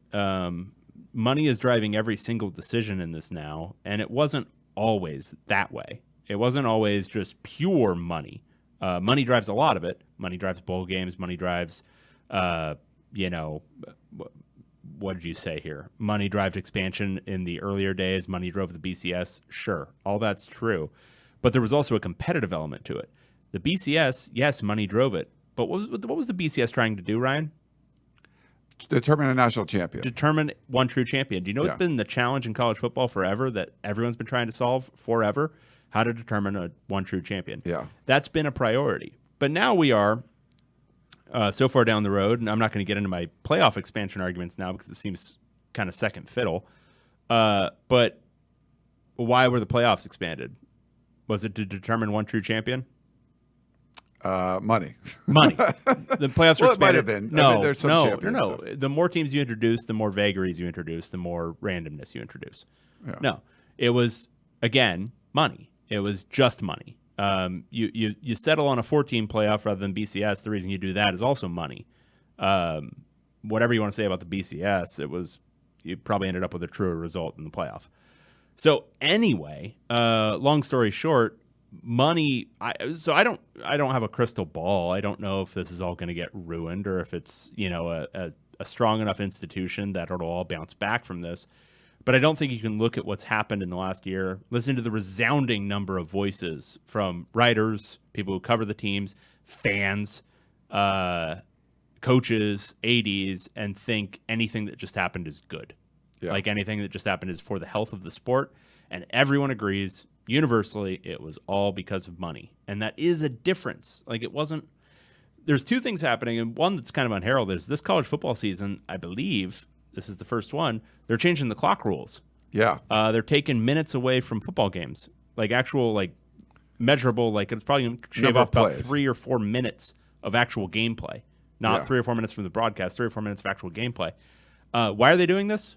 Money is driving every single decision in this now, and it wasn't always that way. It wasn't always just pure money. Money drives a lot of it. Money drives bowl games. Money drives, what did you say here? Money drove expansion in the earlier days. Money drove the BCS. Sure, all that's true. But there was also a competitive element to it. The BCS, yes, money drove it. But what was the BCS trying to do, Ryan? Determine a national champion. Determine one true champion. Do you know what's been the challenge in college football forever that everyone's been trying to solve forever? How to determine one true champion. Yeah. That's been a priority. But now we are so far down the road, and I'm not going to get into my playoff expansion arguments now because it seems kind of second fiddle. But why were the playoffs expanded? Was it to determine one true champion? Money. The playoffs were expanded. It might have been. No, there's some no. The more teams you introduce, the more vagaries you introduce, the more randomness you introduce. Yeah. No, it was, again, money. It was just money. You settle on a 14 playoff rather than BCS. The reason you do that is also money. Whatever you want to say about the BCS, you probably ended up with a truer result in the playoff. So anyway, long story short, money. I don't have a crystal ball. I don't know if this is all going to get ruined or if it's a strong enough institution that it'll all bounce back from this. But I don't think you can look at what's happened in the last year, listen to the resounding number of voices from writers, people who cover the teams, fans, coaches, ADs, and think anything that just happened is good. Yeah. Like anything that just happened is for the health of the sport. And everyone agrees universally it was all because of money. And that is a difference. Like it wasn't. There's two things happening, and one that's kind of unheralded is this college football season, I believe, this is the first one, they're changing the clock rules. Yeah. They're taking minutes away from football games, like actual, like measurable, like it's probably going to shave Number off of about plays. 3 or 4 minutes of actual gameplay, not Yeah. 3 or 4 minutes from the broadcast, 3 or 4 minutes of actual gameplay. Why are they doing this?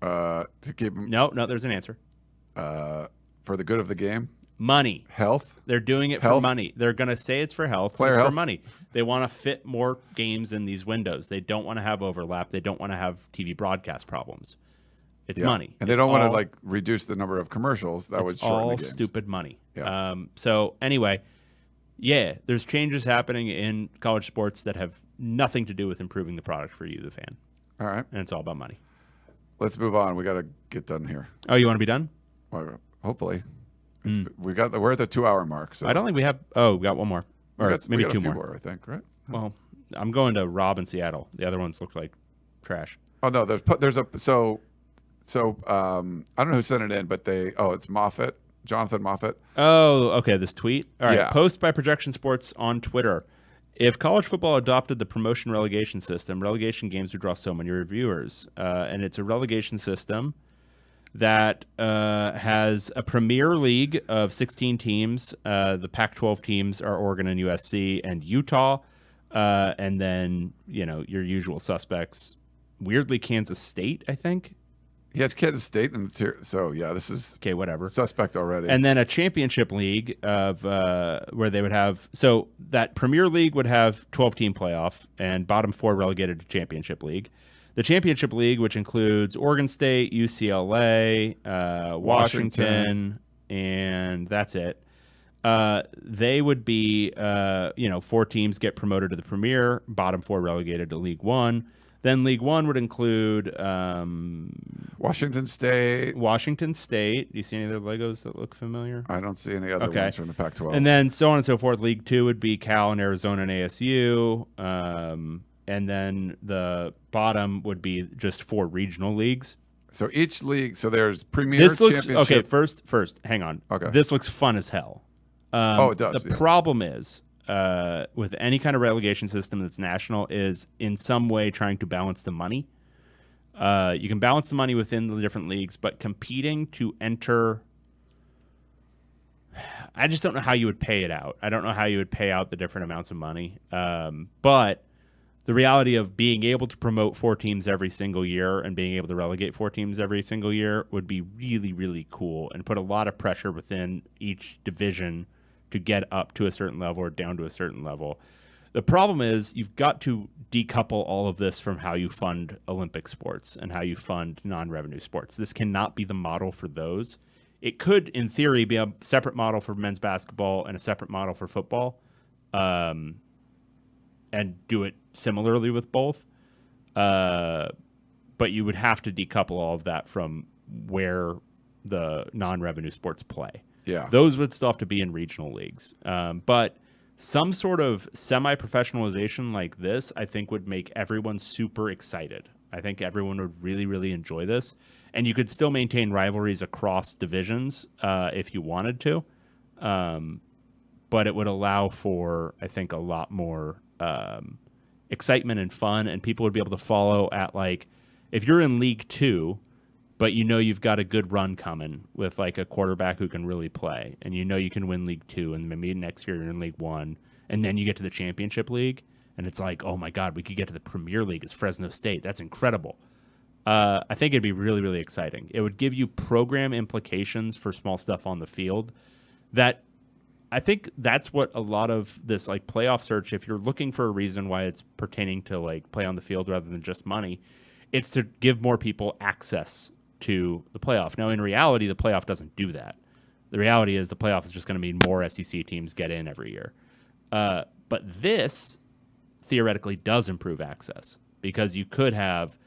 To keep them No, there's an answer. for the good of the game. Money. Health. They're doing it for Health? money. They're going to say it's for health. Player it's health? for money. They want to fit more games in these windows. They don't want to have overlap. They don't want to have TV broadcast problems. It's Yeah. money. And they It's don't want to all- like reduce the number of commercials. That would It's shorten all the games. stupid money. Yeah. So anyway, yeah, there's changes happening in college sports that have nothing to do with improving the product for you, the fan. All right. And it's all about money. Let's move on. We got to get done here. Oh, you want to be done? Well, hopefully. We're at the 2-hour mark. So I don't think we have. Oh, we got one more. Or we maybe got a 2 few more. I think, right? Well, I'm going to Rob in Seattle. The other ones look like trash. Oh no, there's a so I don't know who sent it in, but it's Moffat, Jonathan Moffat. Oh, okay. This tweet. All right. Yeah. Post by Projection Sports on Twitter. If college football adopted the promotion relegation system, relegation games would draw so many reviewers. And it's a relegation system that has a premier league of 16 teams. The Pac-12 teams are Oregon and USC and Utah. And then, your usual suspects. Weirdly, Kansas State, I think. He has Kansas State in the tier. So yeah, this is Okay, whatever. suspect already. And then a championship league of where they would have, so that Premier League would have 12-team playoff and bottom 4 relegated to championship league. The championship league, which includes Oregon State, UCLA, Washington, and that's it. They would be, 4 teams get promoted to the Premier, bottom 4 relegated to League One. Then League One would include Washington State. Do you see any other Legos that look familiar? I don't see any other Okay. ones from the Pac-12. And then so on and so forth. League Two would be Cal and Arizona and ASU. And then the bottom would be just 4 regional leagues. so each league, so there's Premier, This looks Championship. okay. First, hang on. Okay. This looks fun as hell. It does. The Yeah. problem is with any kind of relegation system that's national is in some way trying to balance the money. You can balance the money within the different leagues, but competing to enter, I just don't know how you would pay it out. I don't know how you would pay out the different amounts of money. But the reality of being able to promote 4 teams every single year and being able to relegate 4 teams every single year would be really, really cool and put a lot of pressure within each division to get up to a certain level or down to a certain level. The problem is you've got to decouple all of this from how you fund Olympic sports and how you fund non-revenue sports. This cannot be the model for those. It could, in theory, be a separate model for men's basketball and a separate model for football, and do it similarly with both. But you would have to decouple all of that from where the non-revenue sports play. Yeah. Those would still have to be in regional leagues. But some sort of semi-professionalization like this, I think, would make everyone super excited. I think everyone would really, really enjoy this. And you could still maintain rivalries across divisions if you wanted to. But it would allow for, I think, a lot more excitement and fun. And people would be able to follow at, like, if you're in League 2, but you've got a good run coming with like a quarterback who can really play, and you can win League 2, and maybe next year you're in League 1, and then you get to the championship league, and it's like, oh my God, we could get to the Premier League as Fresno State. That's incredible. I think it'd be really, really exciting. It would give you program implications for small stuff on the field that I think that's what a lot of this like playoff search, if you're looking for a reason why it's pertaining to like play on the field rather than just money, it's to give more people access to the playoff. Now, in reality, the playoff doesn't do that. The reality is the playoff is just going to mean more SEC teams get in every year. But this theoretically does improve access because you could have,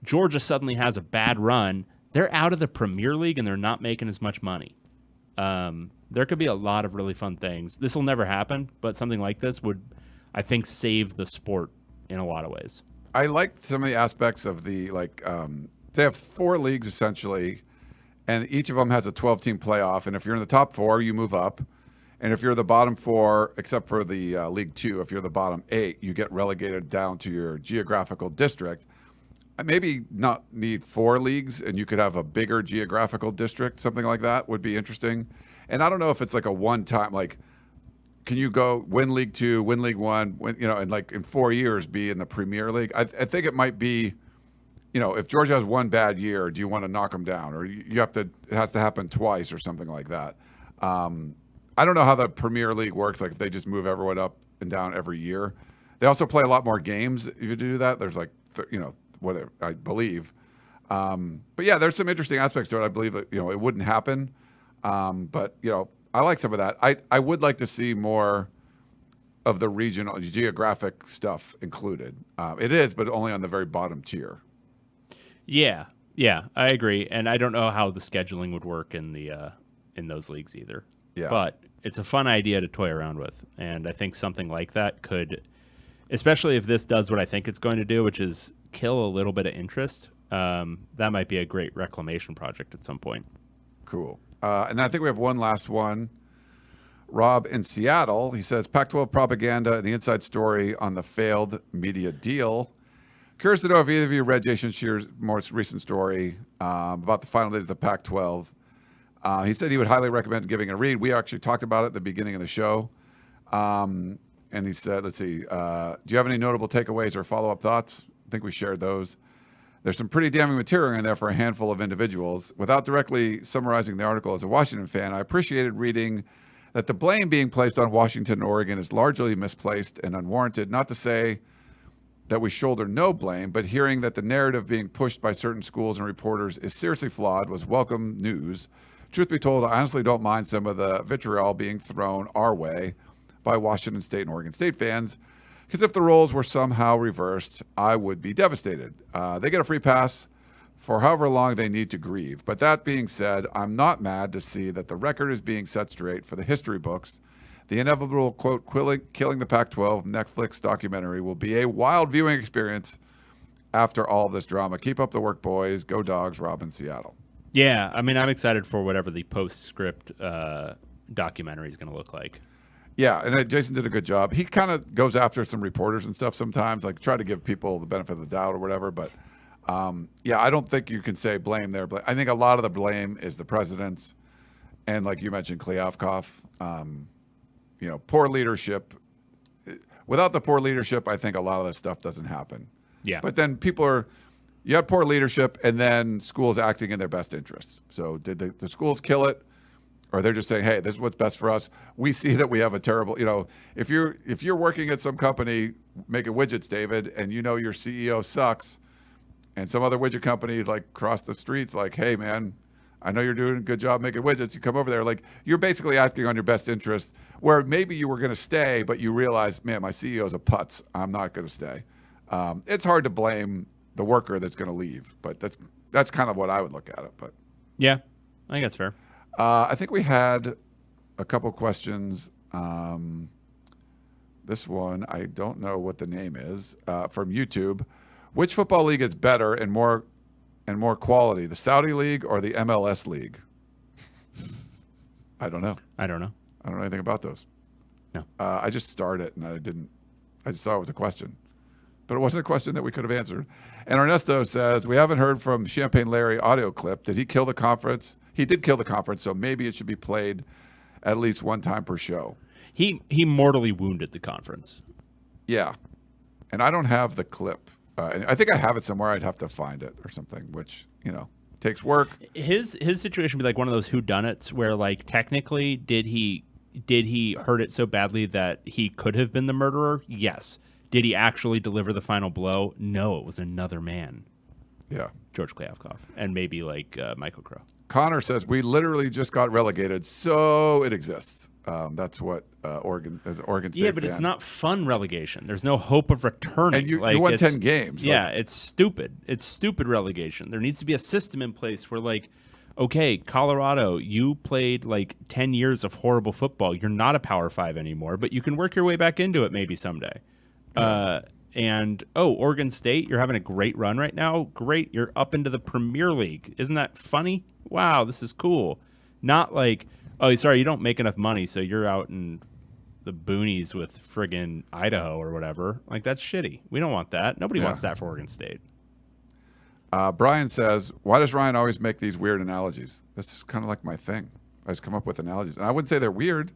Georgia suddenly has a bad run. They're out of the Premier League and they're not making as much money. There could be a lot of really fun things. This will never happen, but something like this would, I think, save the sport in a lot of ways. I like some of the aspects of the they have 4 leagues essentially, and each of them has a 12-team playoff. And if you're in the top 4, you move up. And if you're the bottom 4, except for the League 2, if you're the bottom 8, you get relegated down to your geographical district. maybe not need 4 leagues, and you could have a bigger geographical district. Something like that would be interesting. And I don't know if it's like a one-time, like, can you go win League 2, win League 1, and like in 4 years be in the Premier League? I think it might be, if Georgia has one bad year, do you want to knock them down, or it has to happen twice or something like that. I don't know how the Premier League works. Like if they just move everyone up and down every year. They also play a lot more games if you do that. There's like, whatever, I believe. But yeah, there's some interesting aspects to it. I believe that, it wouldn't happen. But I like some of that. I would like to see more of the regional geographic stuff included. It is, but only on the very bottom tier. Yeah, I agree. And I don't know how the scheduling would work in those leagues either. Yeah. But it's a fun idea to toy around with. And I think something like that could, especially if this does what I think it's going to do, which is kill a little bit of interest, that might be a great reclamation project at some point. Cool. And I think we have one last one. Rob in Seattle, he says, Pac-12 propaganda and the inside story on the failed media deal. Curious to know if either of you read Jason Shear's most recent story about the final days of the Pac-12. He said he would highly recommend giving it a read. We actually talked about it at the beginning of the show. And he said, let's see, do you have any notable takeaways or follow-up thoughts? I think we shared those. There's some pretty damning material in there for a handful of individuals. Without directly summarizing the article as a Washington fan, I appreciated reading that the blame being placed on Washington and Oregon is largely misplaced and unwarranted. Not to say that we shoulder no blame, but hearing that the narrative being pushed by certain schools and reporters is seriously flawed was welcome news. Truth be told, I honestly don't mind some of the vitriol being thrown our way by Washington State and Oregon State fans, because if the roles were somehow reversed, I would be devastated. They get a free pass for however long they need to grieve. But that being said, I'm not mad to see that the record is being set straight for the history books. The inevitable, quote, killing the Pac-12 Netflix documentary will be a wild viewing experience after all this drama. Keep up the work, boys. Go Dogs, Rob in Seattle. Yeah, I mean, I'm excited for whatever the postscript documentary is going to look like. Yeah, and Jason did a good job. He kind of goes after some reporters and stuff sometimes, like try to give people the benefit of the doubt or whatever. But yeah, I don't think you can say blame there. I think a lot of the blame is the president's, and like you mentioned, Kliavkoff. Poor leadership. Without the poor leadership, I think a lot of that stuff doesn't happen. Yeah. But then you had poor leadership, and then schools acting in their best interests. So did the schools kill it? Or they're just saying, hey, this is what's best for us. We see that we have a terrible, if you're working at some company making widgets, David, and your CEO sucks, and some other widget company like across the streets like, hey, man, I know you're doing a good job making widgets. You come over there, like you're basically acting on your best interest, where maybe you were going to stay, but you realize, man, my CEO's a putz. I'm not going to stay. It's hard to blame the worker that's going to leave, but that's kind of what I would look at it. But yeah, I think that's fair. I think we had a couple questions. This one, I don't know what the name is, from YouTube. Which football league is better and more quality, the Saudi League or the MLS League? I don't know. I don't know anything about those. No. I just started it, and I just saw it was a question. But it wasn't a question that we could have answered. And Ernesto says, we haven't heard from Champagne Larry audio clip. Did he kill the conference? He did kill the conference, so maybe it should be played at least one time per show. He mortally wounded the conference. Yeah. And I don't have the clip. I think I have it somewhere. I'd have to find it or something, which, takes work. His situation would be like one of those whodunits where, like, technically, did he hurt it so badly that he could have been the murderer? Yes. Did he actually deliver the final blow? No, it was another man. Yeah. George Kliavkoff. And maybe, like, Michael Crow. Connor says, we literally just got relegated, so it exists. That's what Oregon State Yeah, but fan. It's not fun relegation. There's no hope of returning. And you won 10 games. Yeah, it's stupid. It's stupid relegation. There needs to be a system in place where, like, okay, Colorado, you played, like, 10 years of horrible football. You're not a Power 5 anymore, but you can work your way back into it maybe someday. Yeah. Oregon State, you're having a great run right now. Great, you're up into the Premier League. Isn't that funny? Wow, this is cool. Not like, oh, sorry, you don't make enough money, so you're out in the boonies with friggin' Idaho or whatever. Like, that's shitty. We don't want that. Nobody wants that for Oregon State. Brian says, why does Ryan always make these weird analogies? This is kind of like my thing. I just come up with analogies. And I wouldn't say they're weird.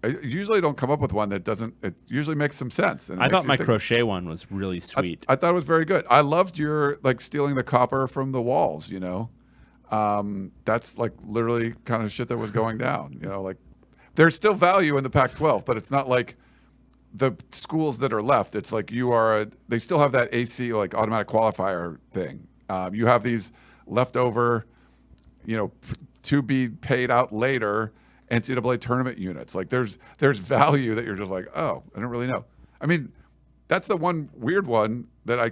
I usually don't come up with one that doesn't. It usually makes some sense. And I thought my crochet one was really sweet. I thought it was very good. I loved your stealing the copper from the walls. That's like literally kind of shit that was going down. There's still value in the Pac-12, but it's not like the schools that are left. It's like they still have that AC, like automatic qualifier thing. You have these leftover, to be paid out later NCAA tournament units. Like there's value that you're just like, oh, I don't really know. I mean, that's the one weird one that I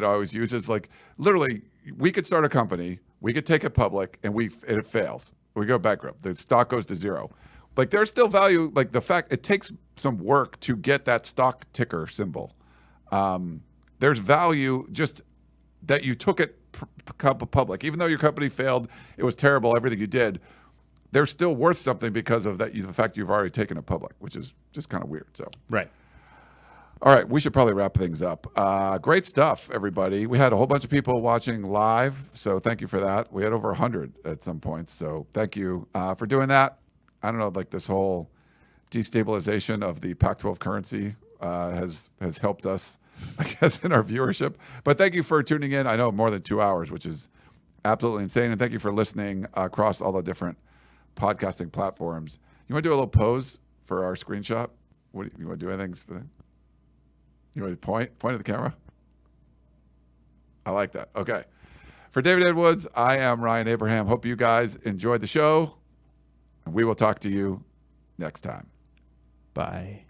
always use is like literally we could start a company, we could take it public, and it fails. We go bankrupt. The stock goes to zero. Like there's still value. Like the fact it takes some work to get that stock ticker symbol. There's value just that you took it public, even though your company failed. It was terrible. Everything you did. They're still worth something because of that. The fact you've already taken it public, which is just kind of weird. So right. All right, we should probably wrap things up. Great stuff, everybody. We had a whole bunch of people watching live, so thank you for that. We had over 100 at some points, so thank you for doing that. I don't know, like this whole destabilization of the Pac-12 currency has helped us, I guess, in our viewership. But thank you for tuning in. I know more than 2 hours, which is absolutely insane. And thank you for listening across all the different podcasting platforms. You want to do a little pose for our screenshot? You want to do anything? You want to point at the camera? I like that. Okay. For David Edwards, I am Ryan Abraham. Hope you guys enjoyed the show. And we will talk to you next time. Bye.